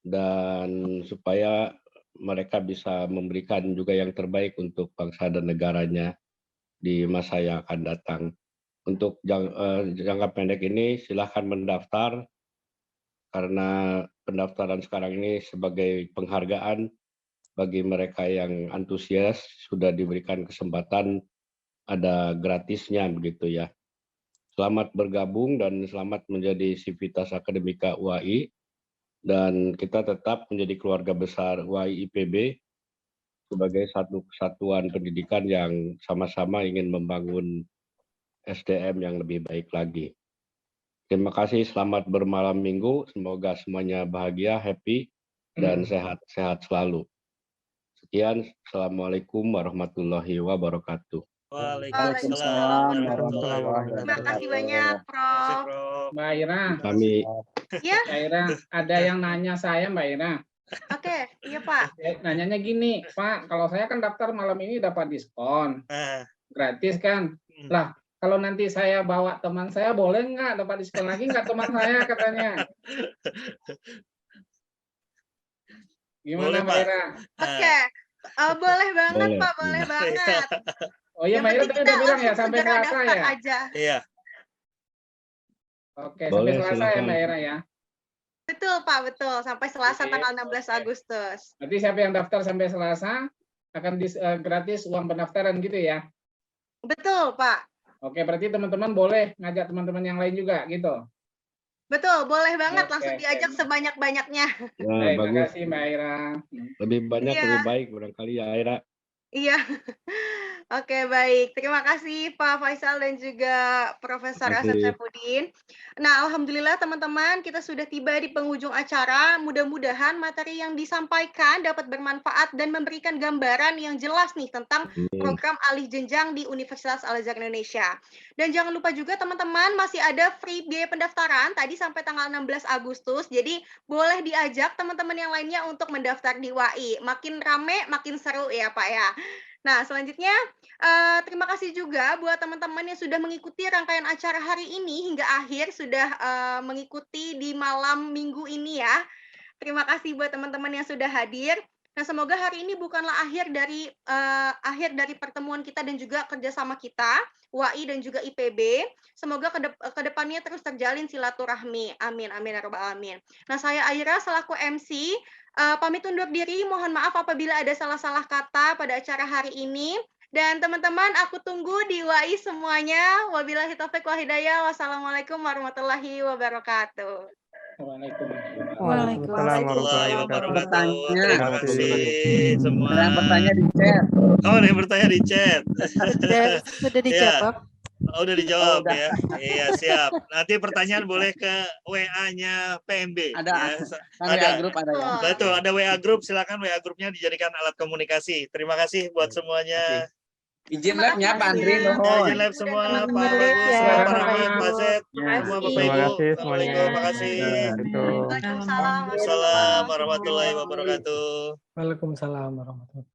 dan supaya mereka bisa memberikan juga yang terbaik untuk bangsa dan negaranya di masa yang akan datang. Untuk jangka pendek ini silahkan mendaftar karena pendaftaran sekarang ini sebagai penghargaan bagi mereka yang antusias sudah diberikan kesempatan ada gratisnya begitu ya. Selamat bergabung dan selamat menjadi Sivitas Akademika UAI dan kita tetap menjadi keluarga besar UAI IPB sebagai satu kesatuan pendidikan yang sama-sama ingin membangun SDM yang lebih baik lagi. Terima kasih, selamat bermalam minggu. Semoga semuanya bahagia, happy, dan sehat-sehat selalu. Sekian, Assalamualaikum warahmatullahi wabarakatuh. Waalaikumsalam warahmatullahi wabarakatuh. Terima kasih banyak, Prof. Mbak Ira. Kami. Ya. Mbak Ira, ada yang nanya saya, Mbak Ira. Oke, iya Pak. Nanyanya gini, Pak, kalau saya kan daftar malam ini dapat diskon. Gratis kan? Lah, kalau nanti saya bawa teman saya, boleh nggak dapat diskon lagi nggak teman saya katanya? Gimana Mbak Ira? Oke, boleh banget Pak, boleh banget. Oh iya, Mbak Ira tadi udah bilang ya sampai Selasa ya? Aja. Iya. Oke, sampai Selasa ya Mbak Ira ya? Betul Pak, betul. Sampai Selasa Oke, tanggal 16 oke. Agustus. Berarti siapa yang daftar sampai Selasa akan gratis uang pendaftaran gitu ya? Betul Pak. Oke, berarti teman-teman boleh ngajak teman-teman yang lain juga gitu. Betul, boleh banget. Oke, Langsung oke. diajak sebanyak-banyaknya. Ya, Baik, bagus. makasih Mbak Aira. Lebih banyak Iya. lebih baik barangkali ya, Aira. Iya. Oke, baik. Terima kasih Pak Faisal dan juga Profesor Terima Asep kasih. Saifuddin. Nah, alhamdulillah teman-teman, kita sudah tiba di penghujung acara. Mudah-mudahan materi yang disampaikan dapat bermanfaat dan memberikan gambaran yang jelas nih tentang program alih jenjang di Universitas Al-Azhar Indonesia. Dan jangan lupa juga teman-teman, masih ada free biaya pendaftaran tadi sampai tanggal 16 Agustus. Jadi boleh diajak teman-teman yang lainnya untuk mendaftar di UAI. Makin rame, makin seru ya Pak ya. Nah, selanjutnya terima kasih juga buat teman-teman yang sudah mengikuti rangkaian acara hari ini hingga akhir, sudah mengikuti di malam minggu ini ya. Terima kasih buat teman-teman yang sudah hadir. Nah, semoga hari ini bukanlah akhir dari pertemuan kita dan juga kerjasama kita, UAI dan juga IPB. Semoga kedepannya terus terjalin silaturahmi. Amin, amin, ya rabbal alamin. Nah, saya Aira selaku MC, pamit undur diri. Mohon maaf apabila ada salah-salah kata pada acara hari ini. Dan teman-teman, aku tunggu di UAI semuanya. Wabillahi taufiq wal hidayah. Wassalamualaikum warahmatullahi wabarakatuh. Waalaikumsalam warahmatullahi wabarakatuh. Terima kasih semua. Ada yang bertanya di chat. Oh, ada yang bertanya di chat. Sudah dijawab. Oh, udah dijawab ya. Iya, siap. Nanti pertanyaan boleh ke WA-nya PMB. Ada, ya. kan WA group ada ya. Betul, ada WA group. Silakan WA grupnya dijadikan alat komunikasi. Terima kasih buat semuanya. Izin labnya Pak Andri. Izin lab semua, Pak Bagus, Pak Rahmat, Pak Zed, semua Bapak Terima Ibu. kasih semuanya. Terima kasih. Itu. Waalaikumsalam warahmatullahi wabarakatuh. Waalaikumsalam warahmatullahi wabarakatuh.